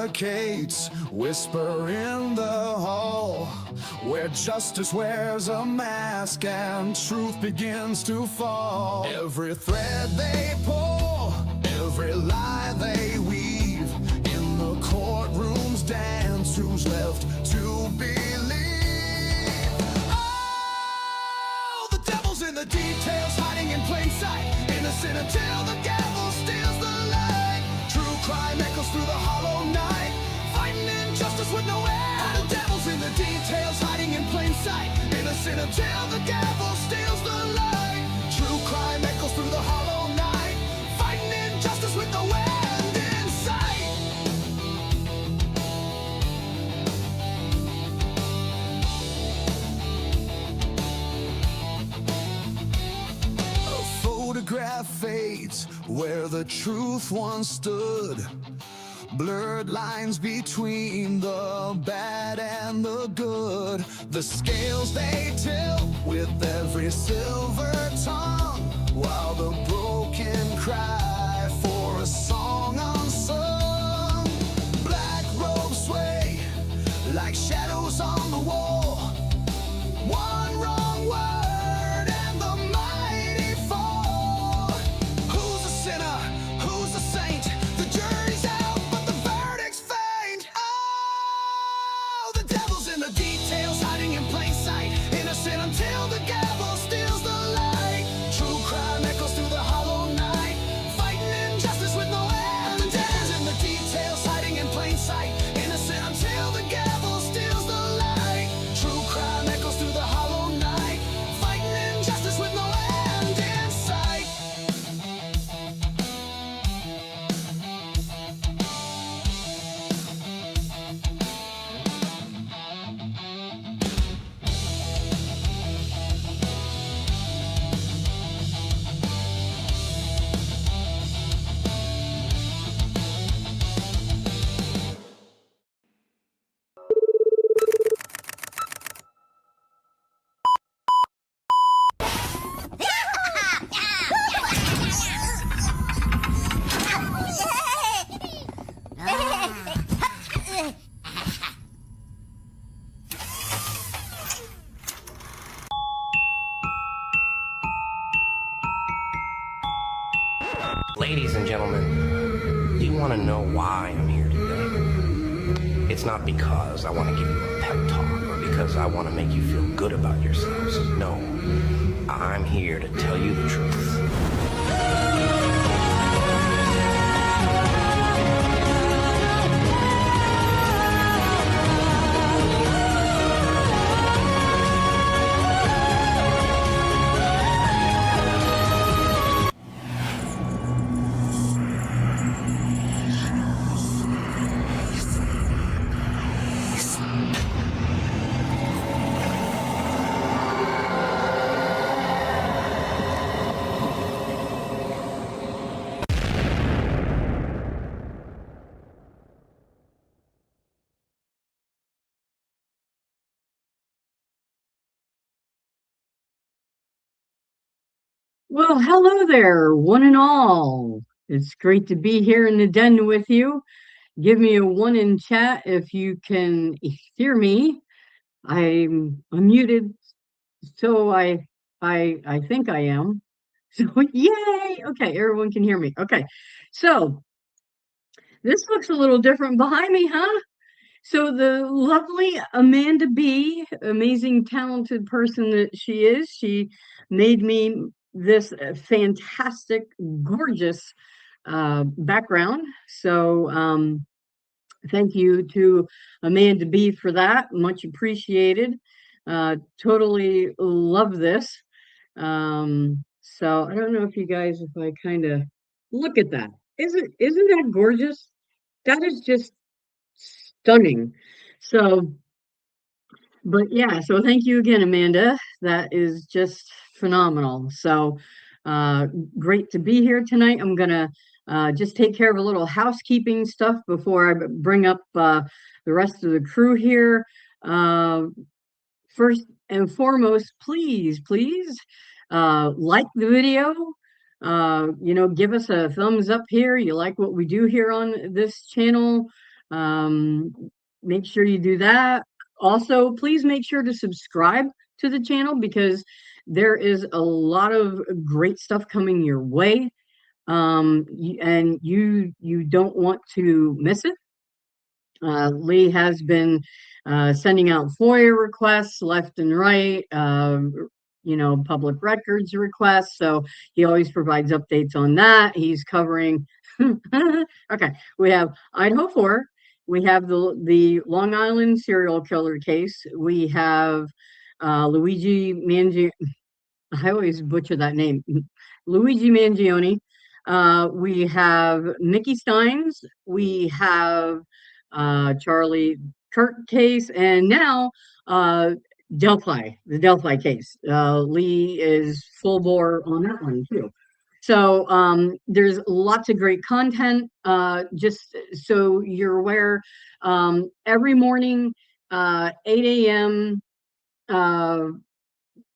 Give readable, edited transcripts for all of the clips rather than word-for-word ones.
barricades whisper in the hall, where justice wears a mask and truth begins to fall. Every thread they pull, every lie they weave, in the courtroom's dance, who's left to believe? Oh, the devil's in the details, hiding in plain sight, innocent until the gavel steals the light. True crime echoes through the hollow night, fighting injustice with no end. The devil's in the details, hiding in plain sight, innocent until the gavel steals the light. True crime echoes through the hollow night, fighting injustice with no end in sight. A photograph fades where the truth once stood, blurred lines between the bad and the good. The scales they tilt with every silver tongue, while the broken cry for a song unsung. Black robes sway like shadows on the wall, one wrong word and the mighty fall. Who's a sinner? Who's a saint? The jury's out, but the verdict's faint. Oh, the devil's in the details, hiding in plain sight, innocent until the gavel steals the light. True crime echoes through the hollow night, fighting injustice with no end. The devil's in the details, hiding in plain sight, innocent until the gavel steals the light. True crime echoes through the hollow night, fighting injustice with no end in sight. Ladies and gentlemen, do you want to know why I'm here today? It's not because I want to give you a pep talk or because I want to make you feel good about yourselves. No, I'm here to tell you the truth. Well, hello there, one and all. It's great to be here in the den with you. Give me a one in chat if you can hear me. I'm unmuted, so I think I am. So yay! Okay, everyone can hear me. Okay, so this looks a little different behind me, huh? So the lovely Amanda B, amazing, talented person that she is, she made me this fantastic, gorgeous background. So thank you to Amanda B for that. Much appreciated. Totally love this. So I don't know if you guys, if I kind of look at that. Isn't that gorgeous? That is just stunning. So, but yeah, so thank you again, Amanda. That is just phenomenal. So, great to be here tonight. I'm gonna just take care of a little housekeeping stuff before I bring up the rest of the crew here. First and foremost, please like the video. Give us a thumbs up here. You like what we do here on this channel. Make sure you do that. Also, please make sure to subscribe to the channel because there is a lot of great stuff coming your way. And you don't want to miss it. Lee has been sending out FOIA requests left and right, public records requests. So he always provides updates on that. He's covering. Okay, we have Idaho 4. We have the Long Island serial killer case. We have Luigi Mangione. I always butcher that name. Luigi Mangione. We have Mickey Steins. We have Charlie Kirk case, and now the Delphi case. Lee is full bore on that one too. So there's lots of great content. Just so you're aware, every morning, 8 a.m.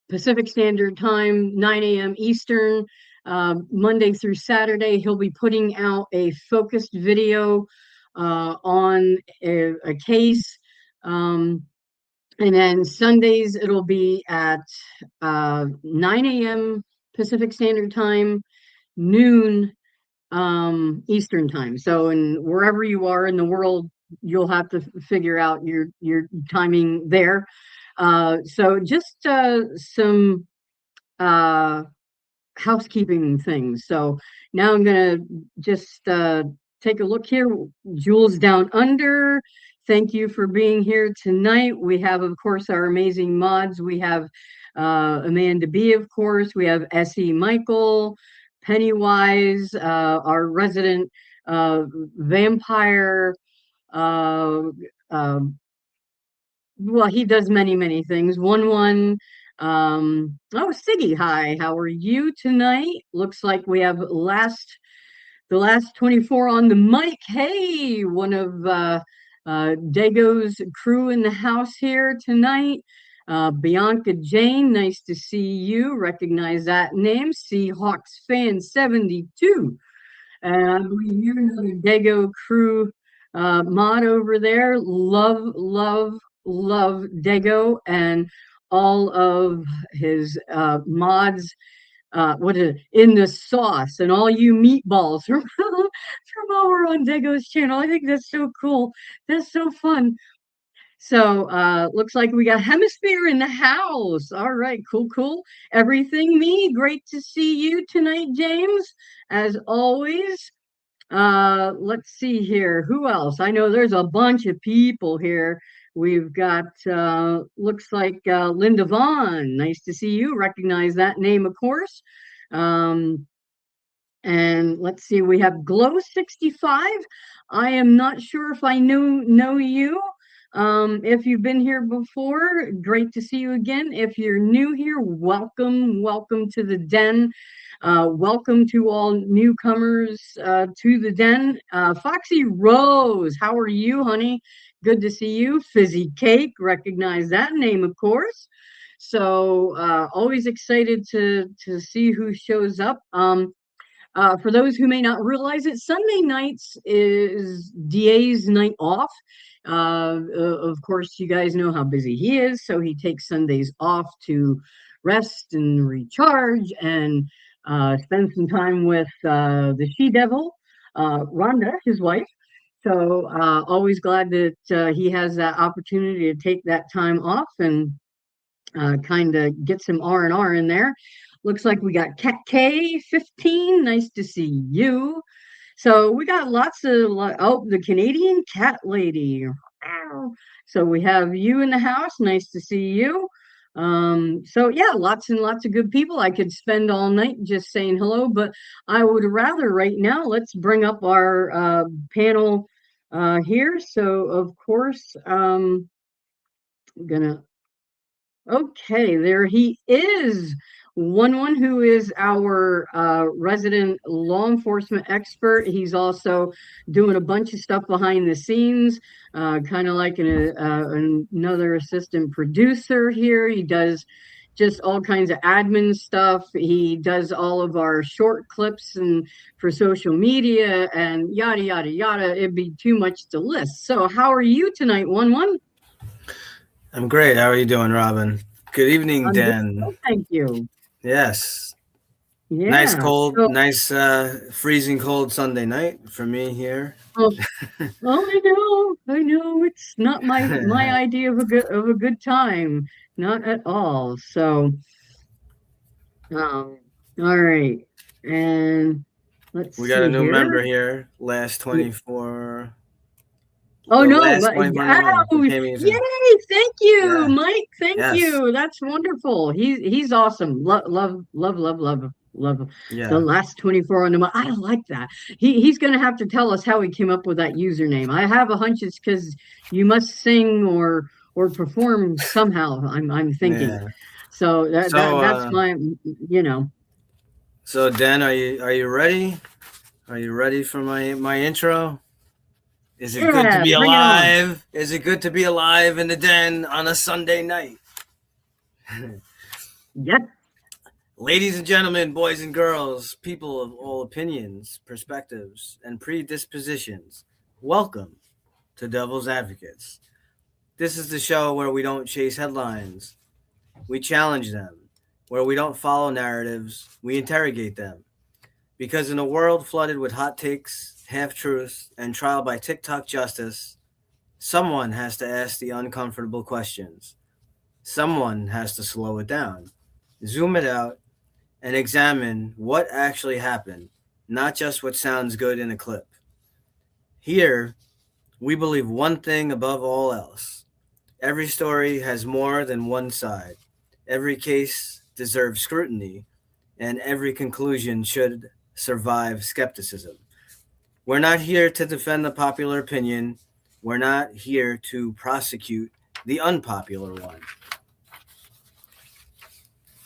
Pacific Standard Time, 9 a.m. Eastern, Monday through Saturday, he'll be putting out a focused video on a case. And then Sundays, it'll be at 9 a.m. Pacific Standard Time, noon Eastern Time. So, wherever you are in the world, you'll have to figure out your timing there. So just some housekeeping things. So now I'm going to just take a look here. Jules Down Under, thank you for being here tonight. We have, of course, our amazing mods. We have Amanda B, of course. We have S.E. Michael, Pennywise, our resident vampire. Well, he does many things. Oh, Siggy, hi, how are you tonight? Looks like we have the last 24 on the mic. Hey, one of Dago's crew in the house here tonight. Bianca Jane, nice to see you. Recognize that name. Seahawks fan 72. And I believe you're another Dago crew mod over there. Love Dago and all of his mods. What is it? In the sauce and all you meatballs from over on Dago's channel. I think that's so cool. That's so fun. So looks like we got Hemisphere in the house. All right, cool. Everything me. Great to see you tonight, James. As always. Let's see here. Who else? I know there's a bunch of people here. We've got, looks like Linda Vaughn. Nice to see you. Recognize that name, of course. And let's see, we have Glow 65. I am not sure if I know you. If you've been here before, great to see you again. If you're new here, welcome to the den. Welcome to all newcomers to the den. Foxy Rose, how are you, honey? Good to see you. Fizzy Cake, recognize that name, of course. So always excited to see who shows up. For those who may not realize it, Sunday nights is DA's night off. Of course, you guys know how busy he is, so he takes Sundays off to rest and recharge and spend some time with the she-devil, Rhonda, his wife. So always glad that he has that opportunity to take that time off and kind of get some R&R in there. Looks like we got Cat K15. Nice to see you. So we got lots of, oh, the Canadian Cat Lady. So we have you in the house. Nice to see you. So yeah, lots and lots of good people. I could spend all night just saying hello, but I would rather right now, let's bring up our panel here. So of course, I'm gonna, okay, there he is. One who is our resident law enforcement expert. He's also doing a bunch of stuff behind the scenes, kind of like another assistant producer here. He does just all kinds of admin stuff. He does all of our short clips and for social media and yada yada yada. It'd be too much to list. So how are you tonight, 1-1? I'm great. How are you doing, Robin? Good evening, I'm doing Dan. well, thank you. Yes. Yeah. Nice cold, So, nice freezing cold Sunday night for me here. oh, I know. It's not my idea of a good time. Not at all. So, all right. And let's We got a see new here. member here. Last 24. Oh the no, last but 24 oh, came in. yay! Thank you, Yeah. Mike. Thank Yes. you. That's wonderful. He's awesome. Love Yeah. the last 24 on the month. I like that. He's gonna have to tell us how he came up with that username. I have a hunch it's because you must sing or perform somehow. I'm thinking. Yeah. So that's my So Dan, are you ready? Are you ready for my intro? Is it good to be bring it on. alive? Is it good to be alive in the den on a Sunday night? Yep. Ladies and gentlemen, boys and girls, people of all opinions, perspectives, and predispositions, welcome to Devil's Advocates. This is the show where we don't chase headlines. We challenge them. Where we don't follow narratives, we interrogate them. Because in a world flooded with hot takes, half-truths, and trial by TikTok justice, someone has to ask the uncomfortable questions. Someone has to slow it down, zoom it out, and examine what actually happened, not just what sounds good in a clip. Here, we believe one thing above all else. Every story has more than one side. Every case deserves scrutiny, and every conclusion should survive skepticism. We're not here to defend the popular opinion. We're not here to prosecute the unpopular one.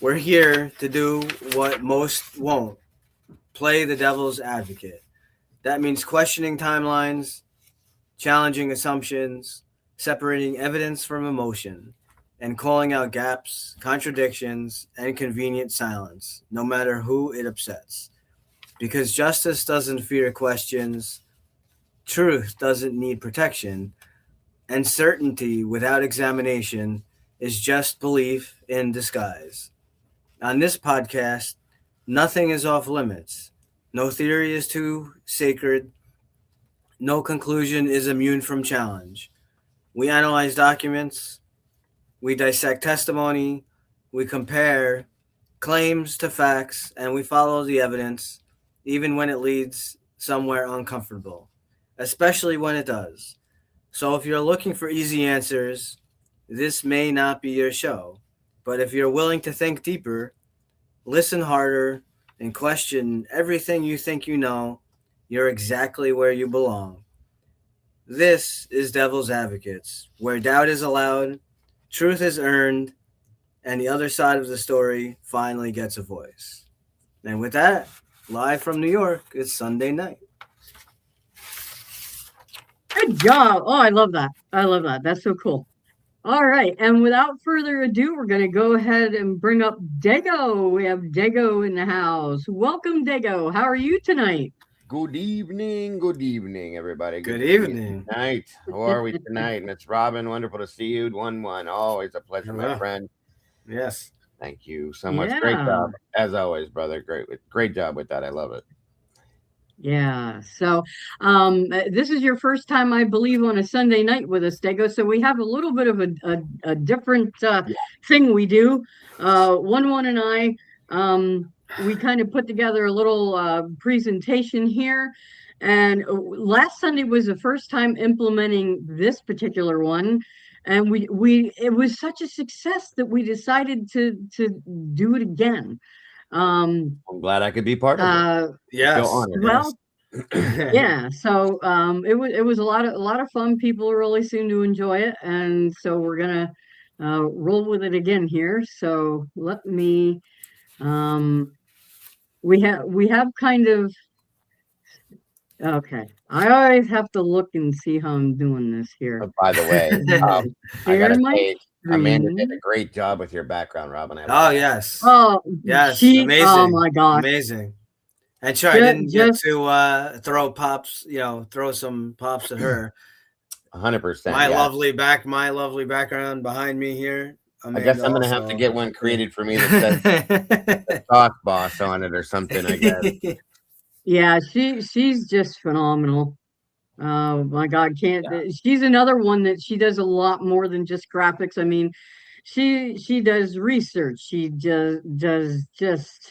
We're here to do what most won't, play the devil's advocate. That means questioning timelines, challenging assumptions, separating evidence from emotion, and calling out gaps, contradictions, and convenient silence, no matter who it upsets. Because justice doesn't fear questions, truth doesn't need protection, and certainty without examination is just belief in disguise. On this podcast, nothing is off limits. No theory is too sacred. No conclusion is immune from challenge. We analyze documents. We dissect testimony. We compare claims to facts, and we follow the evidence, even when it leads somewhere uncomfortable, especially when it does. So if you're looking for easy answers, this may not be your show. But if you're willing to think deeper, listen harder, and question everything you think you know, you're exactly where you belong. This is Devil's Advocates, where doubt is allowed, truth is earned, and the other side of the story finally gets a voice. And with that, live from New York, it's Sunday night. Good job. Oh, I love that. That's so cool. All right. And without further ado, we're going to go ahead and bring up Dago. We have Dago in the house. Welcome, Dago. How are you tonight? Good evening, everybody. Good evening. Tonight. How are we tonight? And it's Robin. Wonderful to see you. 1-1. Always a pleasure, Hello. my friend. Yes. Thank you so much. Yeah. Great job. As always, brother. Great job with that. I love it. Yeah. So this is your first time, I believe, on a Sunday night with us, Dago. So we have a little bit of a different thing we do. 1-1 and I, we kind of put together a little presentation here. And last Sunday was the first time implementing this particular one. And it was such a success that we decided to do it again. I'm glad I could be part of it. Yes. Feel honored. Well, yeah. So it was a lot of fun. People really seem to enjoy it, and so we're gonna roll with it again here. So let me. We have kind of. Okay, I always have to look and see how I'm doing this here. By the way, I Here, gotta Mike? say, Amanda did a screen. great job with your background, Robin. Oh yes, Oh, yes, she. amazing. Oh my gosh. Amazing. And sure, I didn't Just get to throw pops. Throw some pops at her. 100%. My Yeah. lovely background behind me here. I guess I'm gonna have to get one created for me that says Sauce Boss on it or something. I guess. yeah, she's just phenomenal. Oh my God, she's another one that she does a lot more than just graphics. I mean, she does research. She does just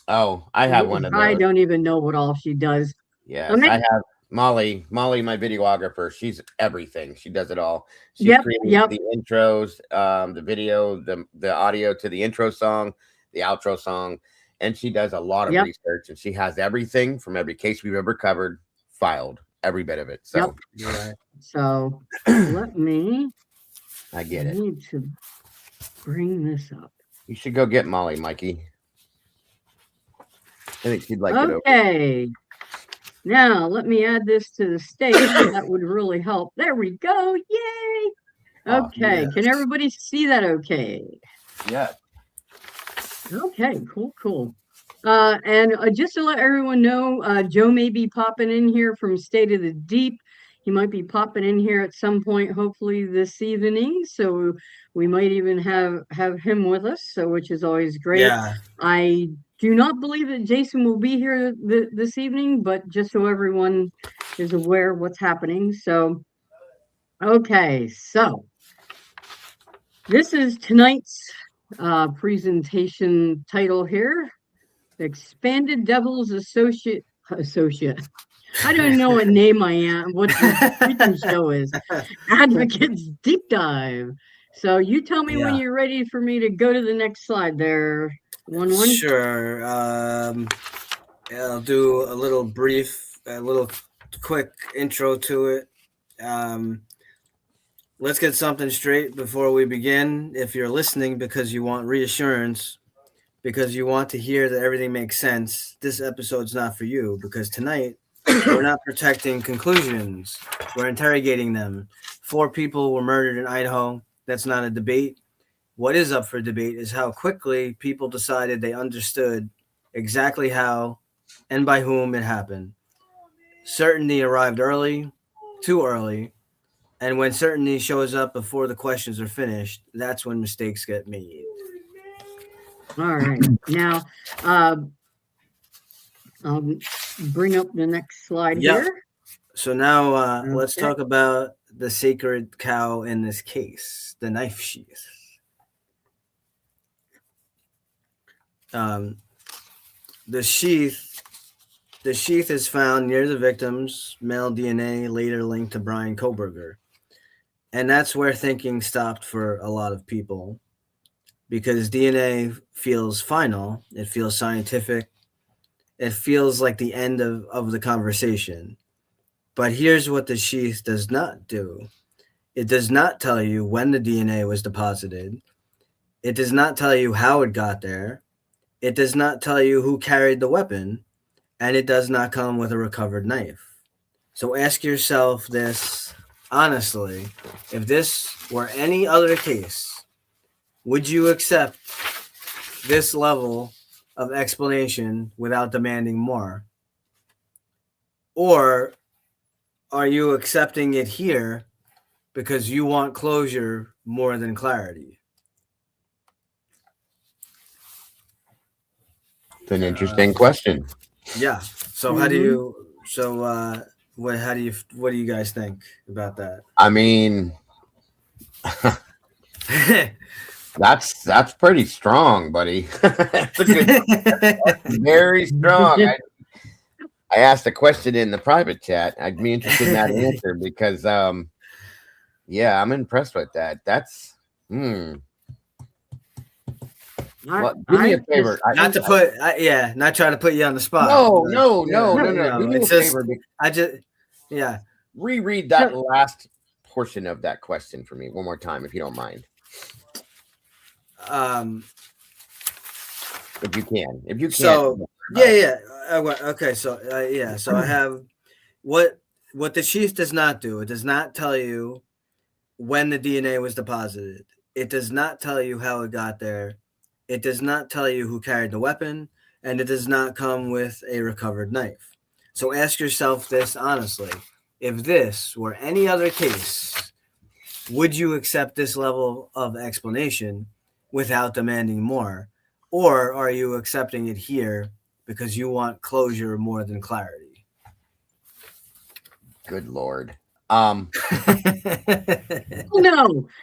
Oh, I have one of those. I don't even know what all she does. Yes, I have Molly, my videographer. She's everything. She does it all. She's creating the intros, the video, the audio to the intro song, the outro song, and she does a lot of research. And she has everything from every case we've ever covered filed, every bit of it. So, so let me. I get it. Need to bring this up. You should go get Molly, Mikey. I think she'd like it. Okay. Now let me add this to the stage. That would really help. There we go. Yay. Okay. Yes. Can everybody see that okay? Yeah. Okay, cool. And just to let everyone know, Joe may be popping in here from State of the Deep. He might be popping in here at some point, hopefully this evening. So we might even have him with us, so which is always great. Yeah. I do not believe that Jason will be here this evening, but just so everyone is aware of what's happening. So, okay, so this is tonight's presentation title here: Expanded Devil's Associate. I don't know what name I am, what the freaking show is. Advocates Deep Dive. So you tell me when you're ready for me to go to the next slide there. One. Sure. I'll do a little quick intro to it. Let's get something straight before we begin. If you're listening because you want reassurance, because you want to hear that everything makes sense, this episode's not for you, because tonight we're not protecting conclusions. We're interrogating them. 4 people were murdered in Idaho. That's not a debate. What is up for debate is how quickly people decided they understood exactly how and by whom it happened. Certainty arrived early, too early, and when certainty shows up before the questions are finished, that's when mistakes get made. All right. Now, I'll bring up the next slide here. So now let's talk about the sacred cow in this case, the knife sheath. The sheath is found near the victim's male DNA, later linked to Brian Koberger. And that's where thinking stopped for a lot of people, because DNA feels final. It feels scientific. It feels like the end of the conversation. But here's what the sheath does not do. It does not tell you when the DNA was deposited. It does not tell you how it got there. It does not tell you who carried the weapon. And it does not come with a recovered knife. So ask yourself this honestly. If this were any other case, would you accept this level of explanation without demanding more? Or are you accepting it here because you want closure more than clarity? It's an interesting question. Yeah. So how do you? So what? How do you? What do you guys think about that? I mean, that's pretty strong, buddy. That's very strong. I asked a question in the private chat. I'd be interested in that answer because, yeah, I'm impressed with that. That's, Well, do me a favor. Not trying to put you on the spot. No. Do me a favor. Reread that last portion of that question for me one more time, if you don't mind. If you can. So okay. So So I have what the sheath does not do. It does not tell you when the DNA was deposited. It does not tell you how it got there. It does not tell you who carried the weapon, and it does not come with a recovered knife. So ask yourself this honestly. If this were any other case, would you accept this level of explanation without demanding more? Or are you accepting it here because you want closure more than clarity? Good Lord. No,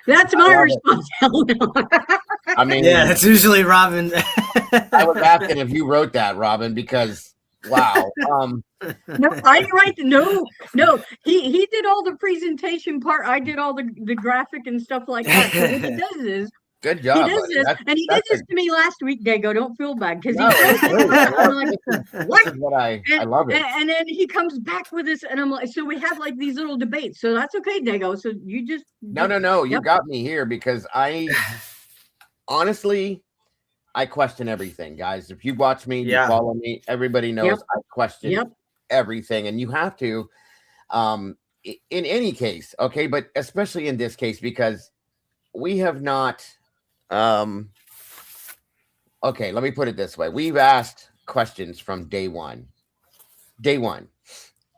that's my response. I mean, yeah, it's usually Robin. I was asking if you wrote that, Robin, because wow. No, I didn't write. No. He did all the presentation part. I did all the graphic and stuff like that. So what he does is good job. He does this, and he did this to me last week, Dago. Don't feel bad because No, I'm like, what? This is what I love it. And then he comes back with this, and I'm like, so we have like these little debates. So that's okay, Dago. So you just No. You got me here because I honestly, I question everything, guys. If you watch me, you follow me, everybody knows I question everything, and you have to in any case, okay, but especially in this case because we have not okay, let me put it this way. We've asked questions from day one.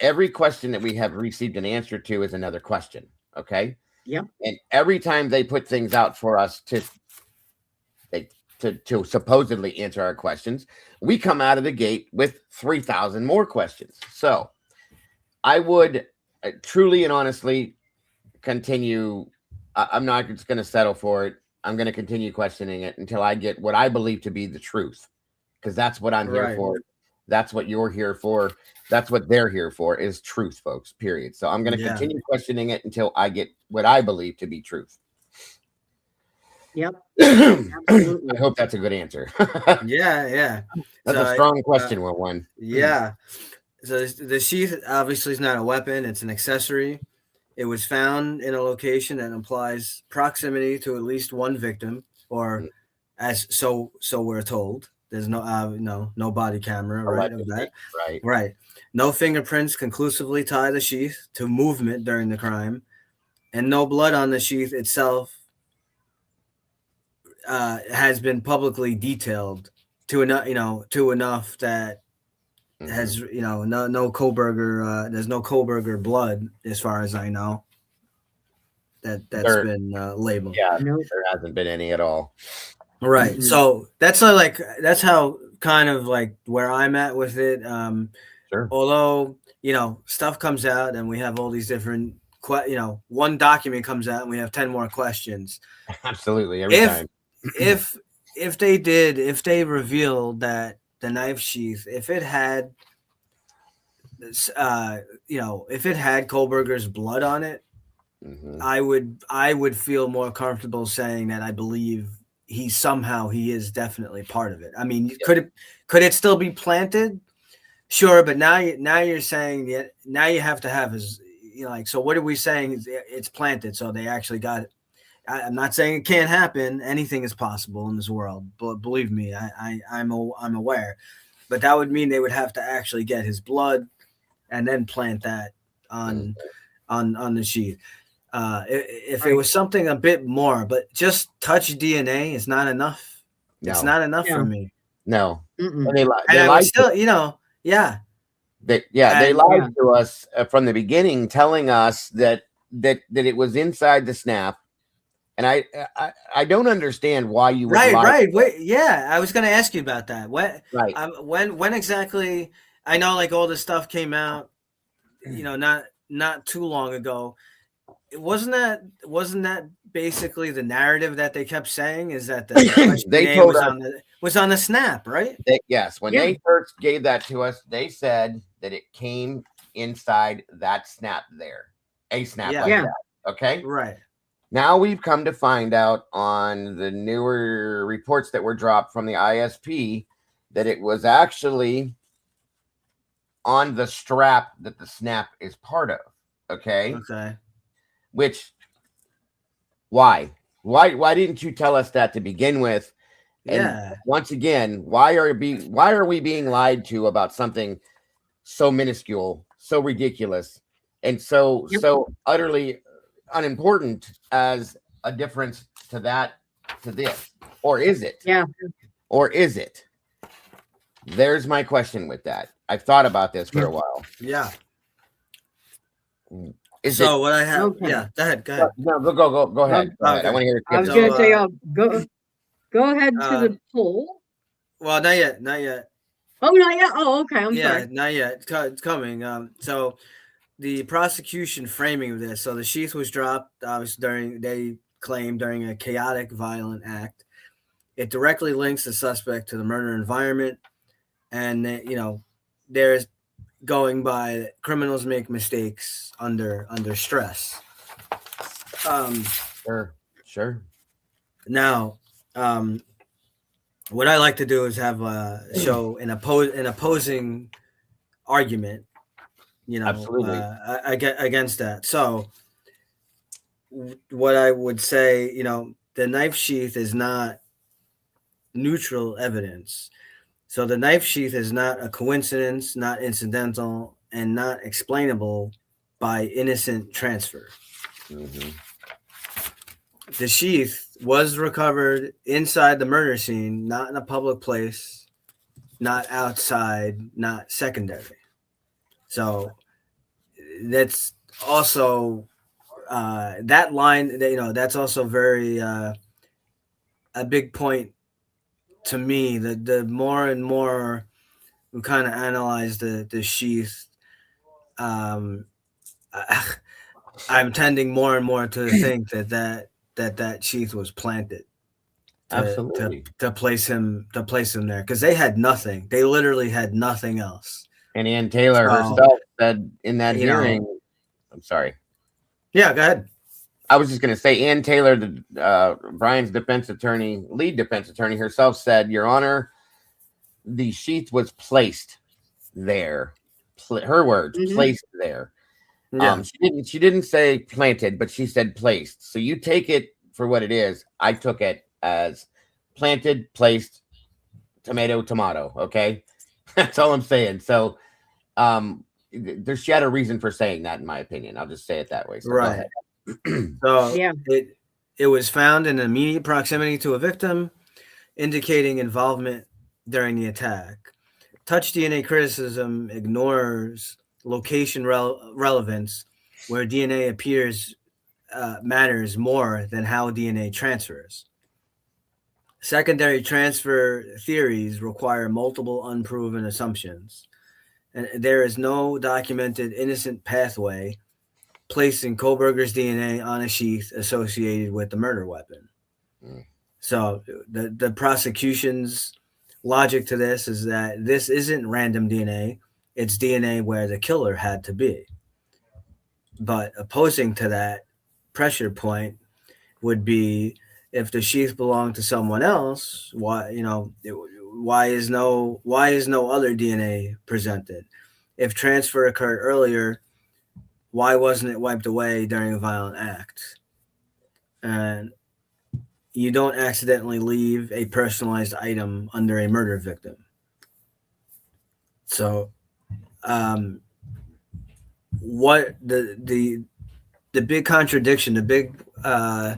Every question that we have received an answer to is another question, okay? Yep. And every time they put things out for us to supposedly answer our questions, we come out of the gate with 3,000 more questions. So I would truly and honestly continue. I'm not just going to settle for it. I'm going to continue questioning it until I get what I believe to be the truth, because that's what I'm here for. That's what you're here for. That's what they're here for, is truth, folks, period. So I'm going to continue questioning it until I get what I believe to be truth. Yep. I hope that's a good answer. Yeah. That's a strong question, one. Yeah. So the sheath obviously is not a weapon. It's an accessory. It was found in a location that implies proximity to at least one victim, or so we're told. There's no body camera, right? Of that. Right. No fingerprints conclusively tie the sheath to movement during the crime, and no blood on the sheath itself has been publicly detailed to enough that has no Kohlberger. There's no Kohlberger blood, as far as I know. That's been labeled. Yeah, there hasn't been any at all. Right. Mm-hmm. So that's how kind of like where I'm at with it. Sure. Although stuff comes out and we have all these different one document comes out and we have 10 more questions. Absolutely, every time. if they revealed that the knife sheath, if it had Kohlberger's blood on it, I would feel more comfortable saying that I believe he is definitely part of it. I mean, could it still be planted? Sure, but now you're saying that now you have to have his so what are we saying? It's planted, so they actually got it. I'm not saying it can't happen. Anything is possible in this world, but believe me, I'm aware. But that would mean they would have to actually get his blood and then plant that on the sheath. If it was something a bit more, but just touch DNA is not enough. No. It's not enough for me. No. They lied still, They lied to us from the beginning, telling us that it was inside the snap. And I don't understand why you would lie. Right. Wait, yeah, I was going to ask you about that. When exactly? I know like all this stuff came out, not too long ago. Wasn't that basically the narrative that they kept saying? Is that they told was on the snap, right? Yes. When they first gave that to us, they said that it came inside that snap there, a snap like that. Okay, right. Now we've come to find out on the newer reports that were dropped from the ISP that it was actually on the strap that the snap is part of. Okay. Which, why didn't you tell us that to begin with? And once again, why are we being lied to about something so minuscule, so ridiculous, and so utterly unimportant as a difference to this, or is it? Yeah. Or is it? There's my question with that. I've thought about this for a while. Yeah. Is so it, what I have? Okay. Yeah. Go ahead. Go ahead. no, go ahead. Go ahead. I Okay. want to hear it. I was So, going to say, go ahead to the poll. Well, not yet. Not yet. Oh, not yet. Oh, okay. I'm Yeah, sorry. not yet. It's coming. So the prosecution framing of this. So the sheath was dropped, obviously, they claimed during a chaotic, violent act. It directly links the suspect to the murder environment, and there's going by criminals make mistakes under stress. Sure. Now, what I like to do is have show an opposing argument, Absolutely. against that. So what I would say, the knife sheath is not neutral evidence. So the knife sheath is not a coincidence, not incidental, and not explainable by innocent transfer. Mm-hmm. The sheath was recovered inside the murder scene, not in a public place, not outside, not secondary. So that's also that line. That's also very a big point to me. The more and more we kind of analyze the sheath, I'm tending more and more to think that sheath was planted. Absolutely. To place him there, because they had nothing. They literally had nothing else. And Ann Taylor herself said in that hearing, I'm sorry. Yeah, go ahead. I was just going to say, Ann Taylor, Brian's lead defense attorney herself said, Your Honor, the sheath was placed there. Her words, placed there. Yeah. She didn't say planted, but she said placed. So you take it for what it is. I took it as planted, placed, tomato. Okay. That's all I'm saying. So she had a reason for saying that, in my opinion. I'll just say it that way. So right. So yeah, it was found in immediate proximity to a victim, indicating involvement during the attack. Touch DNA criticism ignores location relevance, where DNA appears matters more than how DNA transfers. Secondary transfer theories require multiple unproven assumptions, and there is no documented innocent pathway placing Kohlberger's DNA on a sheath associated with the murder weapon. So the prosecution's logic to this is that this isn't random DNA. It's DNA where the killer had to be. But opposing to that pressure point would be, if the sheath belonged to someone else, why is no other DNA presented? If transfer occurred earlier, why wasn't it wiped away during a violent act? And you don't accidentally leave a personalized item under a murder victim. So, what the big contradiction, the big, I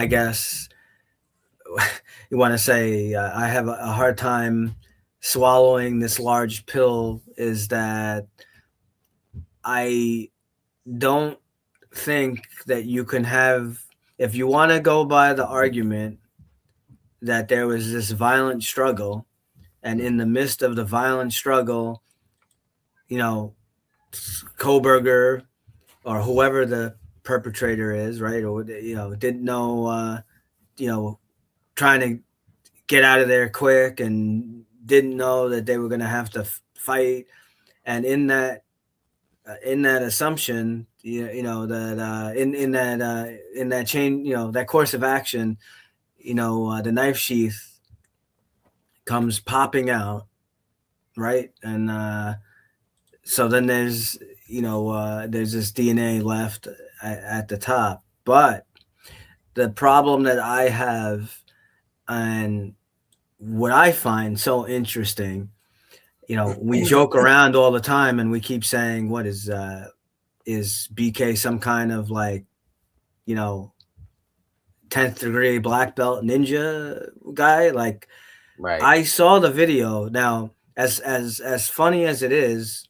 guess you want to say, I have a hard time swallowing this large pill, is that I don't think that you can have, if you want to go by the argument that there was this violent struggle, and in the midst of the violent struggle, Kohlberger or whoever the perpetrator is, right, or didn't know, trying to get out of there quick and didn't know that they were going to have to fight, and in that assumption, that in that chain, that course of action, the knife sheath comes popping out, right, and so then there's this DNA left at the top. But the problem that I have, and what I find so interesting, we joke around all the time and we keep saying, what is BK some kind of you know, 10th degree black belt ninja guy. Like, Right. I saw the video. Now, as funny as it is,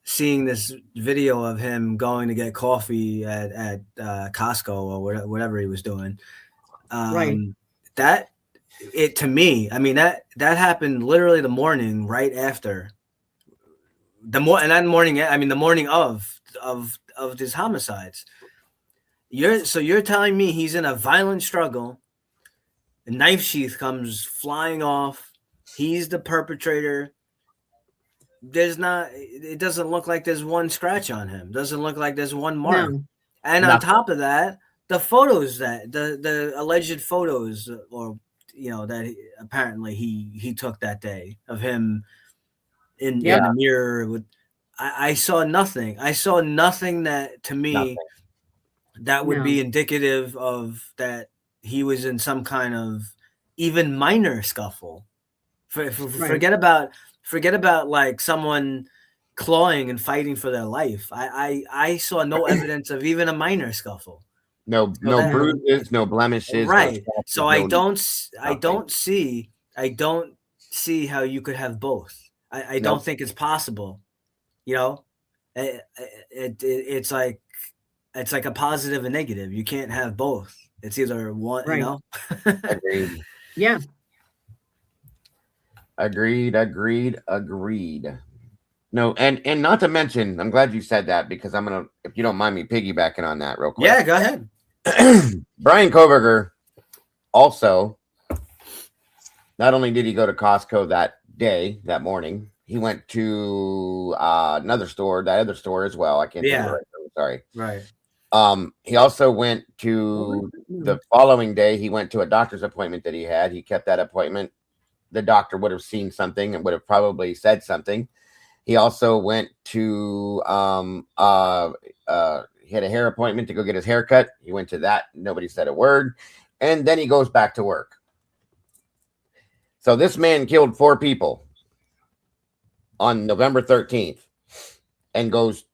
seeing this video of him going to get coffee at Costco or whatever he was doing, Right. that it to me, I mean that happened literally the morning right after the morning. I mean the morning of these homicides. You're telling me he's in a violent struggle. A knife sheath comes flying off. He's the perpetrator. It doesn't look like there's one scratch on him. Doesn't look like there's one mark. No. And on top of that, the photos that the alleged photos, or that apparently he took that day of him in the mirror with, I saw nothing. I saw nothing that to me that would be indicative of that he was in some kind of even minor scuffle. Forget about like someone clawing and fighting for their life. I saw no evidence of even a minor scuffle. No bruises, no blemishes. Right. So I don't see how you could have both. I don't think it's possible. It's like a positive and negative. You can't have both. It's either one, right. Agreed. Yeah. Agreed. No, and not to mention, I'm glad you said that, because I'm gonna, if you don't mind me piggybacking on that real quick. Yeah, go ahead. Brian Koberger also, not only did he go to Costco that morning, he went to another store, that other store as well. I can't think of it. Sorry. Right. He also went to the following day. He went to a doctor's appointment that he had. He kept that appointment. The doctor would have seen something and would have probably said something. He also went to he had a hair appointment to go get his hair cut. He went to that. Nobody said a word. And then he goes back to work. So this man killed 4 people on November 13th and goes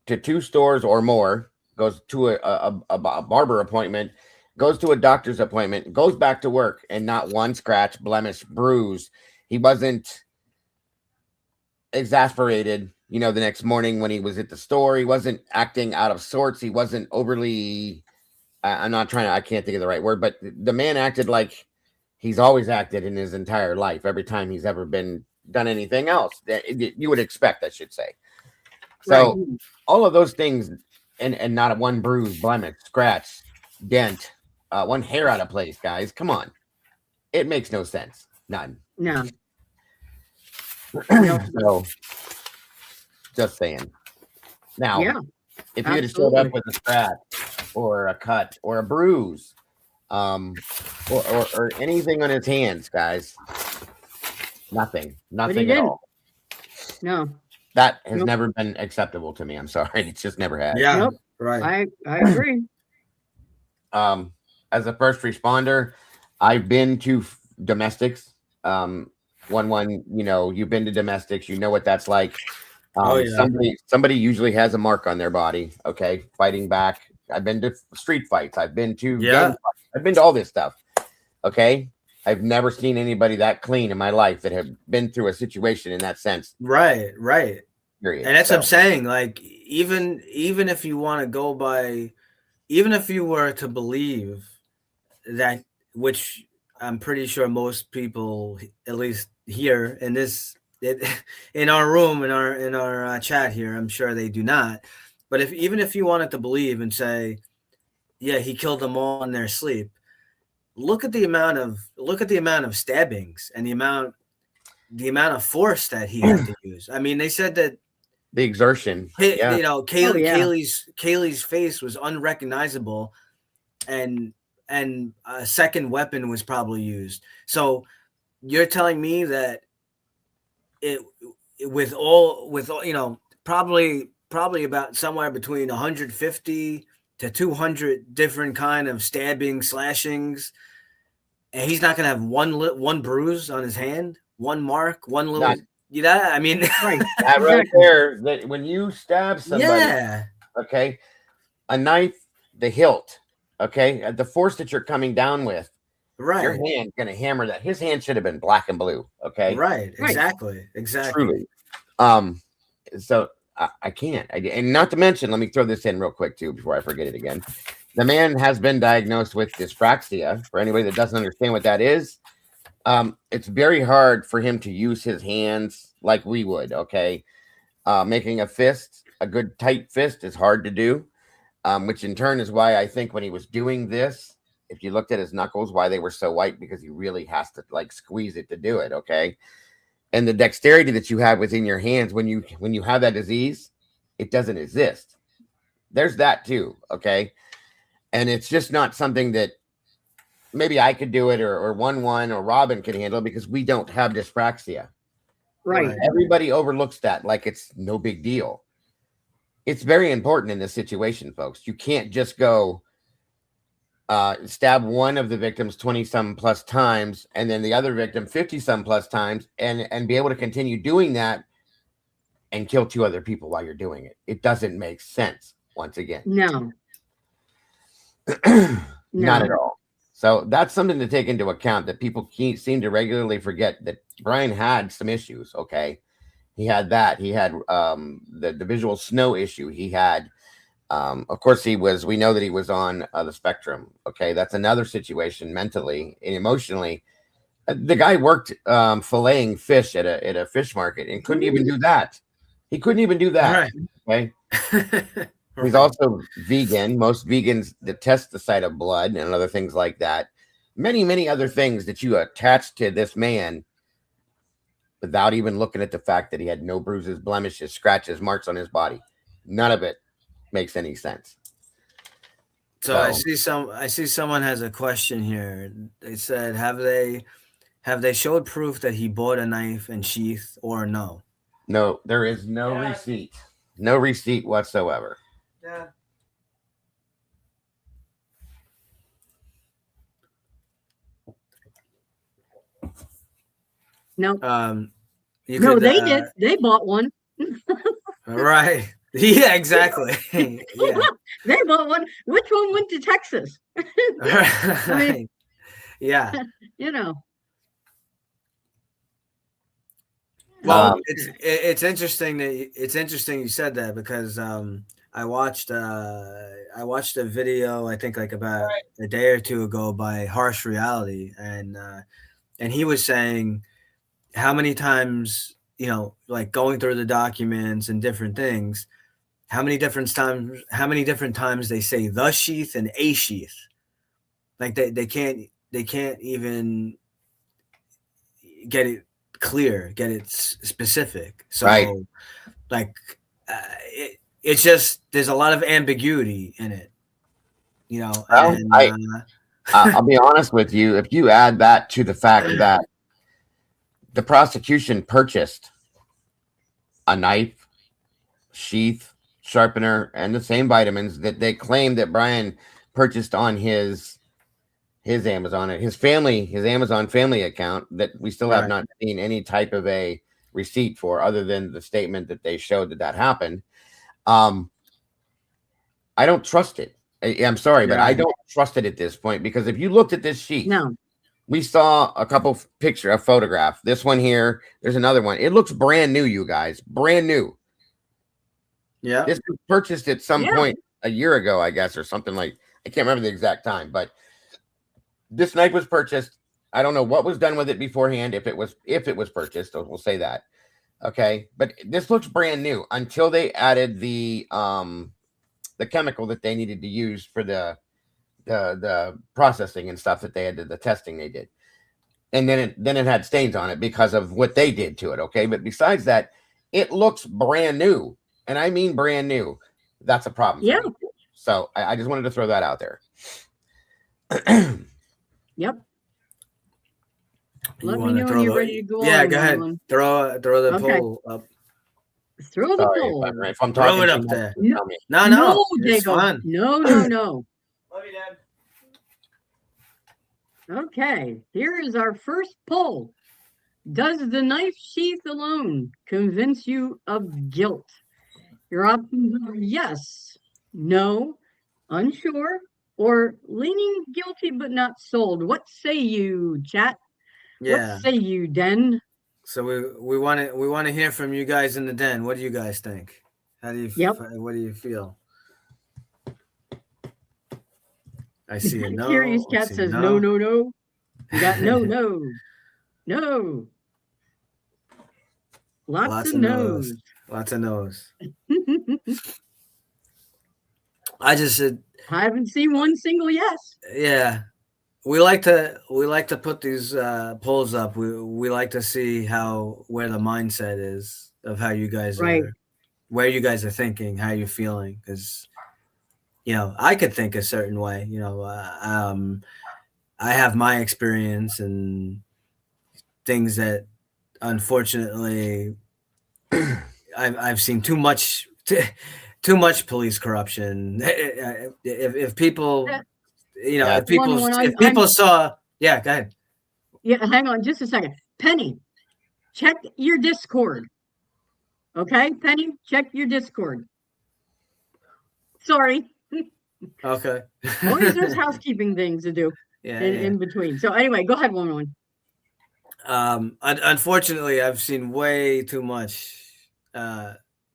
to 2 stores or more, goes to a barber appointment, goes to a doctor's appointment, goes back to work, and not one scratch, blemish, bruise. He wasn't exasperated, the next morning when he was at the store. He wasn't acting out of sorts. He wasn't overly, I can't think of the right word, but the man acted like he's always acted in his entire life, every time he's ever done anything else that you would expect, I should say. So all of those things, and not a one bruise, blemish, scratch, dent, one hair out of place, guys. Come on. It makes no sense. None. No. So, just saying. Now, if you had showed up with a scratch or a cut or a bruise, or anything on his hands, guys, nothing at all. No. That has never been acceptable to me. I'm sorry. It's just never had. Yeah. Nope. Right. I agree. As a first responder, I've been to domestics. You've been to domestics, you know what that's like. Somebody usually has a mark on their body, okay, fighting back. I've been to street fights. I've been to gang fights. I've been to all this stuff, okay. I've never seen anybody that clean in my life that have been through a situation in that sense. Right. Period. And that's what I'm saying. Like, even if you want to go by, even if you were to believe that, which I'm pretty sure most people, at least here in in our room, in our chat here, I'm sure they do not. But even if you wanted to believe and say, yeah, he killed them all in their sleep, look at the amount of stabbings and the amount of force that he had to use. I mean, they said that the exertion, Kaylee's face was unrecognizable, and a second weapon was probably used. So you're telling me that with all probably about somewhere between 150 to 200 different kind of stabbing, slashings, and he's not going to have one bruise on his hand, one mark, one little. I mean, that right there. That when you stab somebody, okay, a knife, the hilt Okay, the force that you're coming down with, Right. your hand gonna hammer that. His hand should have been black and blue. Okay, Right. Exactly. Exactly. truly. So I can't. And not to mention, let me throw this in real quick too before I forget it again. The man has been diagnosed with dyspraxia. For anybody that doesn't understand what that is, it's very hard for him to use his hands like we would. Okay, making a fist, a good tight fist, is hard to do. Which in turn is why I think when he was doing this, if you looked at his knuckles, why they were so white, because he really has to like squeeze it to do it. Okay. And the dexterity that you have within your hands when you have that disease, it doesn't exist. There's that too. Okay. And it's just not something that maybe I could do it or 1-1 or Robin can handle, because we don't have dyspraxia. Right. Everybody overlooks that like it's no big deal. It's very important in this situation, folks. You can't just go stab one of the victims 20-some plus times and then the other victim 50-some plus times and be able to continue doing that and kill 2 other people while you're doing it. It doesn't make sense, once again. No. Not at all. So that's something to take into account, that people seem to regularly forget that Brian had some issues. Okay. He had that. He had the visual snow issue. He had, of course, we know that he was on the spectrum. Okay. That's another situation mentally and emotionally. The guy worked filleting fish at a fish market and couldn't even do that. He couldn't even do that. Right. Okay. He's also vegan. Most vegans detest the sight of blood and other things like that. Many, many other things that you attach to this man without even looking at the fact that he had no bruises, blemishes, scratches, marks on his body. None of it makes any sense. So I see someone has a question here. They said, have they showed proof that he bought a knife and sheath, or no? No, there is no receipt. No receipt whatsoever. Yeah. No. No, they did. They bought one. Right. Yeah, exactly. Yeah. They bought one. Which one went to Texas? Right. I mean, yeah. You know. Well, it's interesting you said that, because I watched a video, I think like about a day or two ago, by Harsh Reality, and he was saying how many times, like going through the documents and different things, how many different times they say the sheath and a sheath. Like they can't even get it clear, get it specific. So like it's just, there's a lot of ambiguity in it, Well, and, I'll be honest with you. If you add that to the fact that the prosecution purchased a knife, sheath, sharpener, and the same vitamins that they claim that Brian purchased on his Amazon, his Amazon family account, that we still have not seen any type of a receipt for, other than the statement that they showed that happened. I don't trust it. I'm sorry, but I don't trust it at this point, because if you looked at this sheet, we saw a couple a photograph. This one here, there's another one. It looks brand new, you guys, brand new. Yeah, this was purchased at some point a year ago, I guess, or something like. I can't remember the exact time, but this knife was purchased. I don't know what was done with it beforehand, if it was purchased. We'll say that. Okay, but this looks brand new until they added the chemical that they needed to use for the processing and stuff that they had to, the testing they did, and then it had stains on it because of what they did to it. Okay, but besides that, it looks brand new, and I mean brand new. That's a problem. Yeah. So I just wanted to throw that out there. Yep. Let me know when you're ready to go. Yeah, go ahead. Throw the poll up. Throw the poll. If I'm talking, throw it up there. No, it's fun. No. Love you, Dad. Okay, here is our first poll. Does the knife sheath alone convince you of guilt? Your options are yes, no, unsure, or leaning guilty but not sold. What say you, chat? Yeah. What say you, Den? So we want to hear from you guys in the den. What do you guys think? What do you feel? I see a no. Curious Cat says no, no, no. We got no, no, no. Lots of no's. Lots of no's. I just said I haven't seen one single yes. Yeah. We like to put these polls up. We like to see where the mindset is of how you guys Right. are, where you guys are thinking, how you're feeling, because I could think a certain way. I have my experience and things that unfortunately I've seen too much police corruption. If people. If people saw, yeah, go ahead. Yeah, hang on just a second. Penny, check your Discord. Okay, Penny, check your Discord. Sorry. Okay. Always there's housekeeping things to do in between. So anyway, go ahead, woman. Unfortunately, I've seen way too much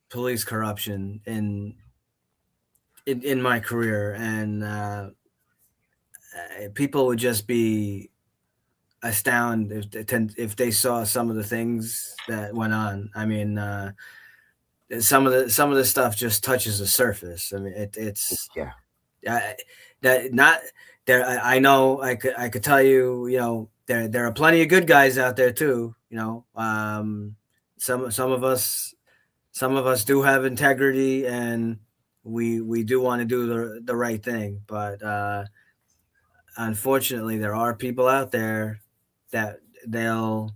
police corruption in my career, and people would just be astounded if they saw some of the things that went on. I mean, some of the stuff just touches the surface. I mean, it's not there. I know. I could tell you. There are plenty of good guys out there too. Some of us do have integrity, and we do want to do the right thing, but unfortunately, there are people out there that they'll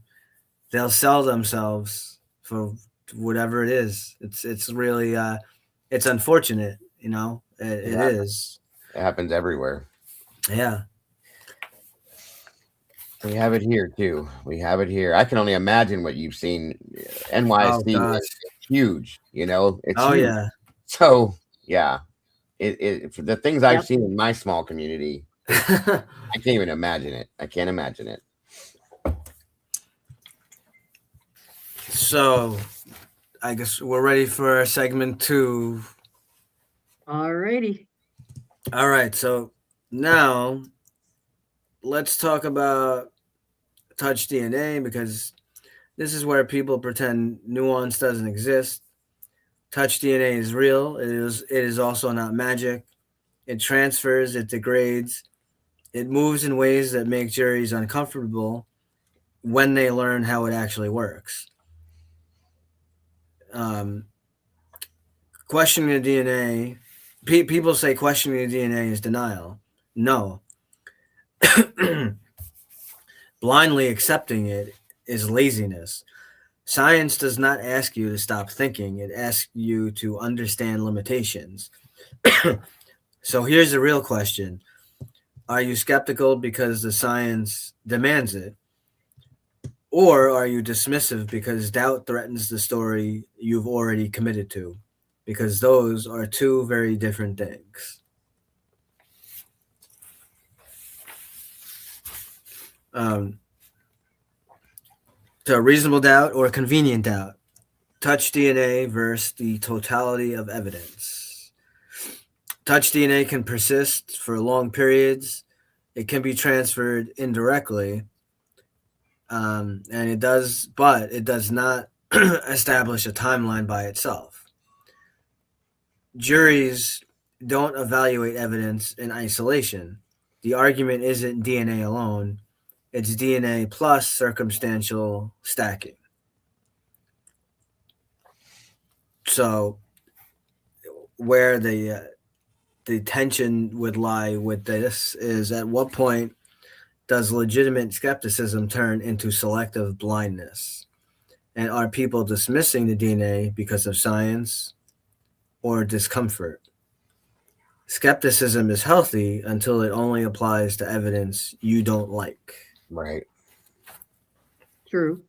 sell themselves for whatever it is. It's really it's unfortunate, it is. It happens everywhere. Yeah. We have it here too. We have it here. I can only imagine what you've seen. NYC is huge, It's huge. Yeah. So yeah, it the things I've seen in my small community, I can't even imagine it. I can't imagine it. So, I guess we're ready for segment 2. Alrighty. All right. So now let's talk about touch DNA, because this is where people pretend nuance doesn't exist. Touch DNA is real. It is also not magic. It transfers, it degrades, it moves in ways that make juries uncomfortable when they learn how it actually works. Questioning the DNA, people say questioning the DNA is denial. No. Blindly accepting it is laziness. Science does not ask you to stop thinking. It asks you to understand limitations. So here's the real question. Are you skeptical because the science demands it? Or are you dismissive because doubt threatens the story you've already committed to? Because those are two very different things. So reasonable doubt or convenient doubt. Touch DNA versus the totality of evidence. Touch DNA can persist for long periods. It can be transferred indirectly. And it does, but it does not establish a timeline by itself. Juries don't evaluate evidence in isolation. The argument isn't DNA alone. It's DNA plus circumstantial stacking. So where the tension would lie with this is, at what point does legitimate skepticism turn into selective blindness? And are people dismissing the DNA because of science or discomfort? Skepticism is healthy until it only applies to evidence you don't like. Right. True.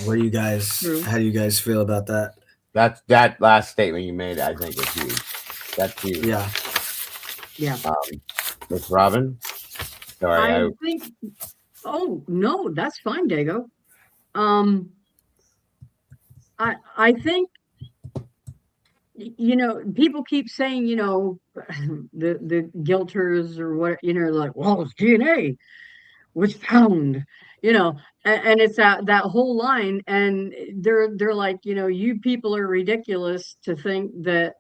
How do you guys feel about that? That last statement you made, I think, is huge. That's huge. Yeah. Miss Robin. Sorry, I think. Oh no, that's fine, Dago. I think, people keep saying, the guilters or what, like, well, it's DNA was found, and it's that whole line, and they're like, you people are ridiculous to think that,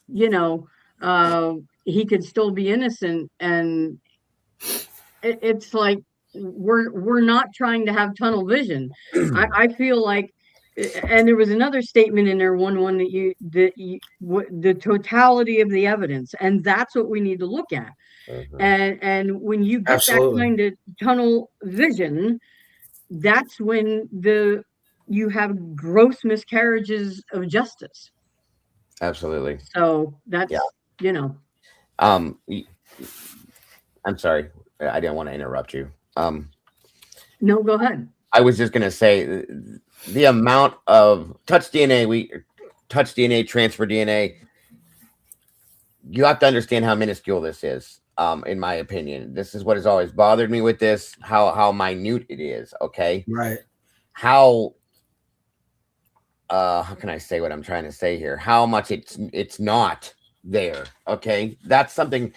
you know, he could still be innocent, and it's like we're not trying to have tunnel vision. I feel like, and there was another statement in there, one the totality of the evidence, and that's what we need to look at. And when you get that Absolutely. kind of tunnel vision, that's when you have gross miscarriages of justice. Absolutely. So that's I'm sorry, I didn't want to interrupt you. No, go ahead. I was just gonna say the amount of touch DNA, transfer DNA. You have to understand how minuscule this is. In my opinion, this is what has always bothered me with this, how minute it is. Okay. Right. How can I say what I'm trying to say here? How much it's not there. Okay. That's something,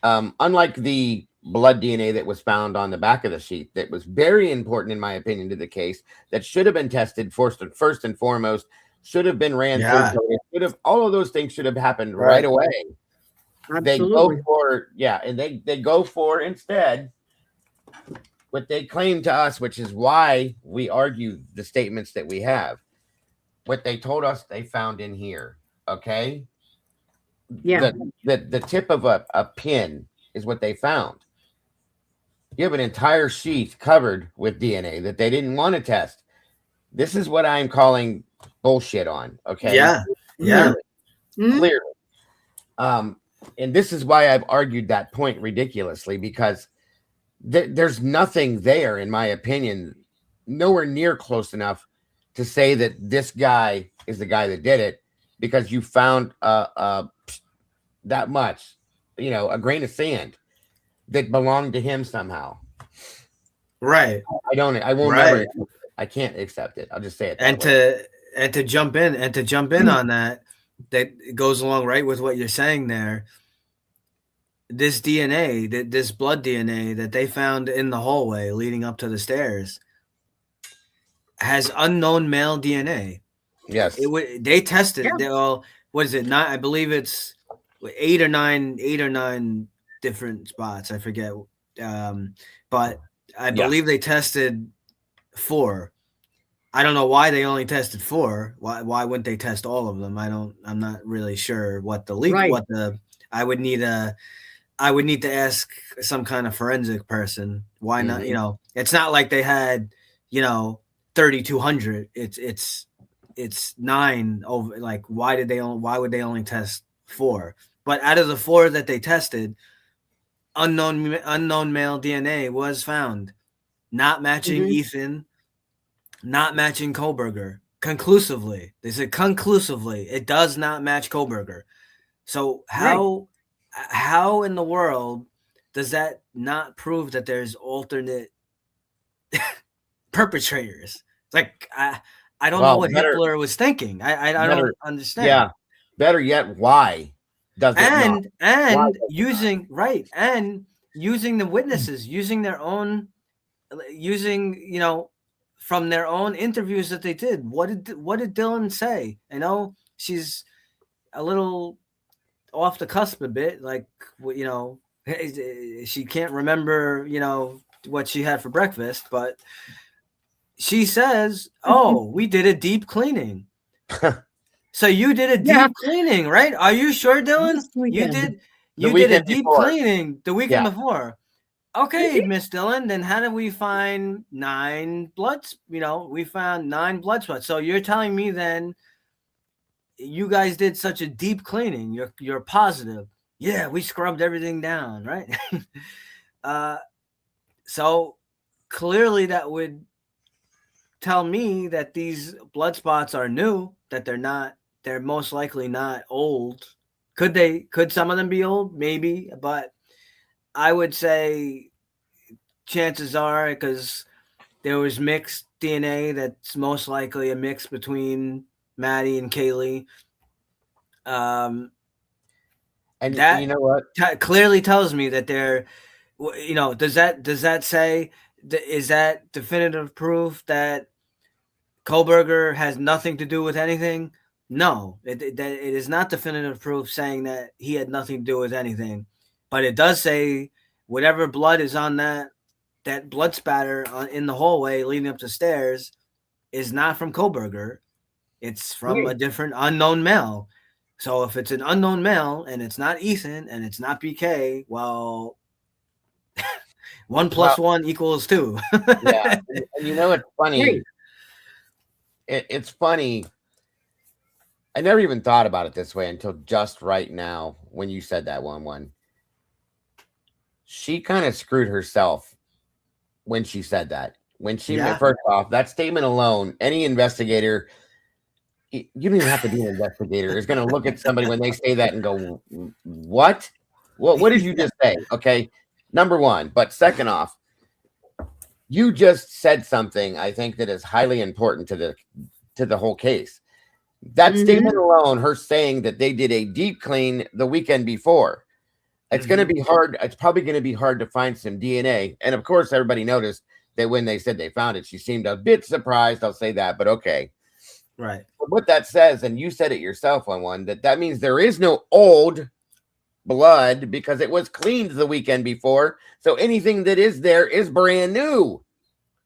unlike the blood DNA that was found on the back of the sheet, that was very important, in my opinion, to the case, that should have been tested first and foremost, should have been ran through. All of those things should have happened right away. Absolutely. They go for, and they go for instead what they claim to us, which is why we argue the statements that we have. What they told us they found in here, okay? Yeah. The tip of a pin is what they found. You have an entire sheet covered with DNA that they didn't want to test. This is what I'm calling bullshit on, okay? Yeah. Clearly. And this is why I've argued that point ridiculously, because there's nothing there, in my opinion, nowhere near close enough to say that this guy is the guy that did it, because you found that much, a grain of sand that belonged to him somehow. Right. I can't accept it. I'll just say it. And to jump in on that goes along right with what you're saying there. This DNA, this blood DNA that they found in the hallway leading up to the stairs, has unknown male DNA. Yes. They tested. What is it? I believe it's 8 or 9 different spots. I forget. But I believe they tested 4. I don't know why they only tested 4. Why wouldn't they test all of them? I'm not really sure what the leak. Right. I would need to ask some kind of forensic person. Why not? It's not like they had, 3,200. It's 9 over. Like, why would they only test 4? But out of the 4 that they tested, unknown male DNA was found, not matching Ethan, not matching Kohlberger. Conclusively, they said conclusively, it does not match Kohlberger. So how in the world does that not prove that there's alternate perpetrators? It's like, I don't know what Hitler was thinking. I don't understand. Yeah. Better yet, why does it not? Using the witnesses, using from their own interviews that they did. What did Dylan say? I know she's a little off the cusp a bit, like, she can't remember, what she had for breakfast, but she says, we did a deep cleaning. So you did a deep cleaning, right? Are you sure, Dylan? You did a deep cleaning the weekend before. Okay, Miss Dylan, then how did we find 9 bloods? We found 9 blood spots. So you're telling me then you guys did such a deep cleaning. You're positive. Yeah, we scrubbed everything down, right? So clearly that would tell me that these blood spots are new, that they're most likely not old. Could some of them be old? Maybe, but I would say chances are, because there was mixed DNA, that's most likely a mix between Maddie and Kaylee. And That you know what? clearly tells me that they're, does that say, is that definitive proof that Kohlberger has nothing to do with anything? No, it is not definitive proof saying that he had nothing to do with anything, but it does say whatever blood is on that blood spatter in the hallway leading up the stairs is not from Kohlberger. It's from a different unknown male. So if it's an unknown male and it's not Ethan and it's not BK, well, 1 + 1 = 2. Yeah, and you know it's funny. It's funny. I never even thought about it this way until just right now when you said that one. She kind of screwed herself when she said that. When she first off, that statement alone, any investigator, you don't even have to be an investigator, is going to look at somebody when they say that and go, what? Well, what did you just say? Okay, number one. But second off, you just said something I think that is highly important to the whole case. That statement alone, her saying that they did a deep clean the weekend before, it's going to be hard. It's probably going to be hard to find some DNA. And of course, everybody noticed that when they said they found it, she seemed a bit surprised. I'll say that, but okay. Right. But what that says, and you said it yourself on one, that means there is no old blood because it was cleaned the weekend before. So anything that is there is brand new.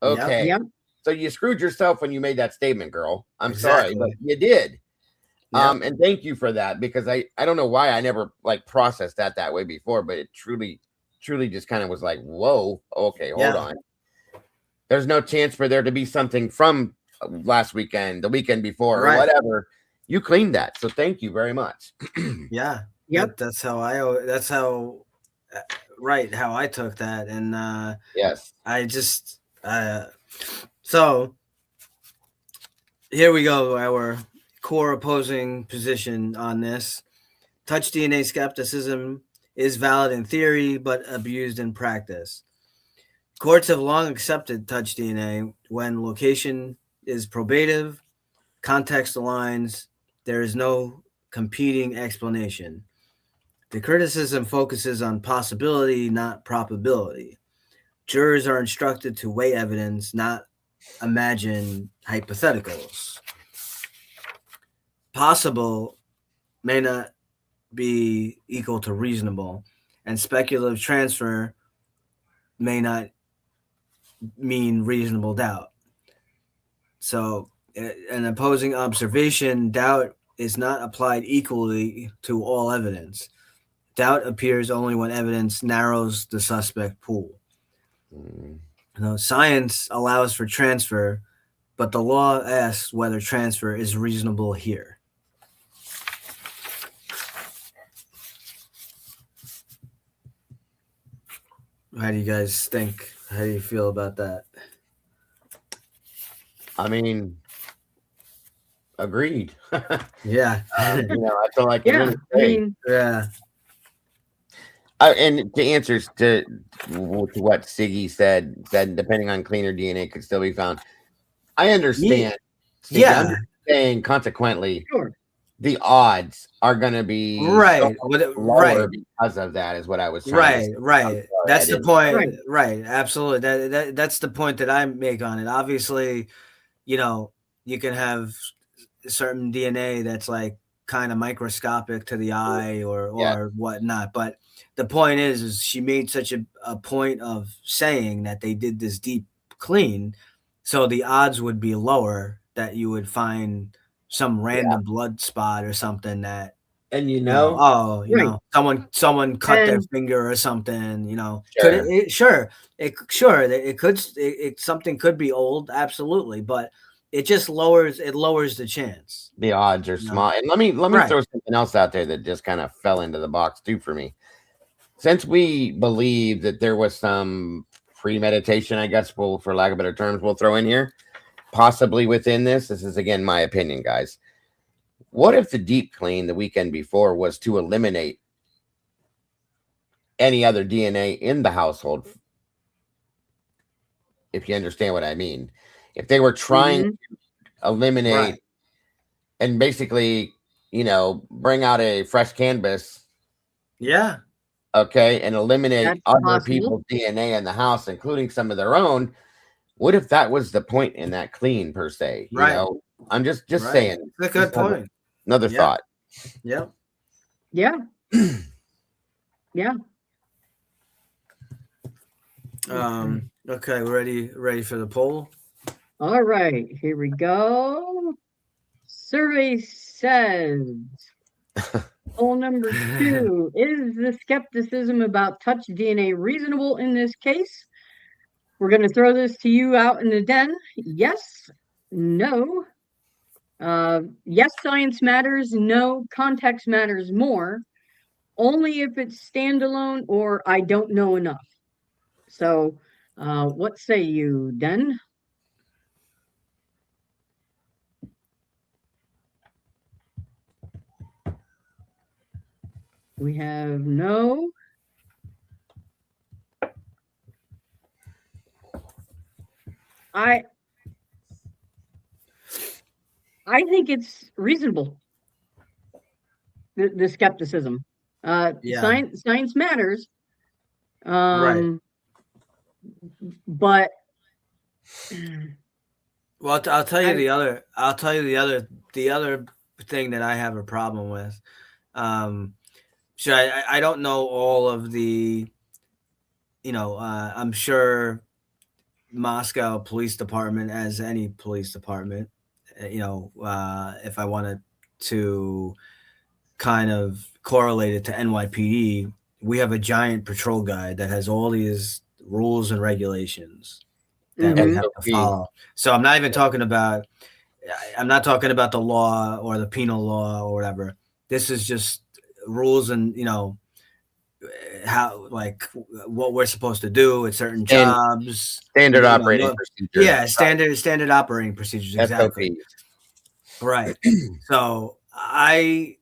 Okay. Yep. So you screwed yourself when you made that statement, girl. I'm sorry, but you did. Yep. And thank you for that, because I don't know why I never processed that way before, but it truly just kind of was like, whoa, okay, hold on. There's no chance for there to be something from last weekend, the weekend before, or whatever. You cleaned that, so thank you very much. Yeah. Yep. That's how I took that, and yes, I just so here we go. Our core opposing position on this: touch DNA skepticism is valid in theory, but abused in practice. Courts have long accepted touch DNA when location is probative, context aligns, there is no competing explanation. The criticism focuses on possibility, not probability. Jurors are instructed to weigh evidence, not imagine hypotheticals. Possible may not be equal to reasonable, and speculative transfer may not mean reasonable doubt. So, an opposing observation, doubt is not applied equally to all evidence. Doubt appears only when evidence narrows the suspect pool. Science allows for transfer, but the law asks whether transfer is reasonable here. How do you guys think? How do you feel about that? I mean, agreed. Yeah. I feel like and to answer to what Siggy said, depending on cleaner DNA could still be found. I understand. Siggy, I'm saying consequently, the odds are going to be lower because of that, is what I was trying to say. Right. That's the point. Right. Absolutely. That's the point that I make on it. Obviously, you can have certain DNA that's kind of microscopic to the eye or whatnot. But the point is she made such a point of saying that they did this deep clean. So the odds would be lower that you would find some random blood spot or something that, and someone cut their finger or something, something could be old. Absolutely. But it just lowers the chance. The odds are small. And let me throw something else out there that just kind of fell into the box too for me. Since we believe that there was some premeditation, I guess, for lack of better terms, we'll throw in here, possibly within this is again my opinion, guys. What if the deep clean the weekend before was to eliminate any other DNA in the household. If you understand what I mean, if they were trying to eliminate and basically, bring out a fresh canvas, okay, and eliminate That's other possible. people's DNA in the house, including some of their own. What if that was the point in that clean per se? I'm just saying. That's a good point. Another thought. Yep. Yeah. Yeah. Okay, ready for the poll? All right, here we go. Survey says poll number 2, is the skepticism about touch DNA reasonable in this case? We're going to throw this to you out in the den. Yes, no. Yes, science matters. No, context matters more. Only if it's standalone or I don't know enough. So, what say you, Den? We have no. I think it's reasonable. The skepticism. Science matters. But well, I'll tell you the other thing that I have a problem with. So I don't know all of the, I'm sure Moscow Police Department, as any police department, if I wanted to kind of correlate it to NYPD, we have a giant patrol guide that has all these rules and regulations that we have to follow. So I'm not talking about the law or the penal law or whatever. This is just rules and, how, like, what we're supposed to do at certain jobs. Standard operating procedures. Yeah, standard operating procedures. Exactly. Right. So I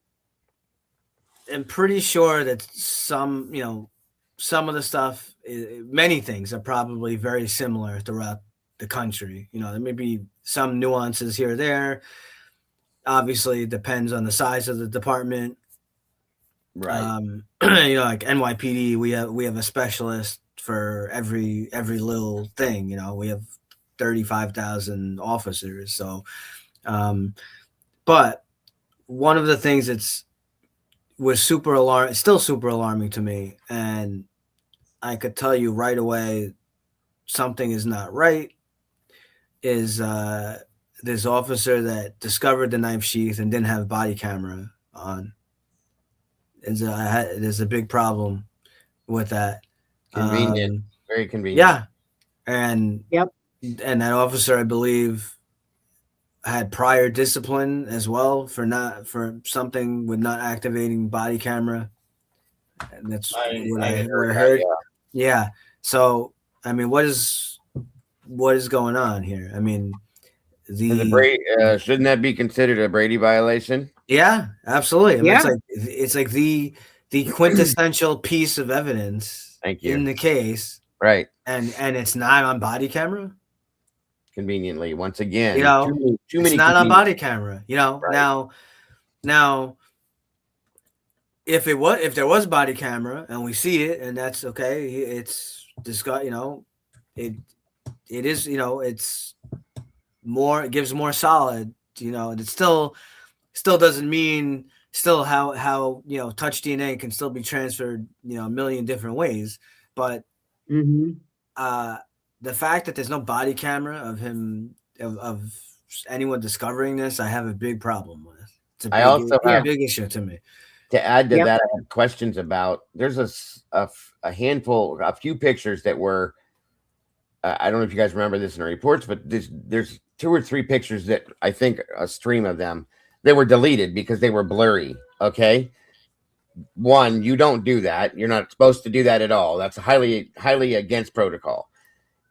am pretty sure that some of the stuff, many things are probably very similar throughout the country. There may be some nuances here or there. Obviously, it depends on the size of the department. Right. Like NYPD, we have a specialist for every little thing. We have 35,000 officers. So, but one of the things was still super alarming to me, and I could tell you right away something is not right, is this officer that discovered the knife sheath and didn't have body camera on. There's a big problem with that. Convenient. Very convenient. Yeah. And and that officer, I believe, had prior discipline as well for something with not activating body camera. And that's what I heard. Yeah. So, I mean, what is going on here? I mean, shouldn't that be considered a Brady violation? Yeah, absolutely. I mean, it's like the quintessential piece of evidence in the case. Right. And it's not on body camera. Conveniently, once again, too many. It's not on body camera. Right. Now, if there was body camera and we see it, and that's okay, it's discussed. It is. It's more. It gives more solid. And it still doesn't mean how touch DNA can still be transferred a million different ways, but the fact that there's no body camera of him of anyone discovering this, I have a big problem with. It's a big issue to me. To add to that, I have questions about. There's a few pictures that were. I don't know if you guys remember this in the reports, but there's 2 or 3 pictures that I think a stream of them. They were deleted because they were blurry. Okay. One, you don't do that. You're not supposed to do that at all. That's highly, highly against protocol.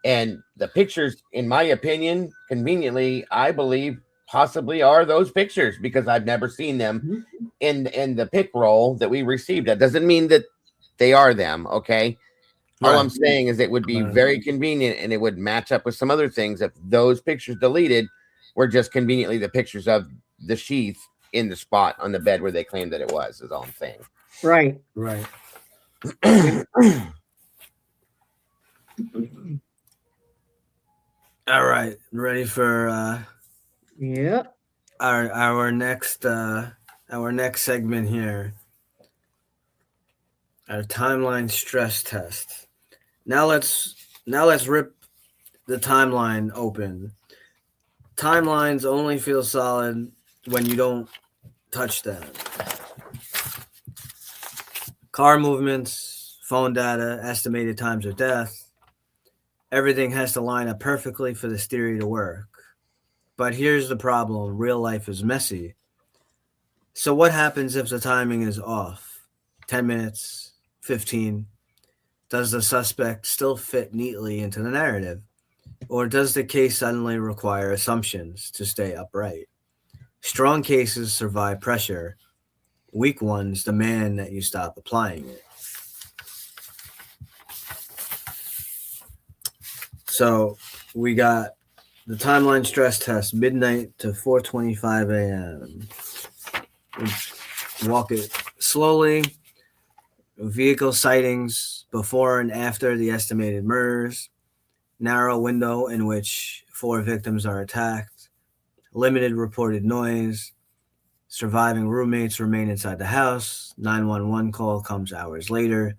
And the pictures, in my opinion, conveniently, I believe possibly are those pictures because I've never seen them in the pic roll that we received. That doesn't mean that they are them. Okay. All Right. I'm saying is it would be very convenient, and it would match up with some other things if those pictures deleted were just conveniently the pictures of the sheath in the spot on the bed where they claimed that it was, is all I'm saying. Right. Right. All right. Ready for Yep. our next segment here. Our timeline stress test. Now let's rip the timeline open. Timelines only feel solid when you don't touch them. Car movements, phone data, estimated times of death. Everything has to line up perfectly for this theory to work. But here's the problem. Real life is messy. So what happens if the timing is off? 10 minutes, 15? Does the suspect still fit neatly into the narrative? Or does the case suddenly require assumptions to stay upright? Strong cases survive pressure. Weak ones demand that you stop applying it. So we got the timeline stress test, midnight to 4:25 a.m. Walk it slowly. Vehicle sightings before and after the estimated murders. Narrow window in which 4 victims are attacked. Limited reported noise. Surviving roommates remain inside the house. 911 call comes hours later.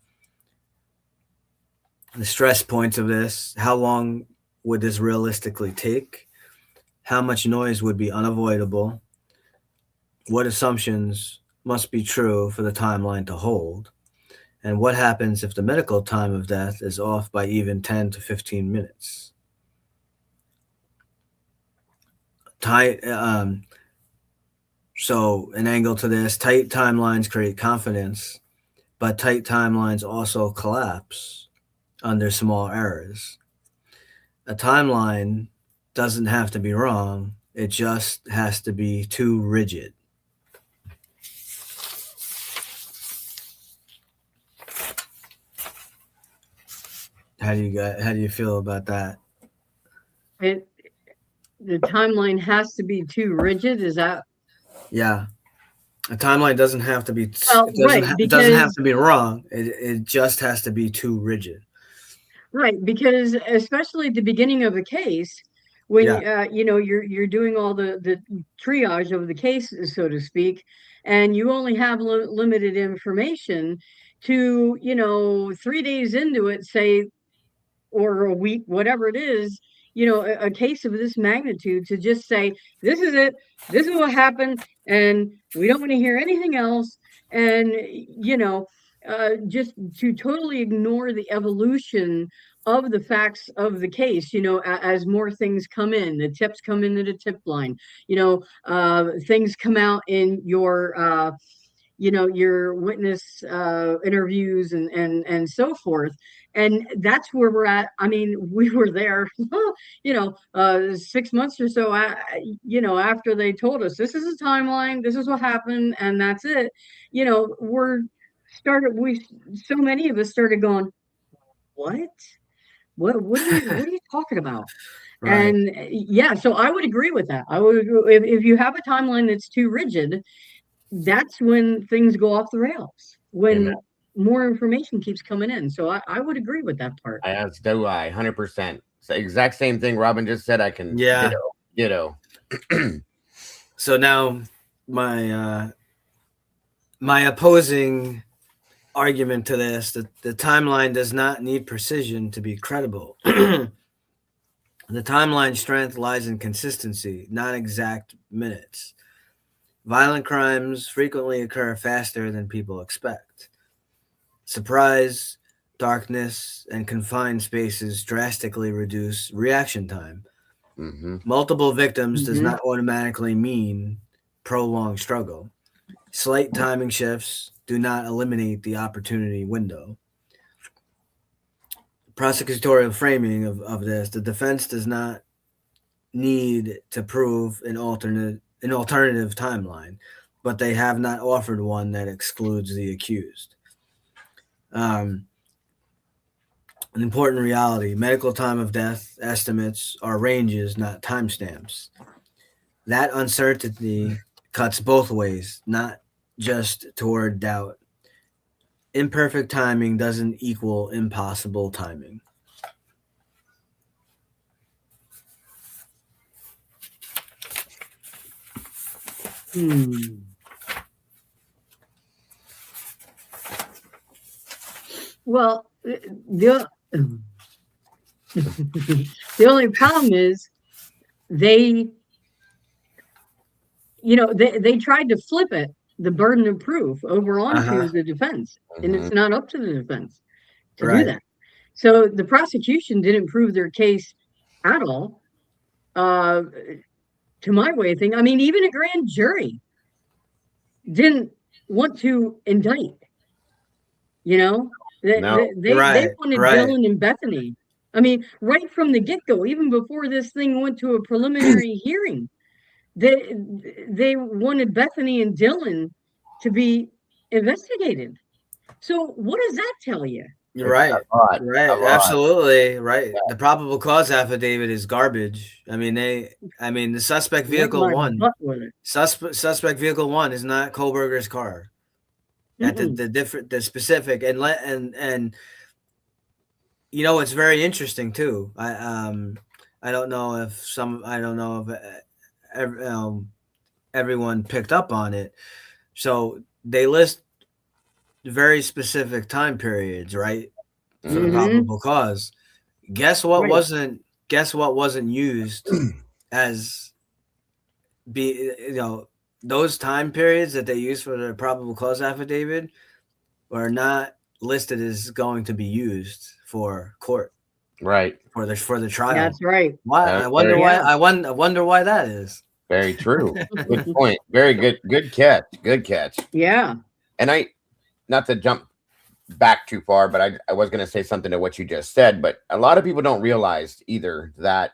The stress points of this: how long would this realistically take? How much noise would be unavoidable? What assumptions must be true for the timeline to hold? And what happens if the medical time of death is off by even 10 to 15 minutes? So an angle to this: tight timelines create confidence, but tight timelines also collapse under small errors. A timeline doesn't have to be wrong. It just has to be too rigid. How do you feel about that? The timeline has to be too rigid. Is that? Yeah. A timeline doesn't have to be it doesn't have to be wrong. It just has to be too rigid. Right, because especially at the beginning of a case, when you're doing all the triage of the case, so to speak, and you only have limited information to 3 days into it, say, or a week, whatever it is, a case of this magnitude, to just say, this is it, this is what happened, and we don't want to hear anything else. And, just to totally ignore the evolution of the facts of the case, as more things come in, the tips come into the tip line, things come out in your witness interviews and so forth. And that's where we're at. I mean, we were there, 6 months or so, after they told us this is a timeline, this is what happened, and that's it. So many of us started going, what are you talking about? Right. And yeah, so I would agree with that. I would agree. If you have a timeline that's too rigid, that's when things go off the rails, when more information keeps coming in. So I would agree with that part. As do I, 100%. It's the exact same thing Robin just said. I can ditto. So now my opposing argument to this, that the timeline does not need precision to be credible. The timeline strength lies in consistency, not exact minutes. Violent crimes frequently occur faster than people expect. Surprise, darkness, and confined spaces drastically reduce reaction time. Mm-hmm. Multiple victims does not automatically mean prolonged struggle. Slight timing shifts do not eliminate the opportunity window. Prosecutorial framing of this: the defense does not need to prove an alternative timeline, but they have not offered one that excludes the accused. An important reality: medical time of death estimates are ranges, not timestamps. That uncertainty cuts both ways, not just toward doubt. Imperfect timing doesn't equal impossible timing. Well, the the only problem is they tried to flip it, the burden of proof, over onto the defense, and it's not up to the defense to do that. So the prosecution didn't prove their case at all, to my way of thinking. I mean, even a grand jury didn't want to indict. They wanted Dylan and Bethany. I mean, right from the get-go, even before this thing went to a preliminary hearing, they wanted Bethany and Dylan to be investigated. So what does that tell you? You're right. Absolutely right. Yeah. The probable cause affidavit is garbage. I mean, the suspect vehicle one. Suspect vehicle one is not Kohlberger's car. At the specific and it's very interesting too. I don't know if everyone picked up on it. So they list very specific time periods, right, for the probable cause. Guess what wasn't used as those time periods that they use for the probable cause affidavit are not listed as going to be used for court, right? For the trial. That's right. Why? I wonder why. I wonder why that is. Very true. Good point. Very good. Good catch. Good catch. Yeah. And not to jump back too far, but I was going to say something to what you just said. But a lot of people don't realize either that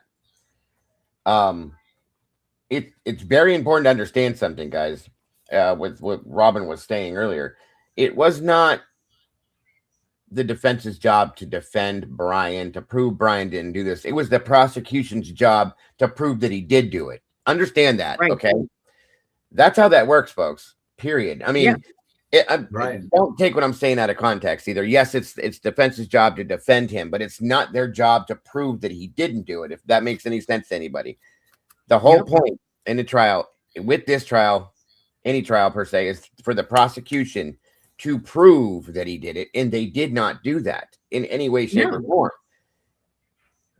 it's very important to understand something, guys. With what Robin was saying earlier, it was not the defense's job to defend Brian, to prove Brian didn't do this. It was the prosecution's job to prove that he did do it. Understand that, okay? That's how that works, folks. Period. I mean, don't take what I'm saying out of context either. Yes, it's defense's job to defend him, but it's not their job to prove that he didn't do it. If that makes any sense to anybody. The whole point in the trial, with this trial, any trial per se, is for the prosecution to prove that he did it, and they did not do that in any way, shape, or form.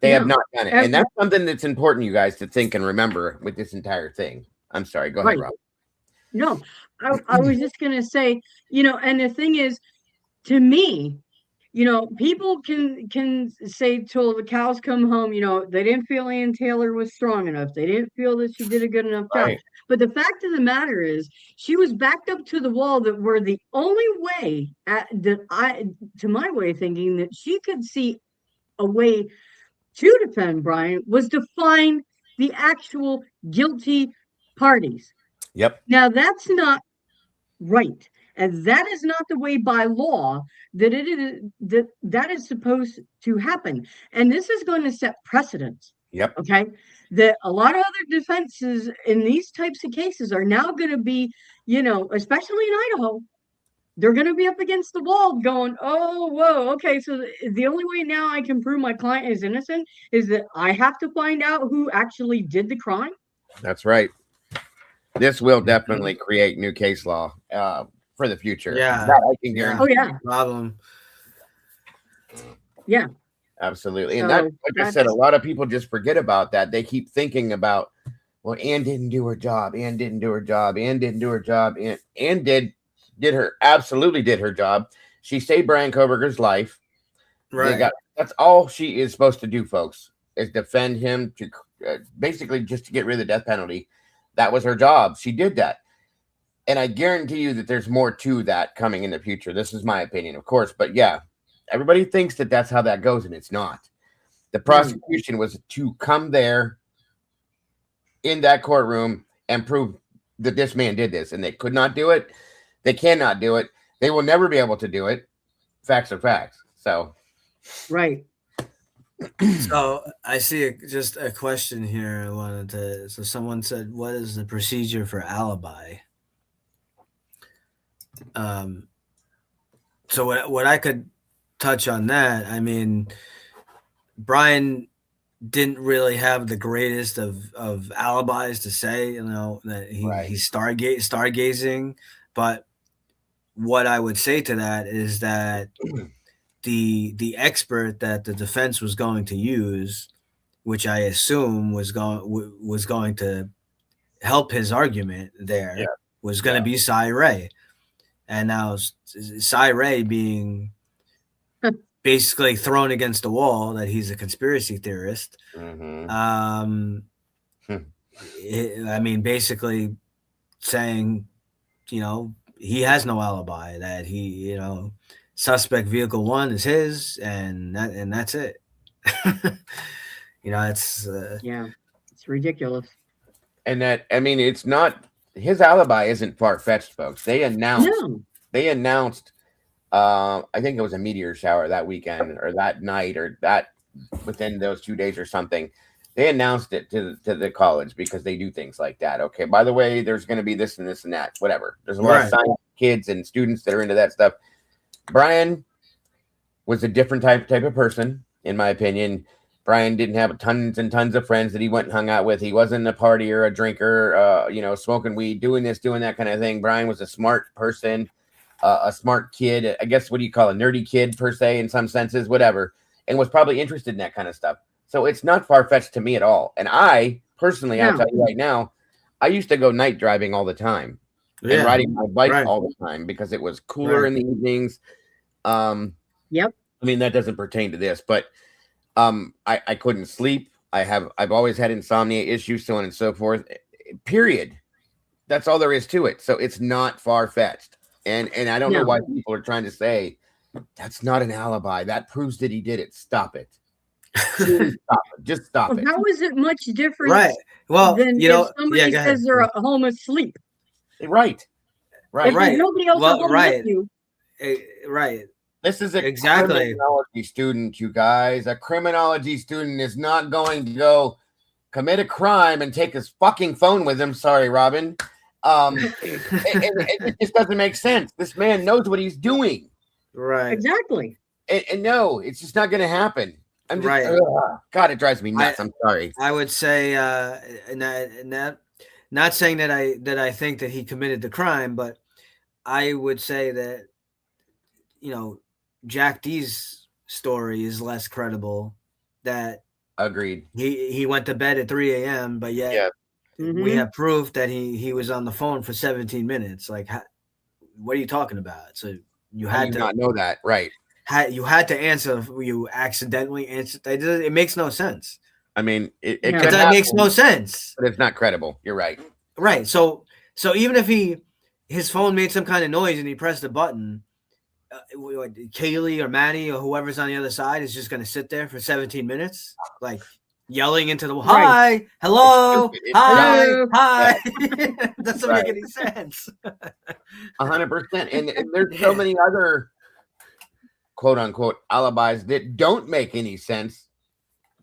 They have not done it, and that's something that's important, you guys, to think and remember with this entire thing. I'm sorry, go ahead, Rob. No, I was just going to say, and the thing is, to me, people can say till the cows come home, they didn't feel Ann Taylor was strong enough. They didn't feel that she did a good enough job. But the fact of the matter is, she was backed up to the wall that were the only way to my way of thinking, that she could see a way to defend Brian was to find the actual guilty parties. Yep. Now that's not right. And that is not the way by law that that is supposed to happen. And this is going to set precedents. Yep. Okay. That a lot of other defenses in these types of cases are now going to be, especially in Idaho, they're going to be up against the wall going, oh, whoa, okay. So the only way now I can prove my client is innocent is that I have to find out who actually did the crime. That's right. This will definitely create new case law for the future. Yeah. That I can guarantee. Oh, yeah. Problem. Yeah. Absolutely. And that, like I said, a lot of people just forget about that. They keep thinking about, well, Ann didn't do her job. Ann didn't do her job. Ann didn't do her job. Ann absolutely did her job. She saved Brian Koberger's life. Right. That's all she is supposed to do, folks, is defend him, to basically just to get rid of the death penalty. That was her job. She did that. And I guarantee you that there's more to that coming in the future. This is my opinion, of course. But yeah, everybody thinks that that's how that goes, and it's not. The prosecution was to come there in that courtroom and prove that this man did this, and they could not do it. They cannot do it. They will never be able to do it. facts are facts. So, right. So I see just a question here. I wanted to. So someone said, "What is the procedure for alibi?" So what I could touch on that. I mean, Brian didn't really have the greatest of alibis to say. You know that he's stargazing, but what I would say to that is that the expert that the defense was going to use, which I assume was going to help his argument there, was going to be Cy Ray. And now Cy Ray being basically thrown against the wall that he's a conspiracy theorist. I mean, basically saying, he has no alibi, that he, suspect vehicle 1 is his, and that's it. It's it's ridiculous. And that, I mean, it's not, his alibi isn't far-fetched, folks. They announced I think it was a meteor shower that weekend or that night or that within those 2 days or something. They announced it to the college because they do things like that. Okay, by the way, there's going to be this and this and that, whatever. There's a lot of science kids and students that are into that stuff. Brian was a different type of person, in my opinion. Brian didn't have tons and tons of friends that he went and hung out with. He wasn't a partier, a drinker, smoking weed, doing this, doing that kind of thing. Brian was a smart person, a smart kid. I guess, what do you call a nerdy kid per se, in some senses, whatever, and was probably interested in that kind of stuff. So it's not far-fetched to me at all. And I personally, I'll tell you right now, I used to go night driving all the time and riding my bike all the time because it was cooler in the evenings. Yep. I mean, that doesn't pertain to this, but I couldn't sleep. I've always had insomnia issues, so on and so forth. Period. That's all there is to it. So it's not far-fetched. And I don't know why people are trying to say that's not an alibi. That proves that he did it. Stop it. Just stop it. How is it much different? Right. Well, than if somebody says they're home asleep. Right. If nobody else is home with you. Right. This is a criminology student, you guys. A criminology student is not going to go commit a crime and take his fucking phone with him. Sorry, Robin. It just doesn't make sense. This man knows what he's doing. Right. Exactly. And no, it's just not going to happen. I'm just, God, it drives me nuts. I'm sorry. I would say, not saying that I think that he committed the crime, but I would say that, Jack D's story is less credible. That agreed. He went to bed at 3 a.m., but yet we have proof that he was on the phone for 17 minutes. Like, what are you talking about? So you had to not know that, right? You had to answer. You accidentally answered. It makes no sense. I mean, it makes no sense. But it's not credible. You're right. Right. So even if his phone made some kind of noise and he pressed a button, Kaylee or Maddie or whoever's on the other side is just going to sit there for 17 minutes, like yelling into the hi, hello, hi. Doesn't make any sense. 100%. And there's so many other quote unquote alibis that don't make any sense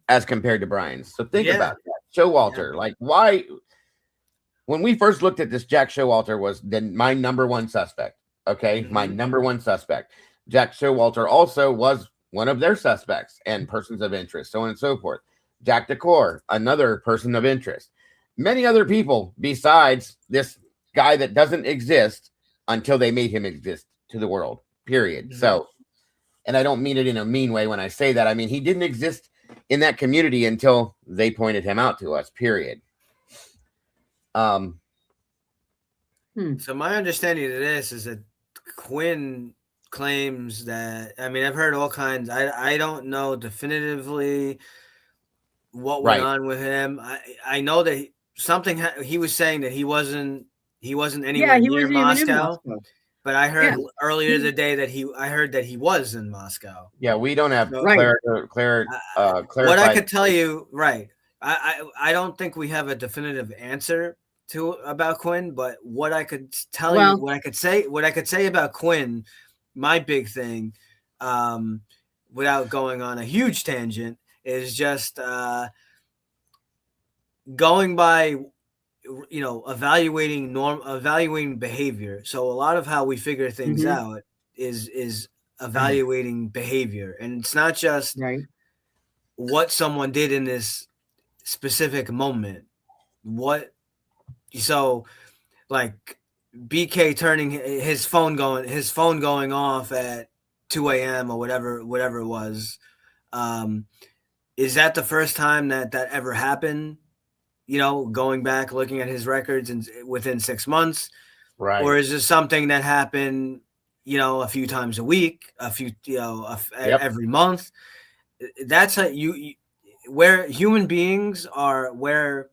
as compared to Brian's. So think about that. Showalter, like why? When we first looked at this, Jack Showalter was my number one suspect. Okay, my number one suspect. Jack Showalter also was one of their suspects and persons of interest, so on and so forth. Jack Decor, another person of interest. Many other people besides this guy that doesn't exist until they made him exist to the world, period. So, and I don't mean it in a mean way when I say that. I mean, he didn't exist in that community until they pointed him out to us, period. So my understanding of this is that Quinn claims that, I mean, I've heard all kinds. I don't know definitively what went on with him. I know that he was saying that he wasn't anywhere near Moscow. But I heard earlier today that I heard that he was in Moscow. Yeah, we don't have what I could tell you, right? I don't think we have a definitive answer about Quinn, but what I could tell you, what I could say about Quinn, my big thing without going on a huge tangent, is just going by, evaluating behavior. So a lot of how we figure things out is evaluating behavior, and it's not just what someone did in this specific moment. So like BK turning his phone going off at 2 a.m. or whatever it was. Is that the first time that ever happened? Going back, looking at his records and within 6 months, right? Or is this something that happened, a few times a week, every month? That's how where human beings are, where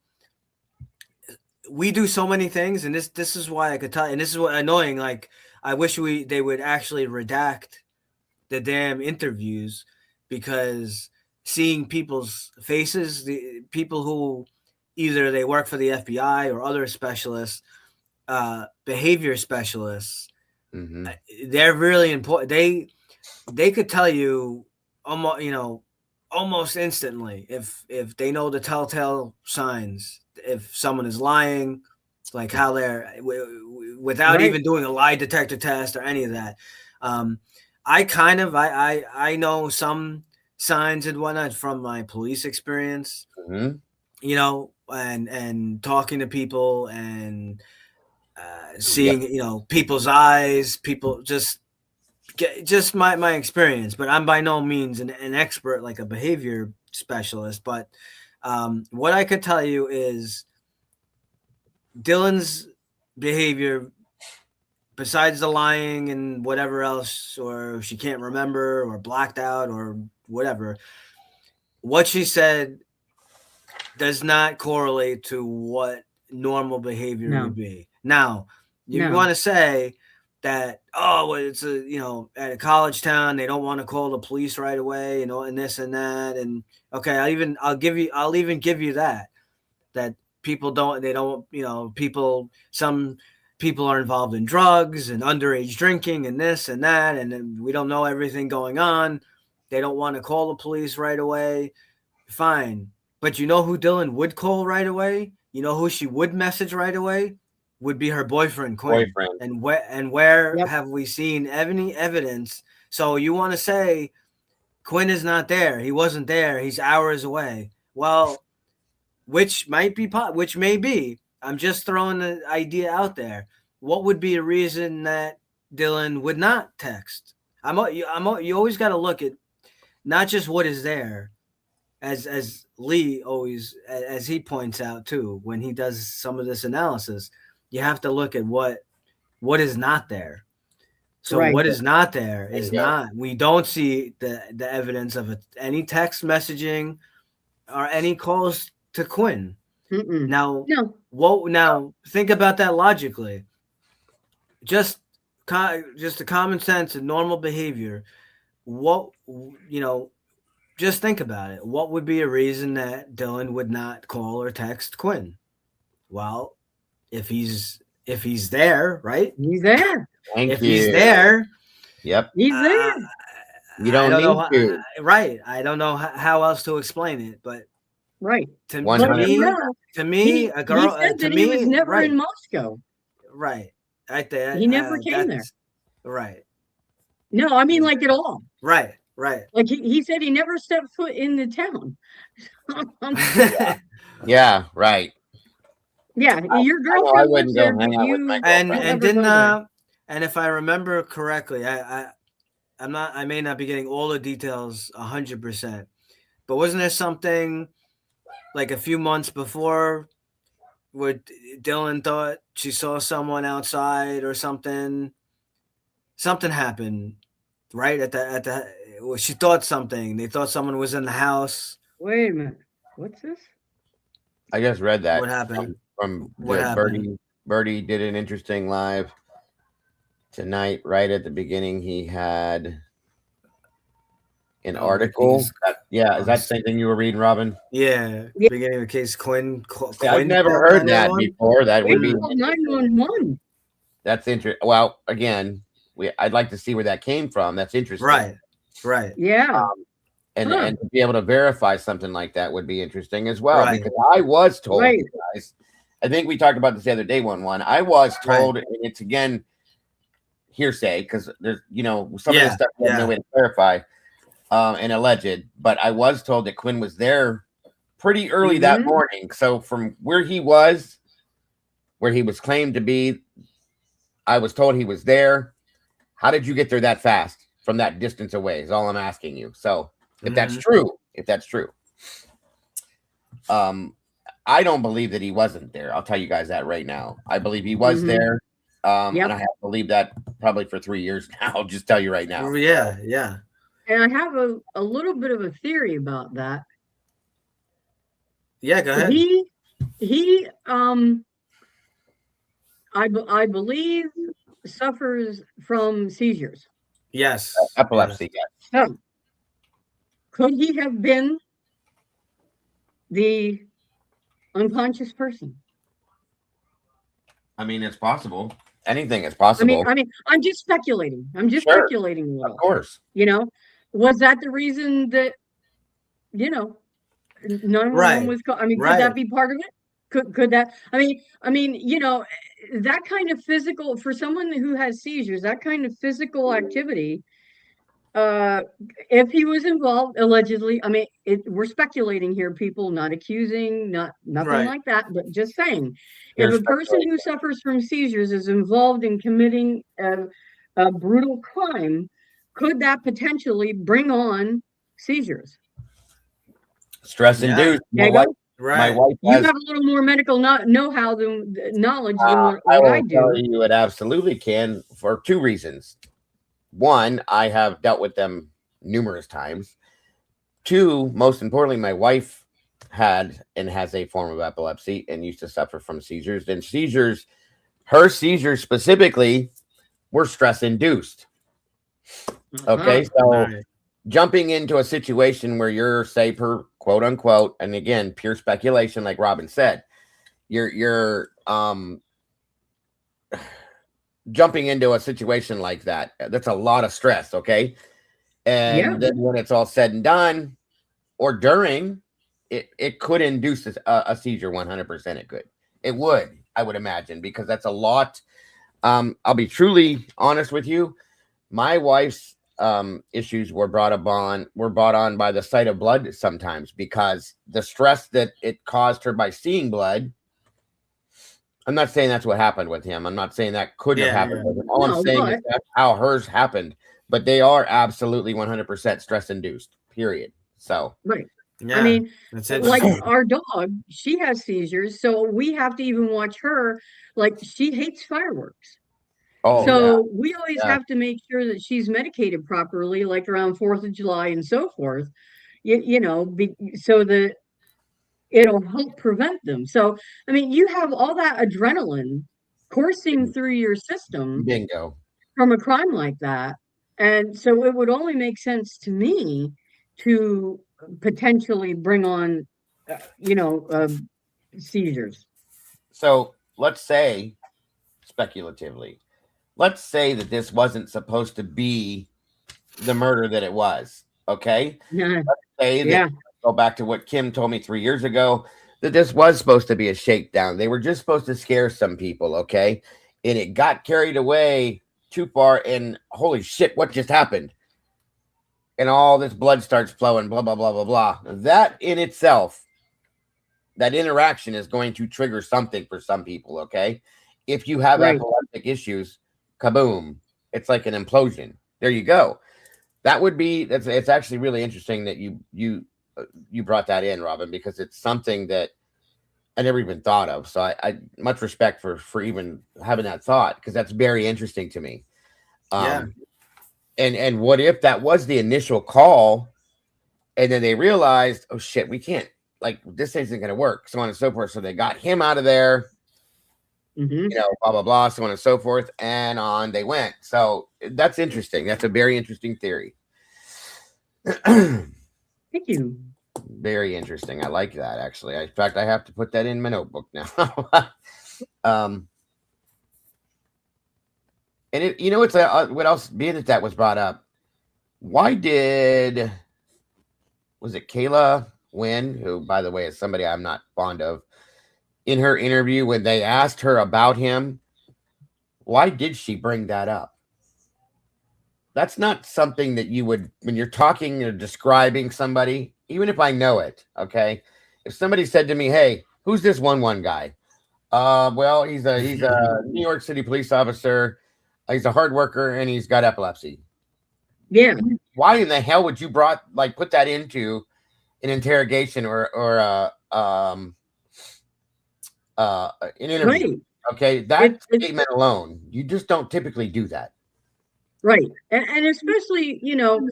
we do so many things, and this is why I could tell, and this is what annoying. Like, I wish they would actually redact the damn interviews, because seeing people's faces, the people who either they work for the FBI or other specialists, behavior specialists, they're really important. They could tell you almost instantly if they know the telltale signs, if someone is lying, like how they're without even doing a lie detector test or any of that. I know some signs and whatnot from my police experience, and talking to people and seeing, people's eyes, people just my experience. But I'm by no means an expert, like a behavior specialist. But what I could tell you is Dylan's behavior, besides the lying and whatever else, or she can't remember or blacked out or whatever, what she said does not correlate to what normal behavior would be. Now, you want to say that, it's at a college town, they don't want to call the police right away, and this and that, and okay, I'll even give you that people don't, some people are involved in drugs and underage drinking and this and that, and then we don't know everything going on. They don't want to call the police right away. Fine. But you know who Dylan would call right away? You know who she would message right away? Would be her boyfriend, Quinn. And where have we seen any evidence? So you want to say Quinn is not there. He wasn't there. He's hours away. Well, which may be. I'm just throwing the idea out there. What would be a reason that Dylan would not text? You always got to look at not just what is there, as Lee always, as he points out too, when he does some of this analysis, you have to look at what is not there. So what is not there is not. We don't see the evidence of any text messaging or any calls to Quinn. Now, now think about that logically. Just a common sense and normal behavior. Just think about it. What would be a reason that Dylan would not call or text Quinn? Well, if he's there, right? He's there. He's there, yep, he's there. You don't need to. Right. I don't know how else to explain it, but to me, a girl. He said that he was never in Moscow. Right. Right there. He never came there. Right. No, I mean like at all. Right. Like he said he never stepped foot in the town. Yeah, right. Yeah, your girlfriend. I wouldn't go hang out with my girlfriend. And if I remember correctly, I may not be getting all the details 100%, but wasn't there something like a few months before where Dylan thought she saw someone outside or something? Something happened, right? She thought something. They thought someone was in the house. Wait a minute. What's this? I just read that. What happened? What happened? Birdie did an interesting live tonight. Right at the beginning, he had an article. Is that the same thing you were reading, Robin? Yeah. Beginning of the case, Quinn. I've never heard that before. That would be 911. That's interesting. Well, again, I'd like to see where that came from. That's interesting. Right. Right. Yeah. And to be able to verify something like that would be interesting as well. Right. Because I was told, Right. you guys, I think we talked about this the other day. I was told, and it's again hearsay because there's some of this stuff there's no way to clarify and alleged. But I was told that Quinn was there pretty early that morning. So from where he was claimed to be, I was told he was there. How did you get there that fast from that distance away? Is all I'm asking you. So if that's true, I don't believe that he wasn't there. I'll tell you guys that right now. I believe he was there. And I have believed that probably for 3 years now. I'll just tell you right now. Yeah, yeah. And I have a little bit of a theory about that. Yeah, go ahead. He I believe suffers from seizures. Yes. Epilepsy, yes. So, could he have been the unconscious person? I mean, it's possible. Anything is possible. I mean, I'm just speculating. Speculating a little. Of course. Was that the reason that, 911 was called? I mean, could that be part of it? Could that? I mean, that kind of physical, for someone who has seizures, that kind of physical activity, if he was involved, allegedly, I mean, we're speculating here, people, not accusing, nothing like that, but just saying, if a person who suffers from seizures is involved in committing a brutal crime, could that potentially bring on seizures? Stress induced. My wife you have a little more medical know-how knowledge than what I do. Tell you it absolutely can for two reasons. One, I have dealt with them numerous times. Two, most importantly, my wife had and has a form of epilepsy and used to suffer from seizures. And her seizures specifically were stress induced. Okay, so jumping into a situation where you're, say, per quote unquote, and again, pure speculation, like Robin said, you're jumping into a situation like that. That's a lot of stress. Okay. And then when it's all said and done, or during, it could induce a seizure 100%. It would, I would imagine, because that's a lot. I'll be truly honest with you. My wife's issues were brought on by the sight of blood sometimes, because the stress that it caused her by seeing blood. I'm not saying that's what happened with him. I'm not saying that couldn't have happened with him. All I'm saying is that's how hers happened. But they are absolutely 100% stress induced, period. So, right. Yeah, I mean, like our dog, she has seizures. So we have to even watch her. Like, she hates fireworks. So we always have to make sure that she's medicated properly, like around 4th of July and so forth, so that it'll help prevent them. So, I mean, you have all that adrenaline coursing through your system. Bingo. From a crime like that. And so it would only make sense to me to potentially bring on, seizures. So let's say, speculatively, let's say that this wasn't supposed to be the murder that it was. Okay. Let's say that, go back to what Kim told me 3 years ago, that this was supposed to be a shakedown. They were just supposed to scare some people. Okay. And it got carried away too far, and holy shit, what just happened? And all this blood starts flowing, blah, blah, blah, blah, blah. That in itself, that interaction is going to trigger something for some people, okay? If you have epileptic issues, kaboom, it's like an implosion. There you go. That would be, it's actually really interesting that you brought that in, Robin, because it's something that I never even thought of. So I much respect for even having that thought, because that's very interesting to me. And what if that was the initial call, and then they realized, oh shit, we can't, like, this isn't going to work, so on and so forth. So they got him out of there, blah, blah, blah, so on and so forth, and on they went. So that's interesting. That's a very interesting theory. Thank you. Very interesting. I like that, actually. In fact, I have to put that in my notebook now. And it's what else, being that was brought up, why was it Kayla Wynn, who, by the way, is somebody I'm not fond of, in her interview when they asked her about him, why did she bring that up? That's not something that you would, when you're talking or describing somebody, even if I know it, okay? If somebody said to me, hey, who's this 1-1 guy? Well, he's a New York City police officer. He's a hard worker and he's got epilepsy. Yeah. Why in the hell would you put that into an interrogation or an interview? Right. Okay, that statement alone, you just don't typically do that. Right. And especially, you know,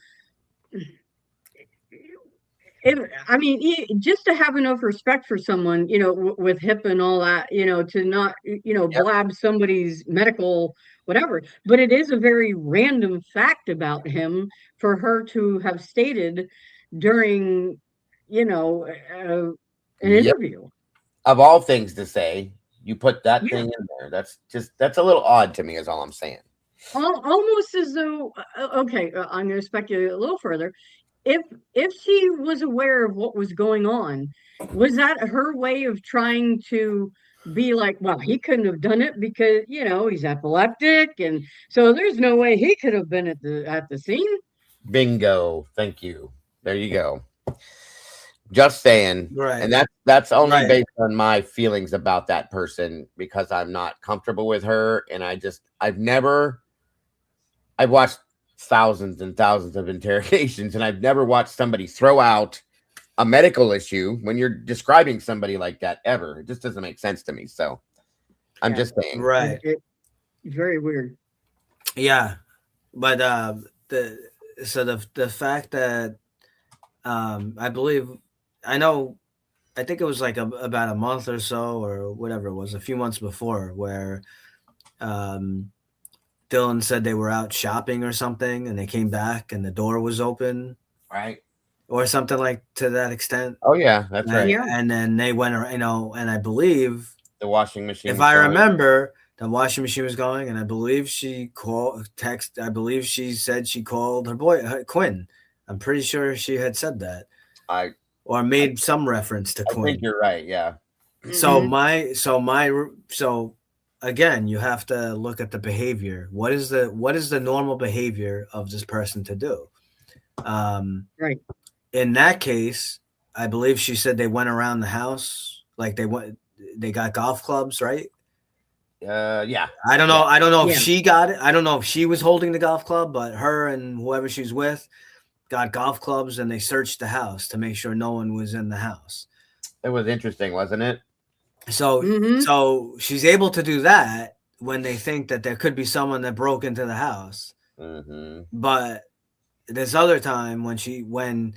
just to have enough respect for someone, you know, with HIP and all that, you know, to not, you know, blab somebody's medical whatever. But it is a very random fact about him for her to have stated during, you know, an interview. Of all things to say, you put that thing in there. That's a little odd to me, is all I'm saying. Almost as though, okay, I'm going to speculate a little further. If she was aware of what was going on, was that her way of trying to be like, well, he couldn't have done it because, you know, he's epileptic, and so there's no way he could have been at the scene? Bingo. Thank you. There you go. Just saying. Right. And that's only based on my feelings about that person, because I'm not comfortable with her. And I've watched thousands and thousands of interrogations, and I've never watched somebody throw out a medical issue when you're describing somebody like that ever. It just doesn't make sense to me. So I'm just saying. Right. Very weird. Yeah. But the fact that I think it was like about a month or so, or whatever it was, a few months before, where Dylan said they were out shopping or something, and they came back and the door was open, right, or something like to that extent. Oh yeah, that's right. Yeah. And then they went, you know, and I believe the washing machine. If I remember, the washing machine was going, and I believe she I believe she said she called her boy Quinn. I'm pretty sure she had said that. Or made some reference to Quinn. I think you're right. Yeah. So again, you have to look at the behavior. What is the normal behavior of this person to do? Right. In that case, I believe she said they went around the house, like they got golf clubs, right? Yeah. I don't know if she got it. I don't know if she was holding the golf club, but her and whoever she's with got golf clubs, and they searched the house to make sure no one was in the house. It was interesting, wasn't it? So she's able to do that when they think that there could be someone that broke into the house. But this other time when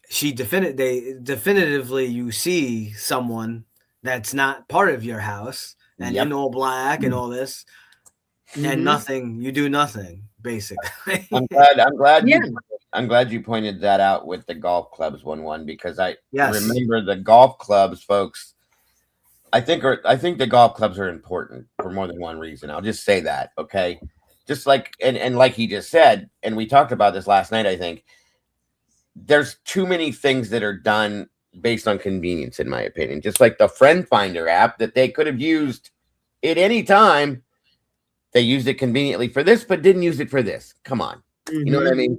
definitively you see someone that's not part of your house and in all black and all this, and you do nothing basically. I'm glad you pointed that out with the golf clubs 1-1, because I remember the golf clubs, folks. I think the golf clubs are important for more than one reason. I'll just say that, okay? Just like and like he just said, and we talked about this last night, I think there's too many things that are done based on convenience, in my opinion. Just like the Friend Finder app that they could have used at any time. They used it conveniently for this, but didn't use it for this. Come on. You know what I mean?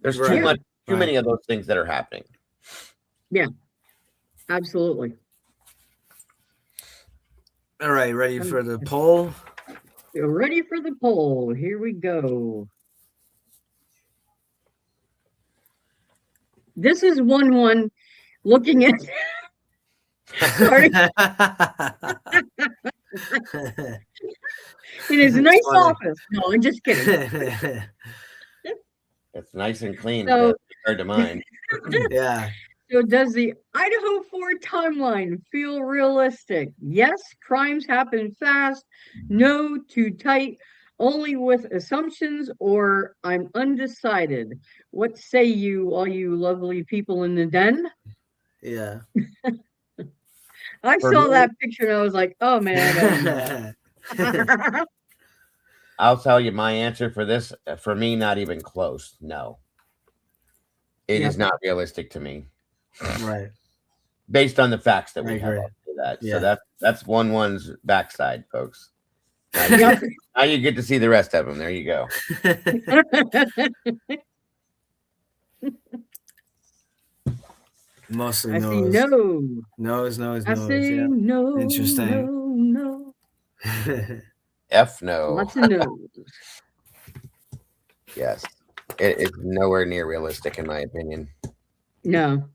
There's too many of those things that are happening. Yeah, absolutely. All right, ready for the poll? You're ready for the poll. Here we go. This is 1-1 looking at sorry. In his nice office. No, I'm just kidding. It's nice and clean compared to mine. Yeah. So does the Idaho 4 timeline feel realistic? Yes, crimes happen fast. No, too tight. Only with assumptions, or I'm undecided. What say you, all you lovely people in the den? Yeah. I saw that picture and I was like, oh man. I'll tell you my answer for this. For me, not even close. No. It is not realistic to me. Right. Based on the facts that we have agree. up to that. Yeah. So that's one's backside, folks. Now you get to see the rest of them. There you go. Mostly I nose. see no. Nose. I see Yeah. no. Interesting. No. F no. Lots of no's. Yes. It's nowhere near realistic, in my opinion. No.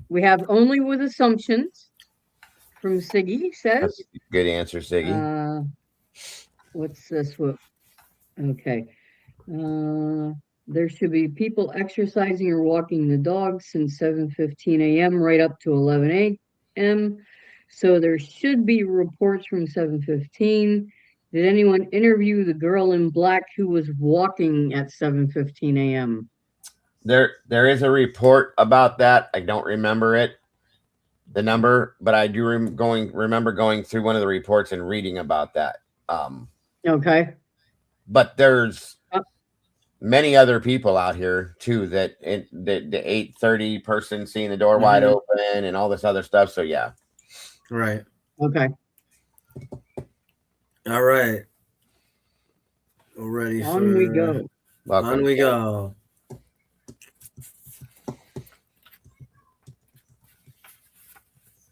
We have only with assumptions from Siggy says. That's a good answer, Siggy. What's this? Okay. There should be people exercising or walking the dogs since 7:15 a.m. right up to 11 a.m. So there should be reports from 7:15. Did anyone interview the girl in black who was walking at 7:15 a.m.? There is a report about that. I don't remember the number, but I do remember going through one of the reports and reading about that. Okay. But there's many other people out here too the 8:30 person seeing the door wide open and all this other stuff. So yeah. Right. Okay. All right. We're ready. On we go. Welcome. On we go.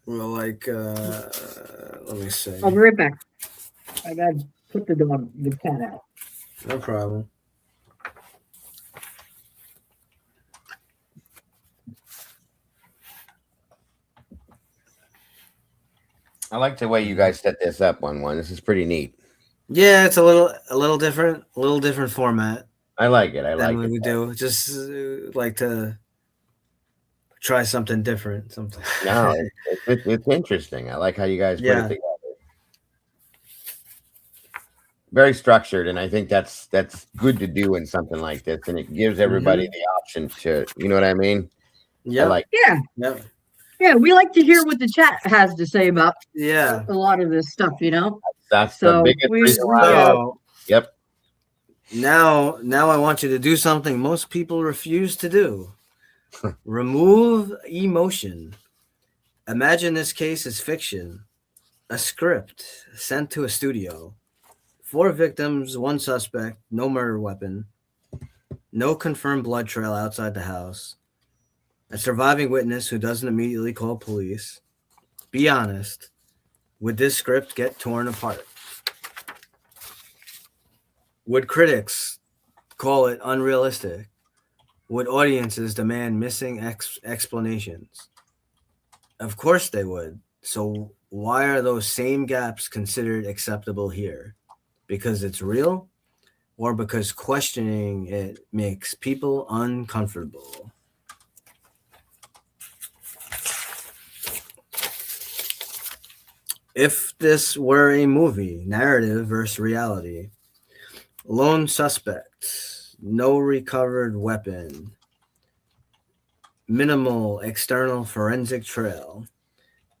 Well, like, let me see. I'll be right back. I gotta put the cat out. No problem. I like the way you guys set this up. This is pretty neat. Yeah, it's a little different format. I like it. I like it. We do just like to try something different. Something. No, it's interesting. I like how you guys put it together. Very structured, and I think that's good to do in something like this, and it gives everybody the option to, you know what I mean? Yeah. Yeah, we like to hear what the chat has to say about a lot of this stuff, you know. That's the biggest reason why. Yep. Now I want you to do something most people refuse to do. Remove emotion. Imagine this case is fiction. A script sent to a studio. 4 victims, 1 suspect, no murder weapon, no confirmed blood trail outside the house, a surviving witness who doesn't immediately call police. Be honest. Would this script get torn apart? Would critics call it unrealistic? Would audiences demand missing explanations? Of course they would. So why are those same gaps considered acceptable here? Because it's real, or because questioning it makes people uncomfortable? If this were a movie, narrative versus reality, lone suspect, no recovered weapon, minimal external forensic trail,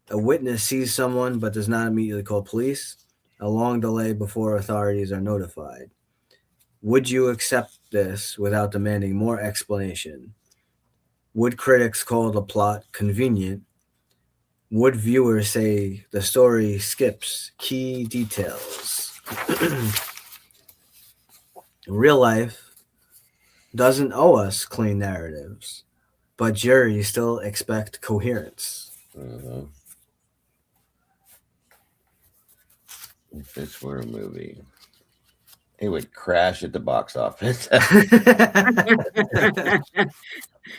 a witness sees someone but does not immediately call police, a long delay before authorities are notified. Would you accept this without demanding more explanation? Would critics call the plot convenient? Would viewers say the story skips key details? Real life doesn't owe us clean narratives, but juries still expect coherence. If this were a movie, it would crash at the box office.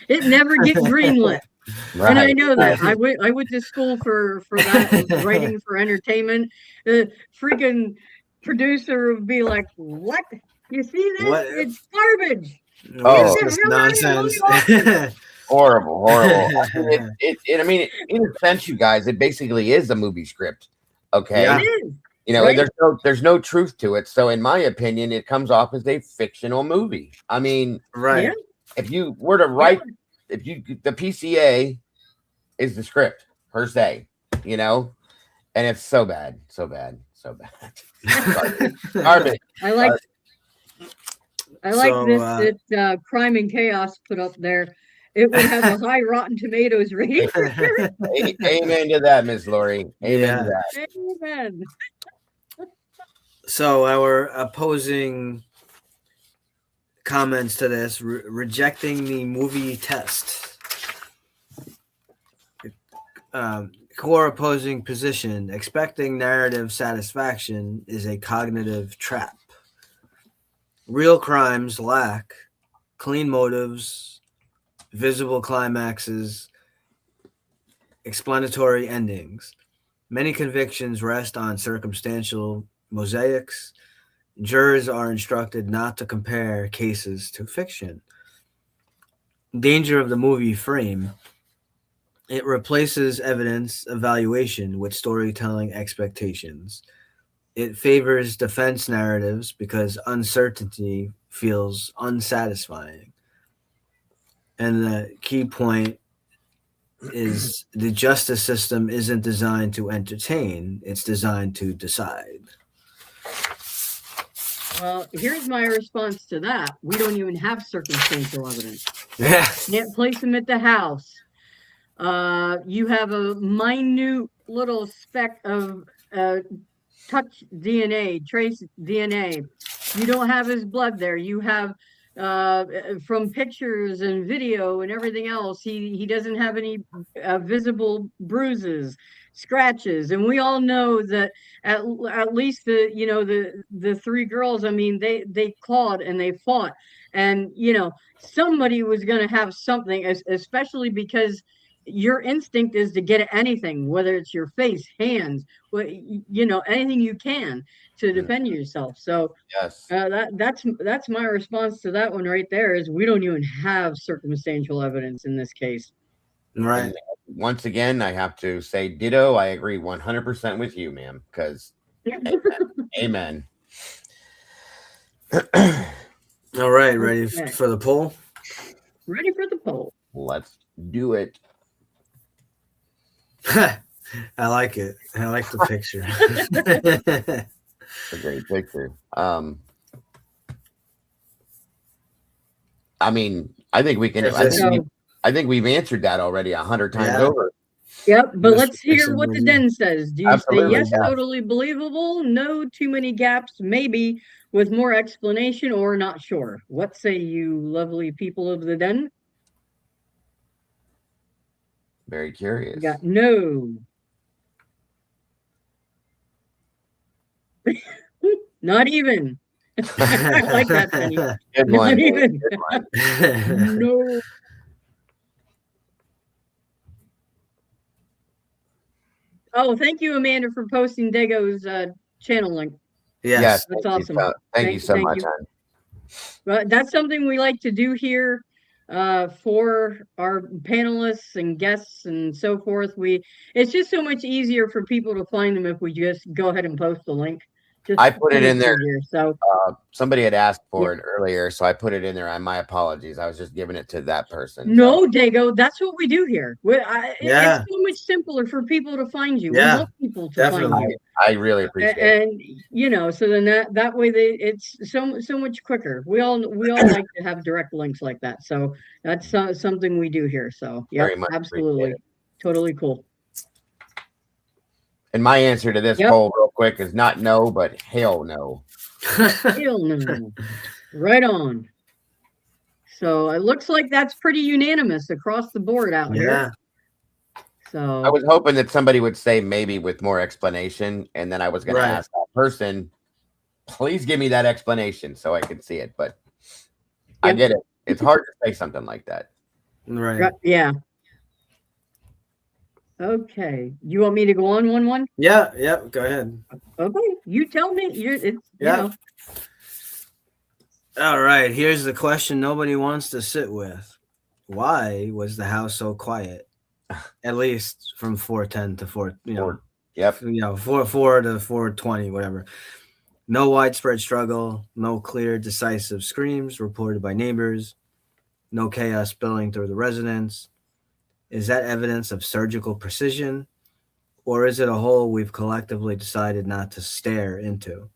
It never gets greenlit. Right. And I know that. I went to school for that, writing for entertainment. The freaking producer would be like, "What? You see this? What? It's garbage." Oh, it's nonsense. Horrible. I mean, in a sense, you guys, it basically is a movie script. Okay. It is. You know, right? there's no truth to it. So in my opinion, it comes off as a fictional movie. I mean, Right. Yeah. if you were to write, the PCA is the script per se, you know, and it's so bad. Garbage. I like. I like this that Crime and Chaos put up there. It would have a high Rotten Tomatoes rating for sure. Amen to that, Miss Lori. Amen to that. Amen. So our opposing comments to this, rejecting the movie test. Core opposing position, expecting narrative satisfaction is a cognitive trap. Real crimes lack clean motives, visible climaxes, explanatory endings. Many convictions rest on circumstantial mosaics. Jurors are instructed not to compare cases to fiction. Danger of the movie frame. It replaces evidence evaluation with storytelling expectations. It favors defense narratives because uncertainty feels unsatisfying. And the key point is the justice system isn't designed to entertain, it's designed to decide. Well, here's my response to that. We don't even have circumstantial evidence. Yeah. Can't place them at the house. You have a minute little speck of touch DNA, trace DNA. You don't have his blood there. You have from pictures and video and everything else, he doesn't have any visible bruises, scratches, and we all know that at least the three girls, I mean, they clawed and they fought, and somebody was going to have something, especially because your instinct is to get at anything, whether it's your face, hands, anything you can to defend yourself. So yes, that's my response to that one right there. Is we don't even have circumstantial evidence in this case. Right. And once again, I have to say ditto. I agree 100% with you, ma'am. Because amen. All right, ready for the poll? Ready for the poll. Let's do it. I like it. I like the picture. A great picture. I mean, I think we can. I think we've answered that already 100 times over. Yep, but let's hear what the den says. Do you Absolutely, say yes, totally believable, no, too many gaps, maybe with more explanation, or not sure? What say you, lovely people of the den? Very curious. We got no. Not even. I like that, Penny. Good Not one, even. good one. No. Oh, thank you, Amanda, for posting Dago's channel link. Yes, that's awesome. Thank you so much. Well, that's something we like to do here for our panelists and guests and so forth. It's just so much easier for people to find them if we just go ahead and post the link. I put it in there. So somebody had asked for it earlier, so I put it in there. My apologies. I was just giving it to that person. No, Dago, that's what we do here. It's so much simpler for people to find you. Yeah, we want people to find you. I really appreciate it. And so then that way it's so much quicker. We all like to have direct links like that. So that's something we do here. So yeah, absolutely, totally cool. And my answer to this poll, real quick, is not no, but hell no. Hell no. Right on. So it looks like that's pretty unanimous across the board out here. So I was hoping that somebody would say maybe with more explanation, and then I was going to ask that person, please give me that explanation so I can see it. But I get it. It's hard to say something like that. Right. Yeah. Okay. You want me to go on 1-1? Yeah. Go ahead. Okay. You tell me. All right. Here's the question nobody wants to sit with. Why was the house so quiet? At least from 4:10 to 4. 4 to 4:20, whatever. No widespread struggle. No clear, decisive screams reported by neighbors. No chaos spilling through the residence. Is that evidence of surgical precision, or is it a hole we've collectively decided not to stare into?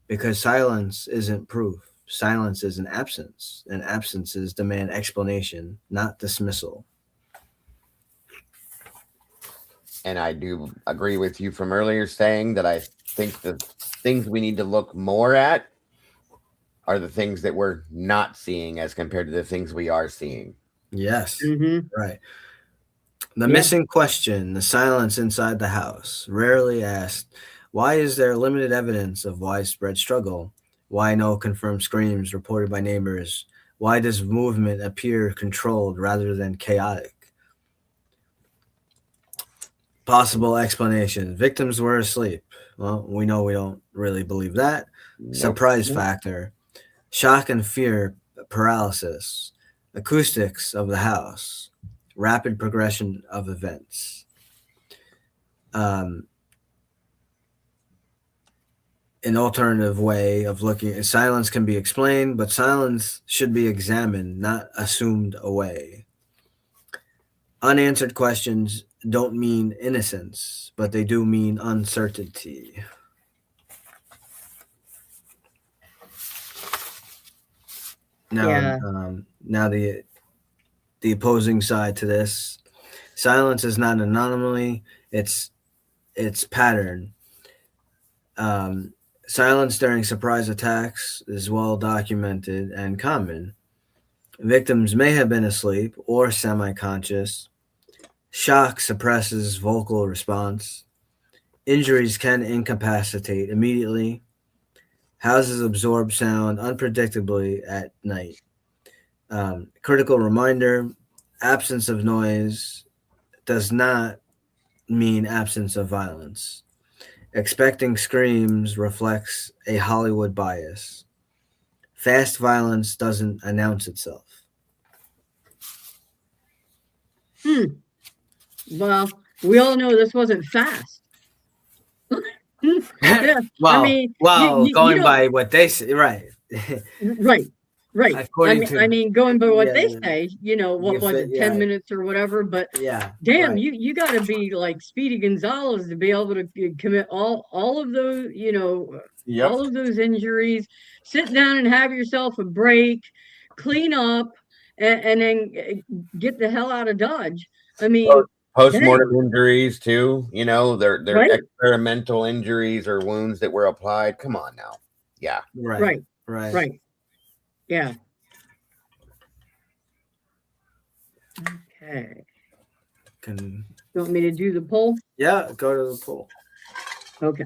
Because silence isn't proof. Silence is an absence, and absences demand explanation, not dismissal. And I do agree with you from earlier saying that I think the things we need to look more at are the things that we're not seeing as compared to the things we are seeing. Yes, Mhm. right. The missing question, the silence inside the house, rarely asked, why is there limited evidence of widespread struggle? Why no confirmed screams reported by neighbors? Why does movement appear controlled rather than chaotic? Possible explanation. Victims were asleep. Well, we know we don't really believe that. Nope. Surprise factor. Shock and fear paralysis. Acoustics of the house. Rapid progression of events. An alternative way of looking at silence can be explained, but silence should be examined, not assumed away. Unanswered questions don't mean innocence, but they do mean uncertainty. Now, now the opposing side to this, silence is not an anomaly; it's pattern. Silence during surprise attacks is well documented and common. Victims may have been asleep or semi-conscious. Shock suppresses vocal response. Injuries can incapacitate immediately. Houses absorb sound unpredictably at night. Critical reminder, absence of noise does not mean absence of violence. Expecting screams reflects a Hollywood bias. Fast violence doesn't announce itself. Well, we all know this wasn't fast. Yeah, well, I mean, going by what they say, right? Right. According I mean, going by what they say, what was it, 10 yeah. minutes or whatever, but yeah, damn, right. you got to be like Speedy Gonzalez to be able to commit all of those, all of those injuries, sit down and have yourself a break, clean up, and then get the hell out of Dodge. I mean, post-mortem injuries too, they're right? experimental injuries or wounds that were applied. Come on now. Yeah. Right. Yeah. Okay. You want me to do the poll? Yeah, go to the poll. Okay.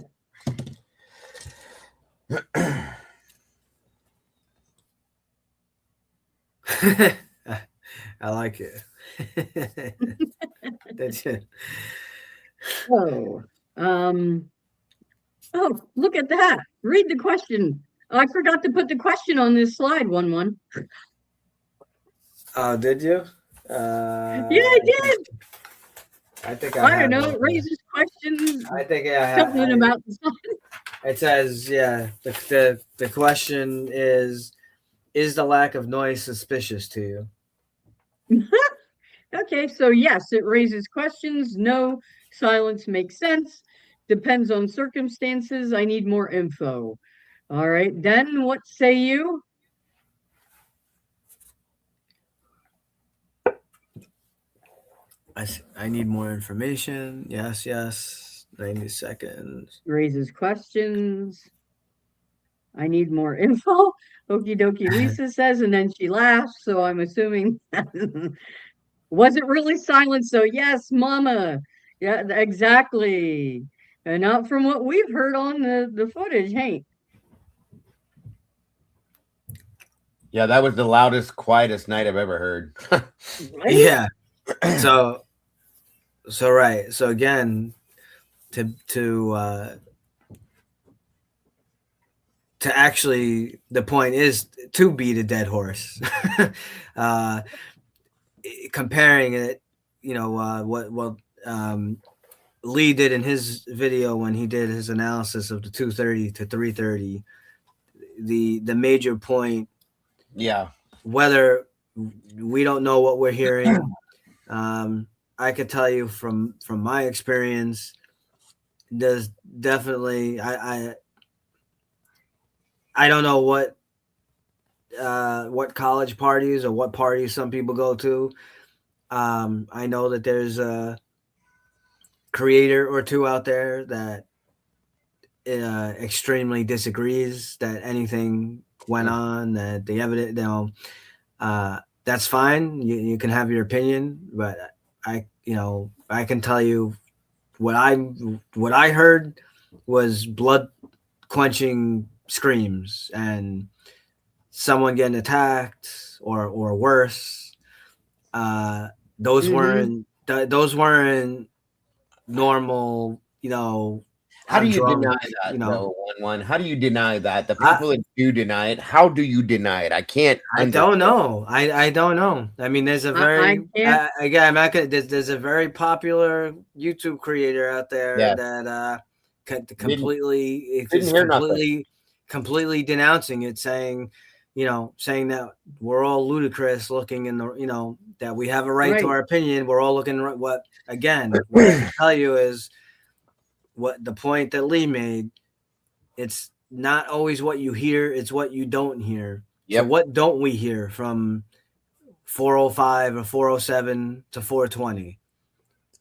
I like it. That's it. Oh, look at that. Read the question. I forgot to put the question on this slide, 1-1. Oh, did you? Yeah, I did. I think I don't know. It raises questions. I think something about the slide. It says, the question is the lack of noise suspicious to you? Okay, so yes, it raises questions. No, silence makes sense. Depends on circumstances. I need more info. All right, then what say you? I need more information. Yes. 90 seconds. Raises questions. I need more info. Okie dokie, Lisa says, and then she laughs. So I'm assuming was it really silent? So yes, Mama. Yeah, exactly. And not from what we've heard on the footage, hey. Yeah, that was the loudest, quietest night I've ever heard. Right? Yeah. So right. So again, to actually, the point is to beat a dead horse. Comparing it, what Lee did in his video when he did his analysis of the 230 to 330. The major point. Yeah. Whether we don't know what we're hearing, I could tell you from my experience, there's definitely I don't know what what college parties or what parties some people go to. I know that there's a creator or two out there that extremely disagrees that anything went on, that the evidence, that's fine. You can have your opinion, but I can tell you what I heard was blood quenching screams and someone getting attacked or worse. Those weren't normal, How do you drunk, deny that, though, one? How do you deny that? The people that do deny it, how do you deny it? I can't. I don't know. I don't know. I mean, there's a very again, I'm not gonna. There's a very popular YouTube creator out there that completely denouncing it, saying that we're all ludicrous, looking in the that we have a right to our opinion. We're all looking what I can tell you is what the point that Lee made. It's not always what you hear; it's what you don't hear. Yep. So what don't we hear from 405 or 407 to 420?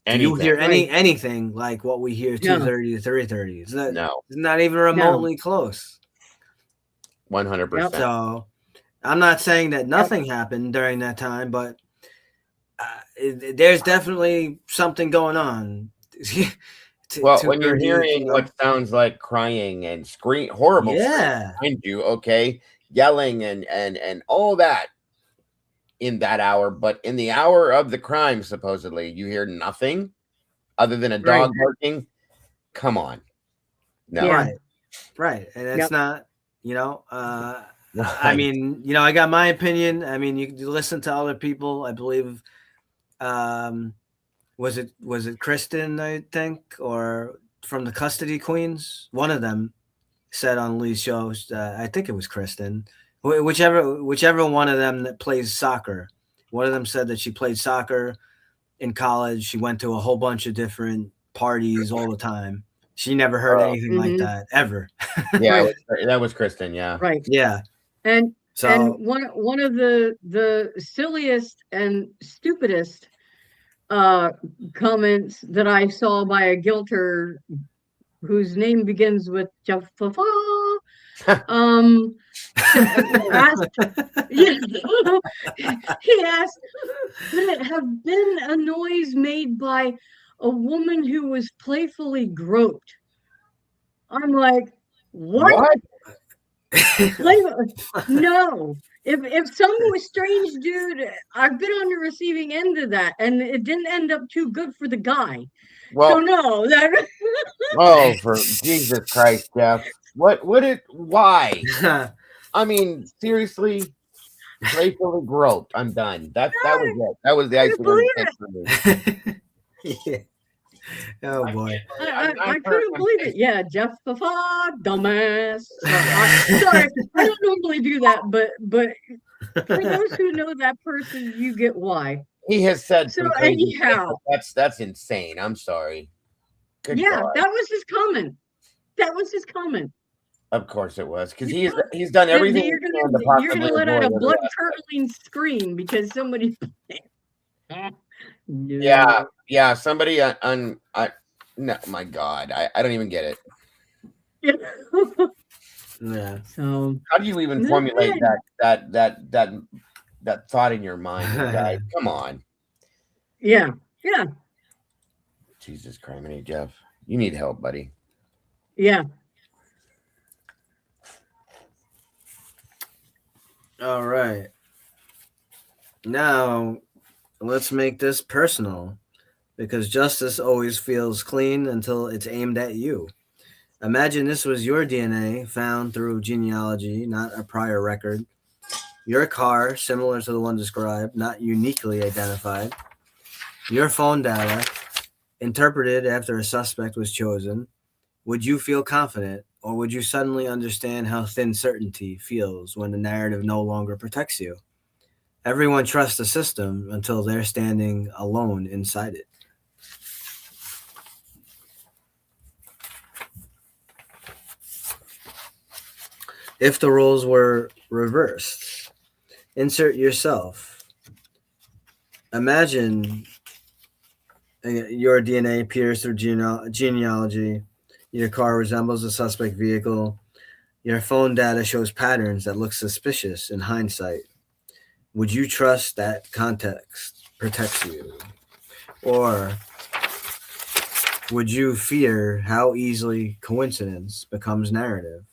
Do you hear anything like what we hear 230 to 330? It's not even remotely close. 100%. So I'm not saying that nothing happened during that time, but there's definitely something going on. When you're hearing what sounds like crying and horrible screams behind you, yelling and all that in that hour, but in the hour of the crime, supposedly, you hear nothing other than a dog barking. Come on. No. Right. And it's not, I mean, I got my opinion. I mean, you listen to other people. I believe, was it Kristen, I think, or from the Custody Queens? One of them said on Lee's show, I think it was Kristen, whichever one of them that plays soccer. One of them said that she played soccer in college. She went to a whole bunch of different parties all the time. She never heard anything like that ever. Yeah, that was Kristen. Yeah. Right. Yeah. And one of the silliest and stupidest comments that I saw by a guilter whose name begins with Jaffa, he asked, could it have been a noise made by a woman who was playfully groped? I'm like, what? No. If some strange dude, I've been on the receiving end of that, and it didn't end up too good for the guy. Well, so no, that. Oh, for Jesus Christ, Jeff! Why? I mean, seriously, playfully groped. I'm done. That was it. That was the icing on the cake for me. Yeah. Oh boy! I couldn't believe it. Yeah, Jeff the dumbass. Sorry, I don't normally do that, but for those who know that person, you get why. He has said so. Anyhow, that's insane. I'm sorry. Good God. That was his comment. That was his comment. Of course it was, because he's done everything. You're gonna let out a blood curdling scream because somebody. No. Yeah. Somebody no, my God, I don't even get it. Yeah. So how do you even formulate that thought in your mind, guys? Come on. Yeah. Jesus Christ, Jeff, you need help, buddy. Yeah. All right. Now, let's make this personal, because justice always feels clean until it's aimed at you. Imagine this was your DNA found through genealogy, not a prior record. Your car, similar to the one described, not uniquely identified. Your phone data, interpreted after a suspect was chosen. Would you feel confident, or would you suddenly understand how thin certainty feels when the narrative no longer protects you? Everyone trusts the system until they're standing alone inside it. If the roles were reversed, Insert yourself. Imagine your DNA peers through genealogy. Your car resembles a suspect vehicle. Your phone data shows patterns that look suspicious in hindsight. Would you trust that context protects you? Or would you fear how easily coincidence becomes narrative?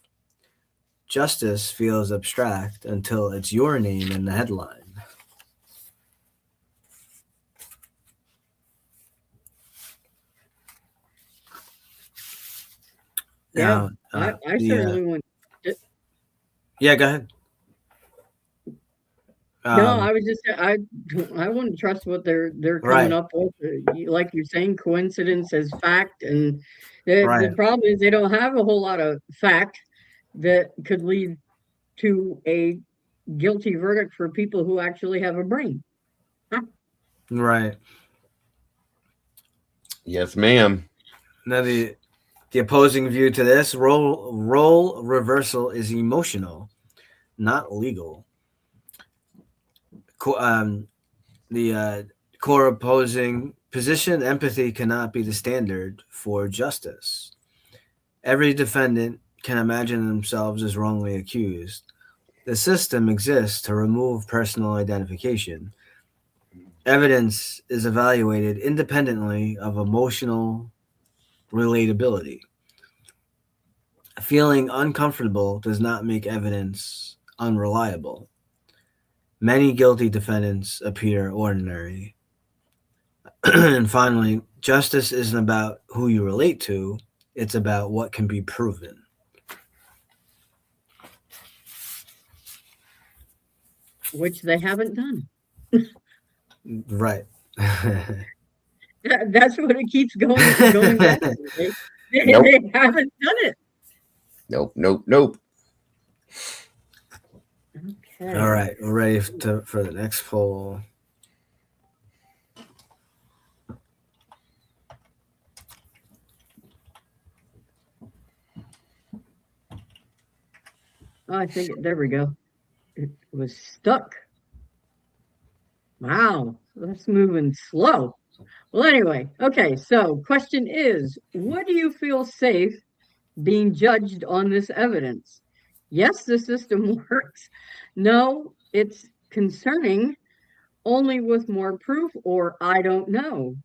Justice feels abstract until it's your name in the headline. Yeah, Now, I certainly wouldn't. Yeah, go ahead. No, I was just I wouldn't trust what they're coming Right. up with. Like you're saying, coincidence as fact, and the Right. problem is they don't have a whole lot of fact that could lead to a guilty verdict for people who actually have a brain. Right. Yes, ma'am. Now the opposing view to this role reversal is emotional, not legal. The core opposing position, empathy cannot be the standard for justice. Every defendant can imagine themselves as wrongly accused. The system exists to remove personal identification. Evidence is evaluated independently of emotional relatability. Feeling uncomfortable does not make evidence unreliable. Many guilty defendants appear ordinary. And finally, justice isn't about who you relate to, it's about what can be proven. Which they haven't done. Right. That's what it keeps going back to. Nope. They haven't done it. Nope. Okay. All right, we're ready for the next poll. Oh, I think there we go. It was stuck. Wow, that's moving slow. Well, anyway, okay, so question is, what do you feel safe being judged on this evidence? Yes, the system works. No, it's concerning, only with more proof, or I don't know.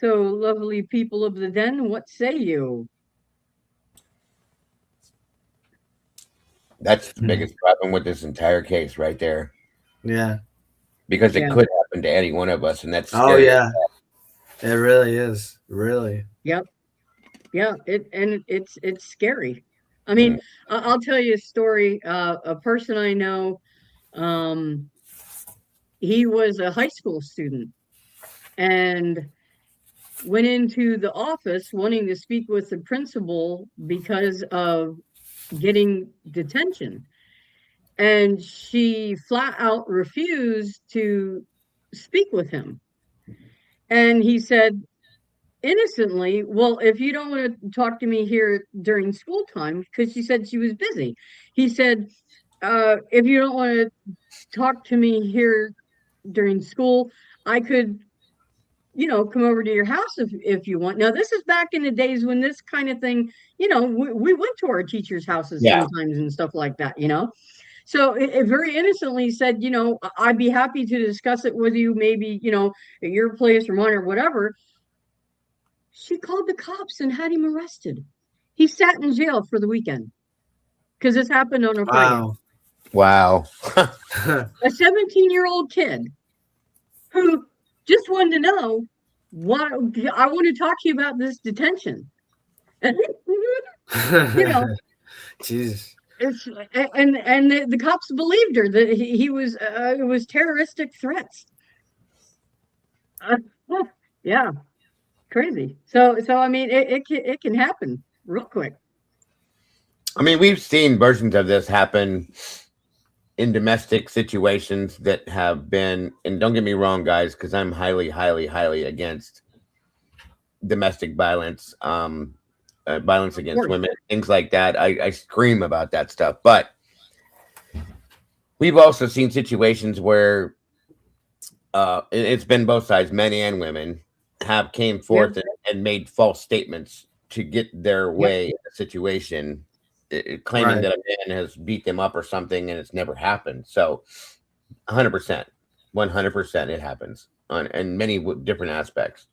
So, lovely people of the den, what say you? That's the biggest problem with this entire case right there. Yeah. Because it Yeah. could happen to any one of us, and that's Oh scary. yeah. It really is. Really. Yep. Yeah, it's scary. I mean, I'll tell you a story. A person I know, he was a high school student and went into the office wanting to speak with the principal because of getting detention. And she flat out refused to speak with him. And he said, innocently, well, if you don't want to talk to me here during school time, because she said she was busy, he said, if you don't want to talk to me here during school, I could, come over to your house if you want. Now, this is back in the days when this kind of thing, we went to our teachers' houses sometimes and stuff like that, So it very innocently said, I'd be happy to discuss it with you, maybe, at your place or mine or whatever. She called the cops and had him arrested. He sat in jail for the weekend because this happened on a Friday. Wow. A 17-year-old kid who just wanted to know what I want to talk to you about this detention. Jesus. And the cops believed her that he was it was terroristic threats. Yeah. Crazy. So I mean, it can happen real quick. I mean, we've seen versions of this happen in domestic situations that have been, and don't get me wrong, guys, because I'm highly against domestic violence, violence against women, things like that. I scream about that stuff, but we've also seen situations where it's been both sides, men and women, have came forth and made false statements to get their way in a situation, claiming that a man has beat them up or something, and it's never happened. So 100%, 100% it happens in many different aspects.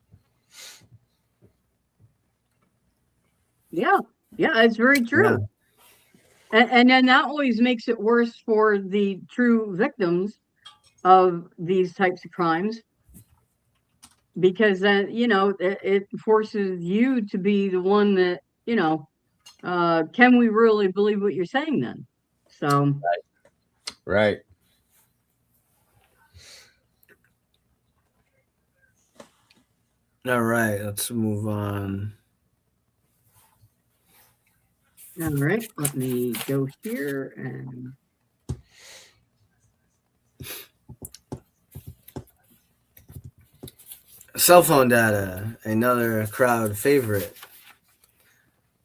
Yeah, it's very true. And then that always makes it worse for the true victims of these types of crimes, because then, it forces you to be the one that, can we really believe what you're saying then? So. Right. All right, let's move on. All right, let me go here and. Cell phone data, another crowd favorite.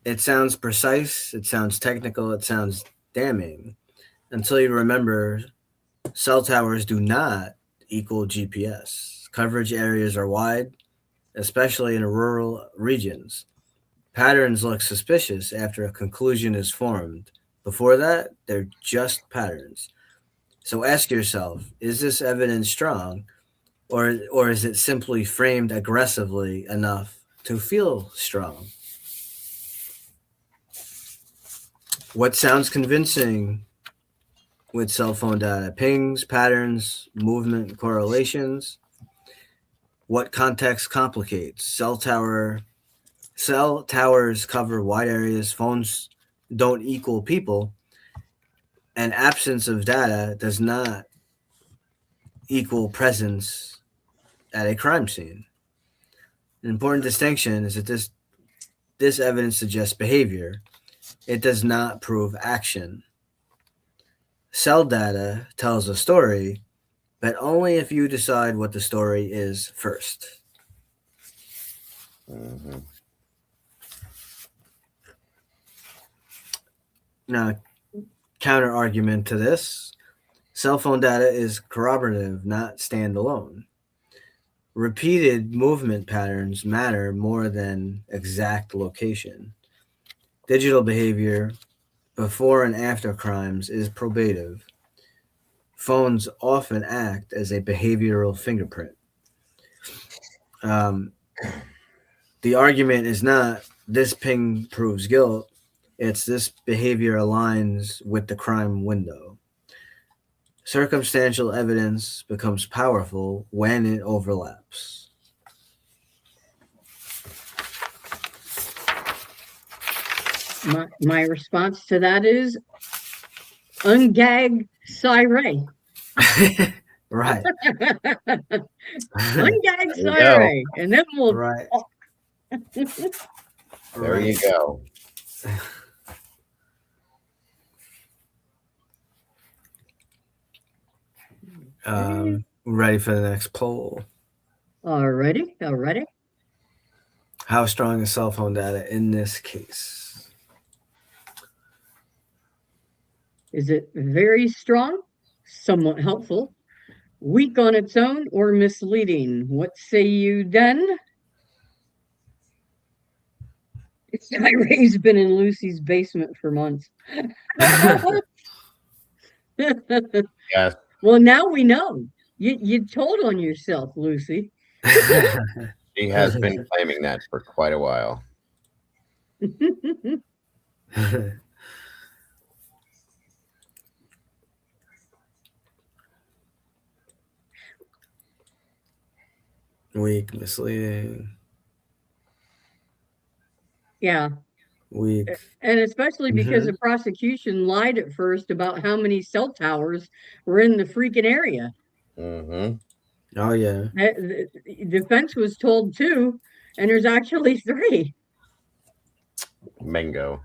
It sounds precise, it sounds technical, it sounds damning. Until you remember, cell towers do not equal GPS. Coverage areas are wide, especially in rural regions. Patterns look suspicious after a conclusion is formed. Before that, they're just patterns. So ask yourself, is this evidence strong, or is it simply framed aggressively enough to feel strong? What sounds convincing with cell phone data? Pings, patterns, movement correlations. What context complicates? Cell towers cover wide areas. Phones don't equal people. And absence of data does not equal presence at a crime scene. An important distinction is that this evidence suggests behavior. It does not prove action. Cell data tells a story, but only if you decide what the story is first. Mm-hmm. Now, counter argument to this, cell phone data is corroborative, not standalone. Repeated movement patterns matter more than exact location. Digital behavior before and after crimes is probative. Phones often act as a behavioral fingerprint. The argument is not this ping proves guilt, it's this behavior aligns with the crime window. Circumstantial evidence becomes powerful when it overlaps. My response to that is ungag Syray. Right. Ungag Syray. And then we'll. Right. There you go. Ready for the next poll. Alrighty. How strong is cell phone data in this case? Is it very strong, somewhat helpful, weak on its own, or misleading? What say you, Den? Ray's been in Lucy's basement for months. Yes. Well, now we know. You told on yourself, Lucy. She has been claiming that for quite a while. Weak, misleading. Yeah. Weak. And especially because the prosecution lied at first about how many cell towers were in the freaking area. Mm-hmm. Oh, yeah. The defense was told 2, and there's actually 3. Mango.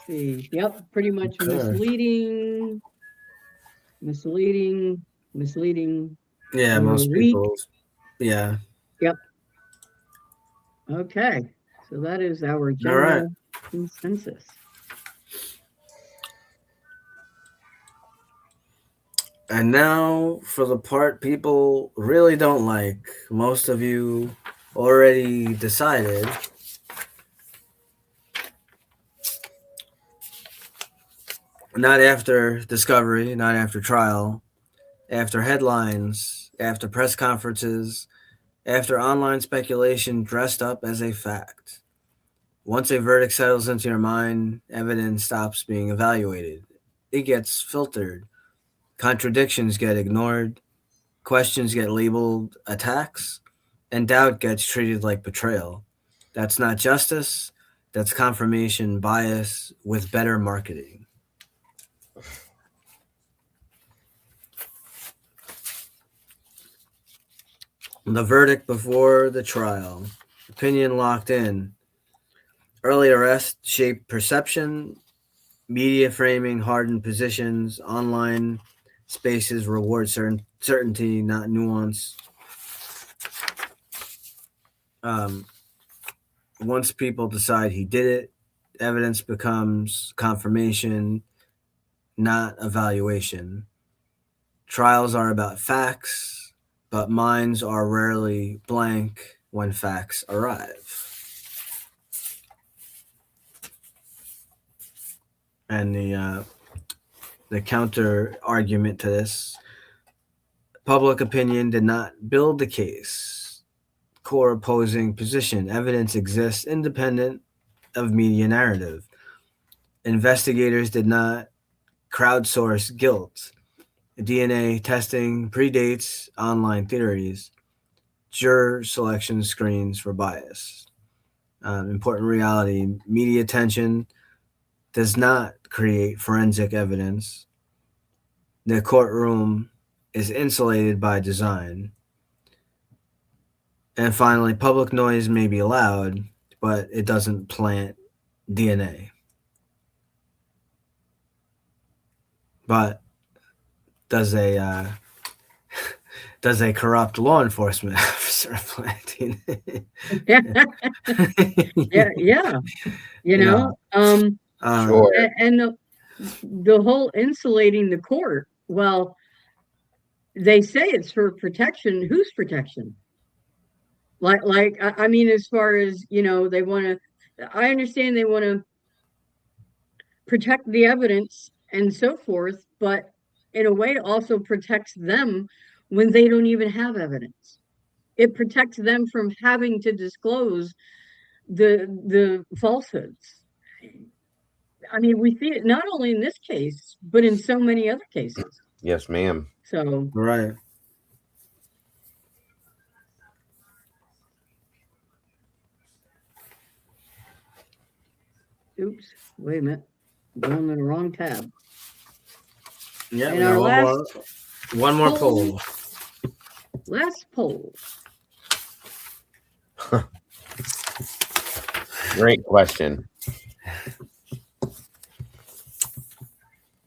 See, yep, pretty much misleading. misleading, Yeah, most weak. people. Yeah. Yep. Okay. So that is our All right. general consensus. And now for the part people really don't like. Most of you already decided. Not after discovery, not after trial, after headlines, after press conferences, after online speculation dressed up as a fact. Once a verdict settles into your mind, evidence stops being evaluated. It gets filtered. Contradictions get ignored. Questions get labeled attacks. And doubt gets treated like betrayal. That's not justice. That's confirmation bias with better marketing. The verdict before the trial. Opinion locked in. Early arrest shaped perception. Media framing hardened positions. Online spaces reward certainty, not nuance. Once people decide he did it, evidence becomes confirmation, not evaluation. Trials are about facts, but minds are rarely blank when facts arrive. And the counter argument to this: public opinion did not build the case. Core opposing position: evidence exists independent of media narrative. Investigators did not crowdsource guilt. DNA testing predates online theories. Juror selection screens for bias. Important reality: media attention does not create forensic evidence. The courtroom is insulated by design. And finally, public noise may be loud, but it doesn't plant DNA. But does a corrupt law enforcement officer plant DNA? Yeah. Sure. And the whole insulating the court. Well, they say it's for protection. Whose protection? I mean, as far as they want to. I understand they want to protect the evidence and so forth, but in a way, it also protects them when they don't even have evidence. It protects them from having to disclose the falsehoods. I mean, we see it not only in this case, but in so many other cases. Yes, ma'am. So right. Oops, wait a minute. I'm going to the wrong tab. Yeah, and our one more poll. Last poll. Great question.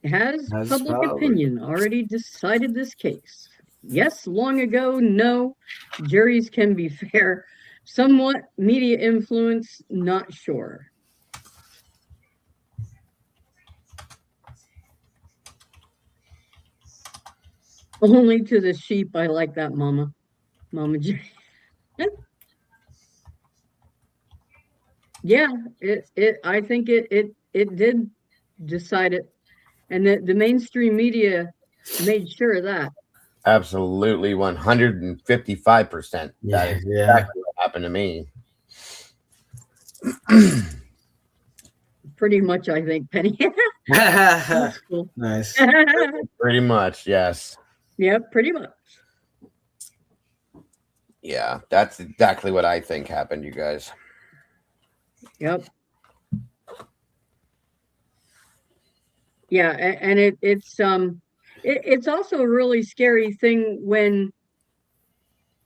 Has public opinion already decided this case? Yes, long ago. No, juries can be fair. Somewhat media influence, not sure. Only to the sheep. I like that, Mama J. Yeah, I think it did decide it, and the mainstream media made sure of that. Absolutely, 155%. That is exactly what happened to me. Pretty much, I think, Penny. Cool. Nice. Pretty much, yes. Yep, pretty much. Yeah, that's exactly what I think happened, you guys. Yep. Yeah, and it's also a really scary thing when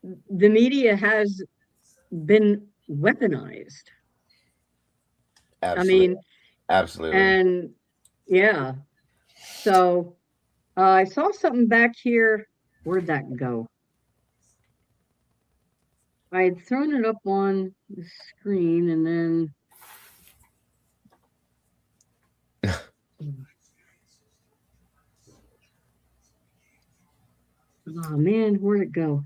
the media has been weaponized. Absolutely. I mean, absolutely. And yeah, so I saw something back here. Where'd that go? I had thrown it up on the screen and then. Oh man, where'd it go?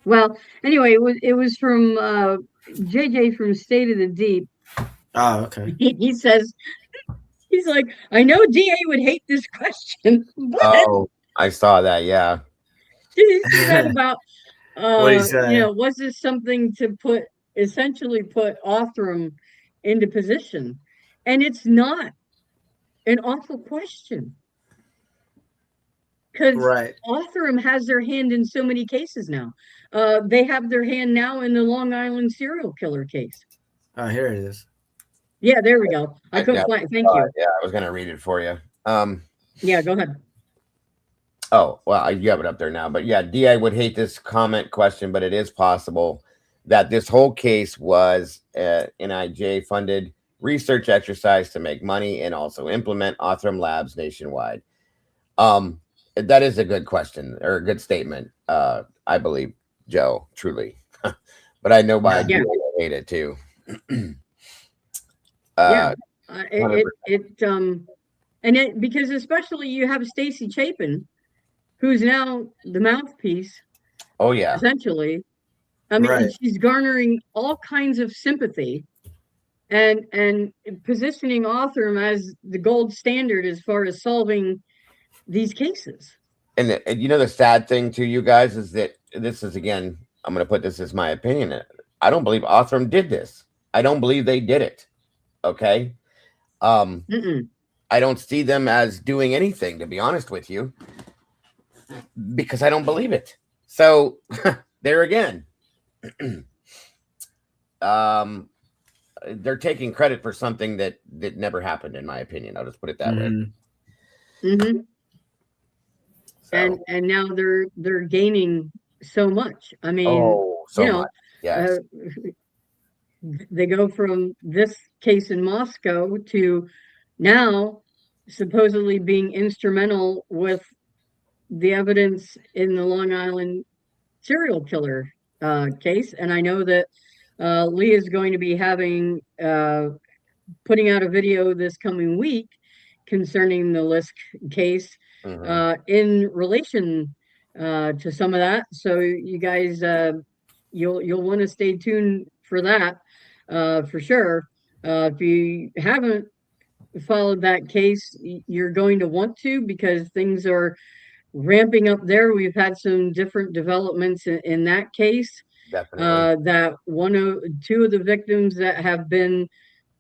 Well, anyway, it was from JJ from State of the Deep. Oh, okay. He says, he's like, I know DA would hate this question, but Oh, I saw that. Yeah. did you see that about What do you say? was this something to essentially put Othram into position? And it's not an awful question. Because Right. Othram has their hand in so many cases now. They have their hand now in the Long Island serial killer case. Oh, here it is. Yeah, there we go. I couldn't find. Thank you. Yeah, I was gonna read it for you. Yeah, go ahead. Oh, well, you have it up there now. But yeah, DI would hate this comment question, but it is possible that this whole case was an NIJ funded research exercise to make money and also implement Othram labs nationwide. That is a good question or a good statement. I believe, Joe, truly. But I know why DI would hate it too. Because especially you have Stacy Chapin, who's now the mouthpiece. Oh yeah, essentially. I mean, she's garnering all kinds of sympathy, and positioning Othram as the gold standard as far as solving these cases. And the sad thing to you guys is that this is, again, I'm going to put this as my opinion. I don't believe Othram did this. I don't believe they did it. Okay. I don't see them as doing anything, to be honest with you, because I don't believe it. So there again, they're taking credit for something that never happened, in my opinion. I'll just put it that way. Mm-hmm. So. And now they're gaining so much. I mean, much. Yes. They go from this case in Moscow to now supposedly being instrumental with the evidence in the Long Island serial killer case. And I know that Lee is going to be having putting out a video this coming week concerning the Lisk case in relation to some of that. So you guys, you'll want to stay tuned for that for sure. If you haven't followed that case, you're going to want to, because things are ramping up there. We've had some different developments in that case. Definitely. That two of the victims that have been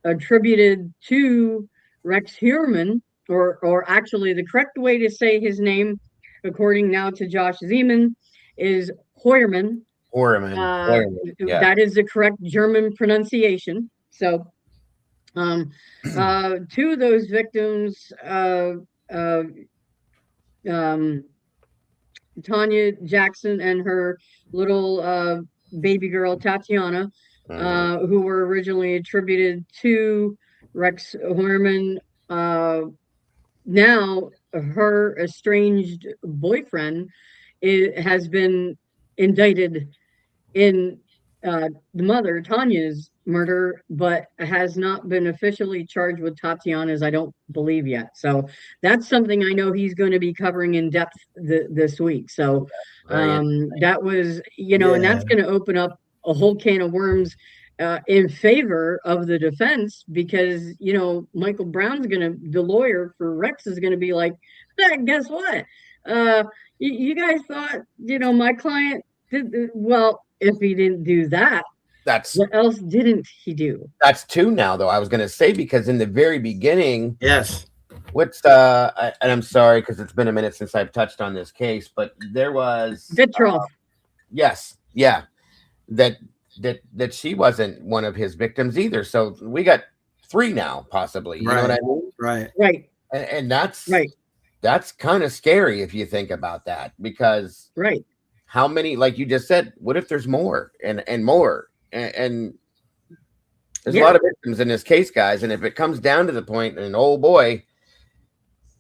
attributed to Rex Heuermann, or actually the correct way to say his name, according now to Josh Zeman, is Heuermann. Yeah. That is the correct German pronunciation. So two of those victims, Tanya Jackson and her little baby girl Tatiana, who were originally attributed to Rex Heuermann. Now her estranged boyfriend has been indicted in the mother, Tanya's murder, but has not been officially charged with Tatiana's, I don't believe, yet. So that's something I know he's going to be covering in depth this week. So that was, and that's going to open up a whole can of worms in favor of the defense, because, Michael Brown's the lawyer for Rex is going to be like, guess what? You guys thought, my client did well. If he didn't do that, what else didn't he do? That's two now, though. I was going to say, because in the very beginning, yes. And I'm sorry, because it's been a minute since I've touched on this case, but there was Vitroff. Yes, yeah, that she wasn't one of his victims either. So we got three now, possibly. You know what I mean? Right. And that's right. That's kind of scary if you think about that, because how many, like you just said, what if there's more and more? And there's a lot of victims in this case, guys. And if it comes down to the point, and oh boy,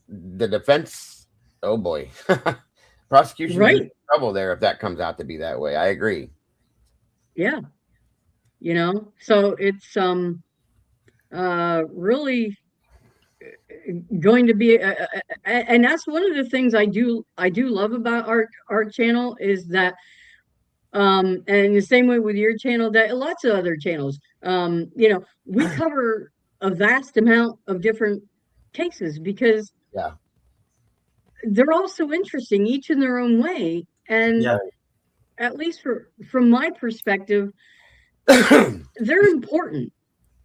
the defense Oh boy. Prosecution's Right. in trouble there if that comes out to be that way. I agree. Yeah. So it's really going to be and that's one of the things I do love about our channel is that and the same way with your channel, that lots of other channels, we cover a vast amount of different cases because Yeah. they're all so interesting, each in their own way. And Yeah. at least from my perspective, they're important.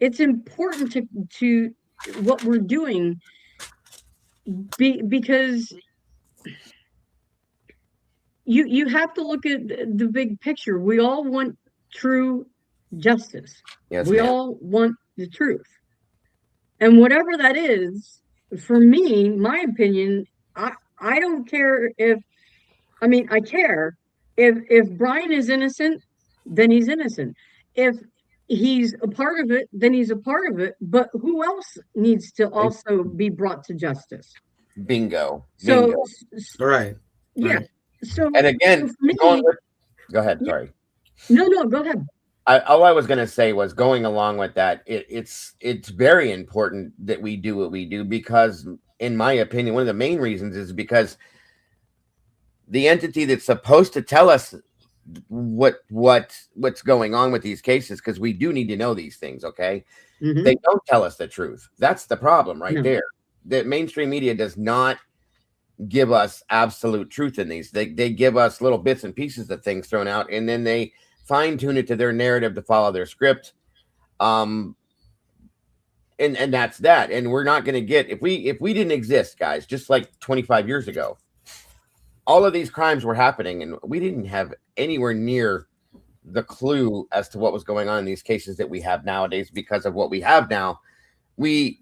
It's important to what we're doing because you have to look at the big picture. We all want true justice. Yes, We ma'am. all want the truth. And whatever that is, for me, my opinion, I don't care I care if Brian is innocent, then he's innocent. If he's a part of it, then he's a part of it. But who else needs to also be brought to justice? Bingo. So, Right. yeah. Right. So, And again, so for me, go ahead. Yeah. Sorry. No, go ahead. All I was going to say was going along with that. It's very important that we do what we do because, in my opinion, one of the main reasons is because the entity that's supposed to tell us what's going on with these cases, because we do need to know these things. Okay, they don't tell us the truth. That's the problem right there. That mainstream media does not give us absolute truth in these. They give us little bits and pieces of things thrown out, and then they fine tune it to their narrative to follow their script. And that's that. And we're not going to get, if we didn't exist, guys, just like 25 years ago, all of these crimes were happening and we didn't have anywhere near the clue as to what was going on in these cases that we have nowadays. Because of what we have now, we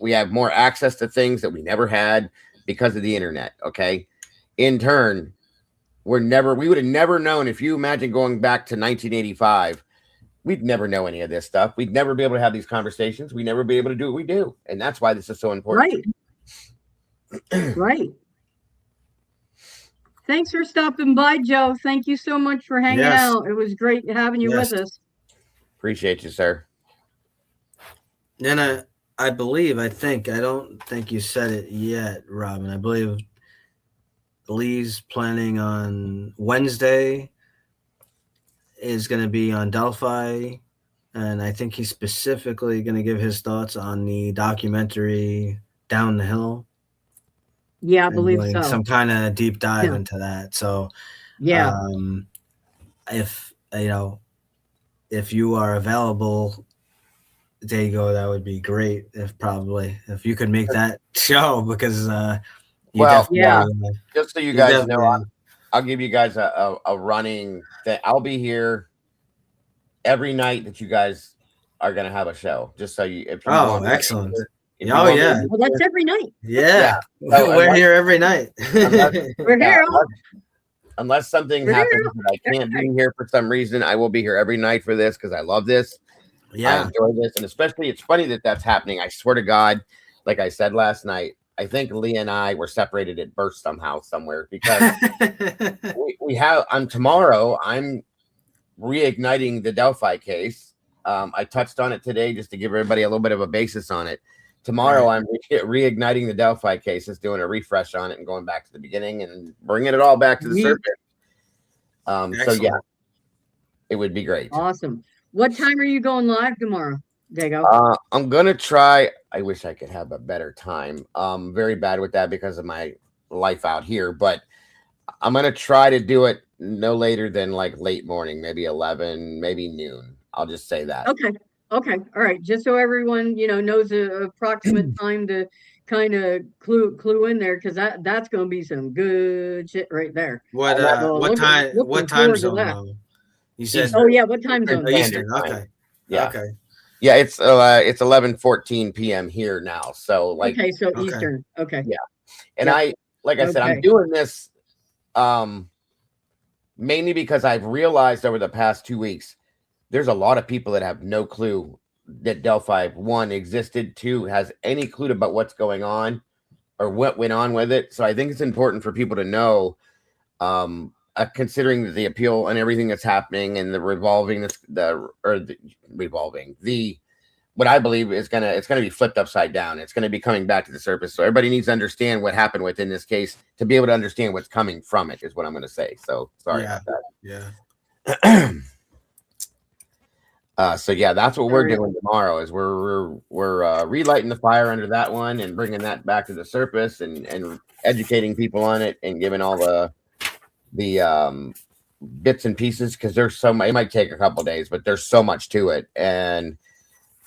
have more access to things that we never had because of the internet. Okay. In turn, we would have never known. If you imagine going back to 1985, we'd never know any of this stuff. We'd never be able to have these conversations. We'd never be able to do what we do. And that's why this is so important. Right. Right. Thanks for stopping by, Joe. Thank you so much for hanging out. It was great having you with us. Appreciate you, sir. And I don't think you said it yet, Robin. I believe Lee's planning on Wednesday is going to be on Delphi, and I think he's specifically going to give his thoughts on the documentary Down the Hill. Yeah, I believe so. Some kind of deep dive into that. So, yeah, if you are available, there you go. That would be great. If you could make that show, because just so you guys know, I'll give you guys a running that I'll be here every night that you guys are going to have a show. Just so you, if you want, excellent. Well, that's every night. Yeah. We're here every night. We're here. Unless something happens that I can't be here for some reason, I will be here every night for this because I love this. Yeah. I enjoy this. And especially, it's funny that that's happening. I swear to God, like I said last night, I think Lee and I were separated at birth somewhere because we have, tomorrow, I'm reigniting the Delphi case. I touched on it today just to give everybody a little bit of a basis on it. Tomorrow, I'm reigniting the Delphi cases, doing a refresh on it and going back to the beginning and bringing it all back to the surface. So, yeah, it would be great. Awesome. What time are you going live tomorrow, Dago? I'm going to try. I wish I could have a better time. Very bad with that because of my life out here. But I'm going to try to do it no later than like late morning, maybe 11, maybe noon. I'll just say that. Okay. All right. Just so everyone, knows the approximate time to kind of clue in there, because that's going to be some good shit right there. What time zone? You said. Oh yeah. What time zone? Eastern. Okay. Yeah. Okay. Yeah. It's 11:14 p.m. here now. So so Eastern. Okay. Yeah. And I said, I'm doing this mainly because I've realized over the past 2 weeks, there's a lot of people that have no clue that Delphi 1 existed, 2 has any clue about what's going on, or what went on with it. So I think it's important for people to know, considering the appeal and everything that's happening and the what I believe is it's gonna be flipped upside down. It's gonna be coming back to the surface. So everybody needs to understand what happened within this case to be able to understand what's coming from it, is what I'm gonna say. So sorry about that. Yeah. So yeah, that's what we're doing tomorrow. Is we're relighting the fire under that one and bringing that back to the surface and educating people on it and giving all the bits and pieces, because there's so much. It might take a couple days, but there's so much to it, and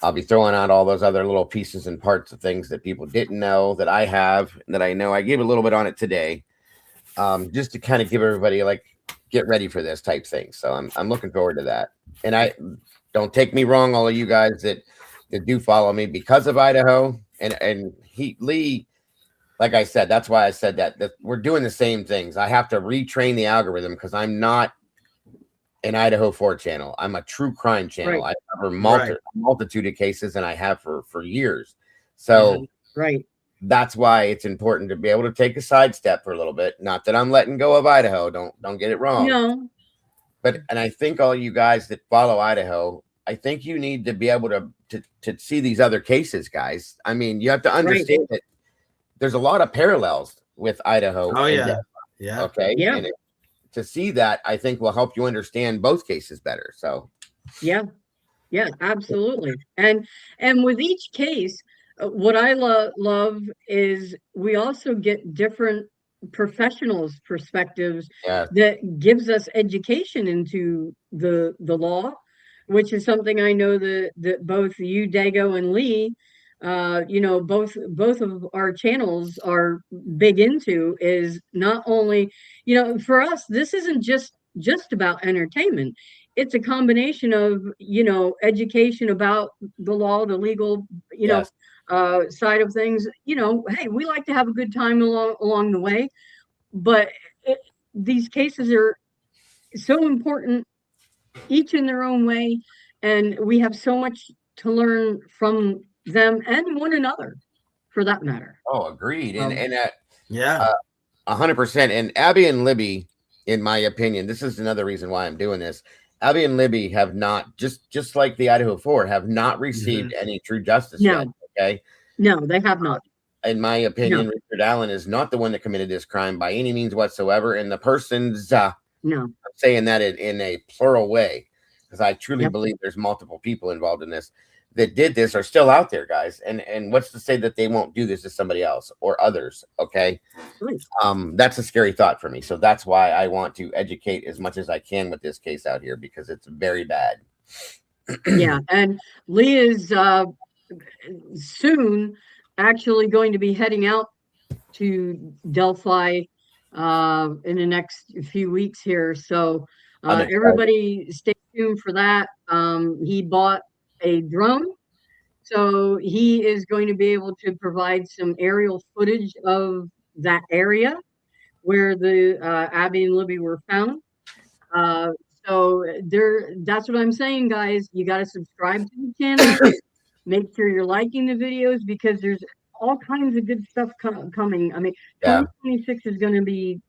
I'll be throwing out all those other little pieces and parts of things that people didn't know that I have, that I know. I gave a little bit on it today, just to kind of give everybody get ready for this type thing. So I'm looking forward to that. And I don't take me wrong, all of you guys that do follow me because of Idaho and Lee. Like I said, that's why I said that we're doing the same things. I have to retrain the algorithm because I'm not an Idaho 4 channel. I'm a true crime channel. I cover multitude of cases, and I have for years. So that's why it's important to be able to take a sidestep for a little bit. Not that I'm letting go of Idaho. Don't get it wrong. No. And I think all you guys that follow Idaho, I think you need to be able to see these other cases, guys. I mean, you have to understand that there's a lot of parallels with Idaho. Oh yeah. Yeah. Okay. Yeah. And to see that, I think will help you understand both cases better. So yeah, absolutely. And with each case, what I love is we also get different professionals' perspectives that gives us education into the law, which is something I know that both you, Dago, and Lee, both of our channels are big into. Is not only, for us, this isn't just about entertainment. It's a combination of, education about the law, the legal, side of things. Hey, we like to have a good time along the way, but these cases are so important, each in their own way, and we have so much to learn from them and one another, for that matter. Oh, agreed. And 100%. And Abby and Libby, in my opinion, this is another reason why I'm doing this. Abby and Libby have not, just like the Idaho 4, have not received any true justice yet. Okay. No, they have not. In my opinion, Richard Allen is not the one that committed this crime by any means whatsoever. And the person's, I'm saying that in a plural way, because I truly believe there's multiple people involved in this that did this are still out there, guys. And what's to say that they won't do this to somebody else or others? Okay. That's a scary thought for me. So that's why I want to educate as much as I can with this case out here, because it's very bad. Yeah. And Lee is soon actually going to be heading out to Delphi in the next few weeks here. So everybody stay tuned for that. He bought a drone, so he is going to be able to provide some aerial footage of that area where the Abby and Libby were found. So that's what I'm saying, guys. You got to subscribe to the channel. Make sure you're liking the videos, because there's all kinds of good stuff coming. I mean, 2026 is going to be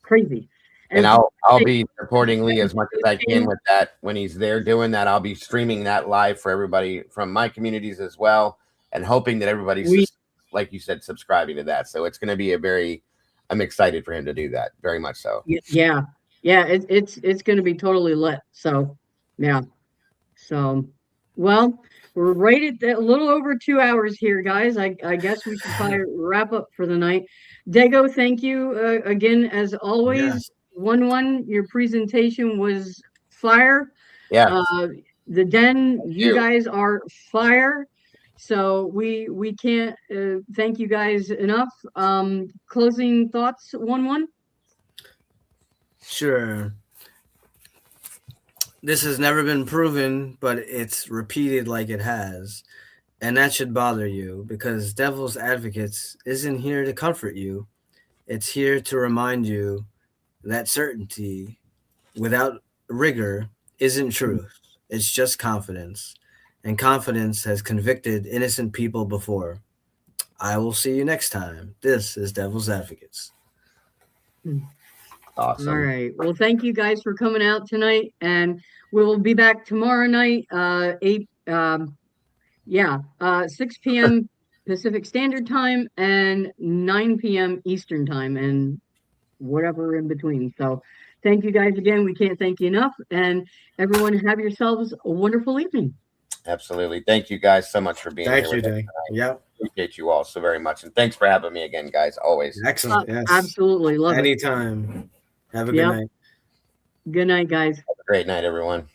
crazy. And I'll be supporting Lee as much as I can with that. When he's there doing that, I'll be streaming that live for everybody from my communities as well, and hoping that everybody's, like you said, subscribing to that. So it's going to be I'm excited for him to do that, very much so. Yeah. It's going to be totally lit. So, yeah. So, well, we're right at a little over 2 hours here, guys. I guess we should probably wrap up for the night. Dago, thank you again, as always. Yes. 1-1, your presentation was fire. Yeah. The Den, you guys are fire. So we can't thank you guys enough. Closing thoughts, 1-1? Sure. This has never been proven, but it's repeated like it has. And that should bother you, because Devil's Advocates isn't here to comfort you. It's here to remind you that certainty without rigor isn't truth. It's just confidence. And confidence has convicted innocent people before. I will see you next time. This is Devil's Advocates. Awesome. All right. Well, thank you guys for coming out tonight, and we'll be back tomorrow night, 6 p.m. Pacific Standard Time and 9 p.m. Eastern Time, and whatever in between. So thank you guys again. We can't thank you enough. And everyone, have yourselves a wonderful evening. Absolutely. Thank you guys so much for being here. Thank you, Dave. Yep. Appreciate you all so very much. And thanks for having me again, guys. Always. Excellent. Yes. Absolutely. Love Anytime. Have a good Yep. night. Good night, guys. Have a great night, everyone.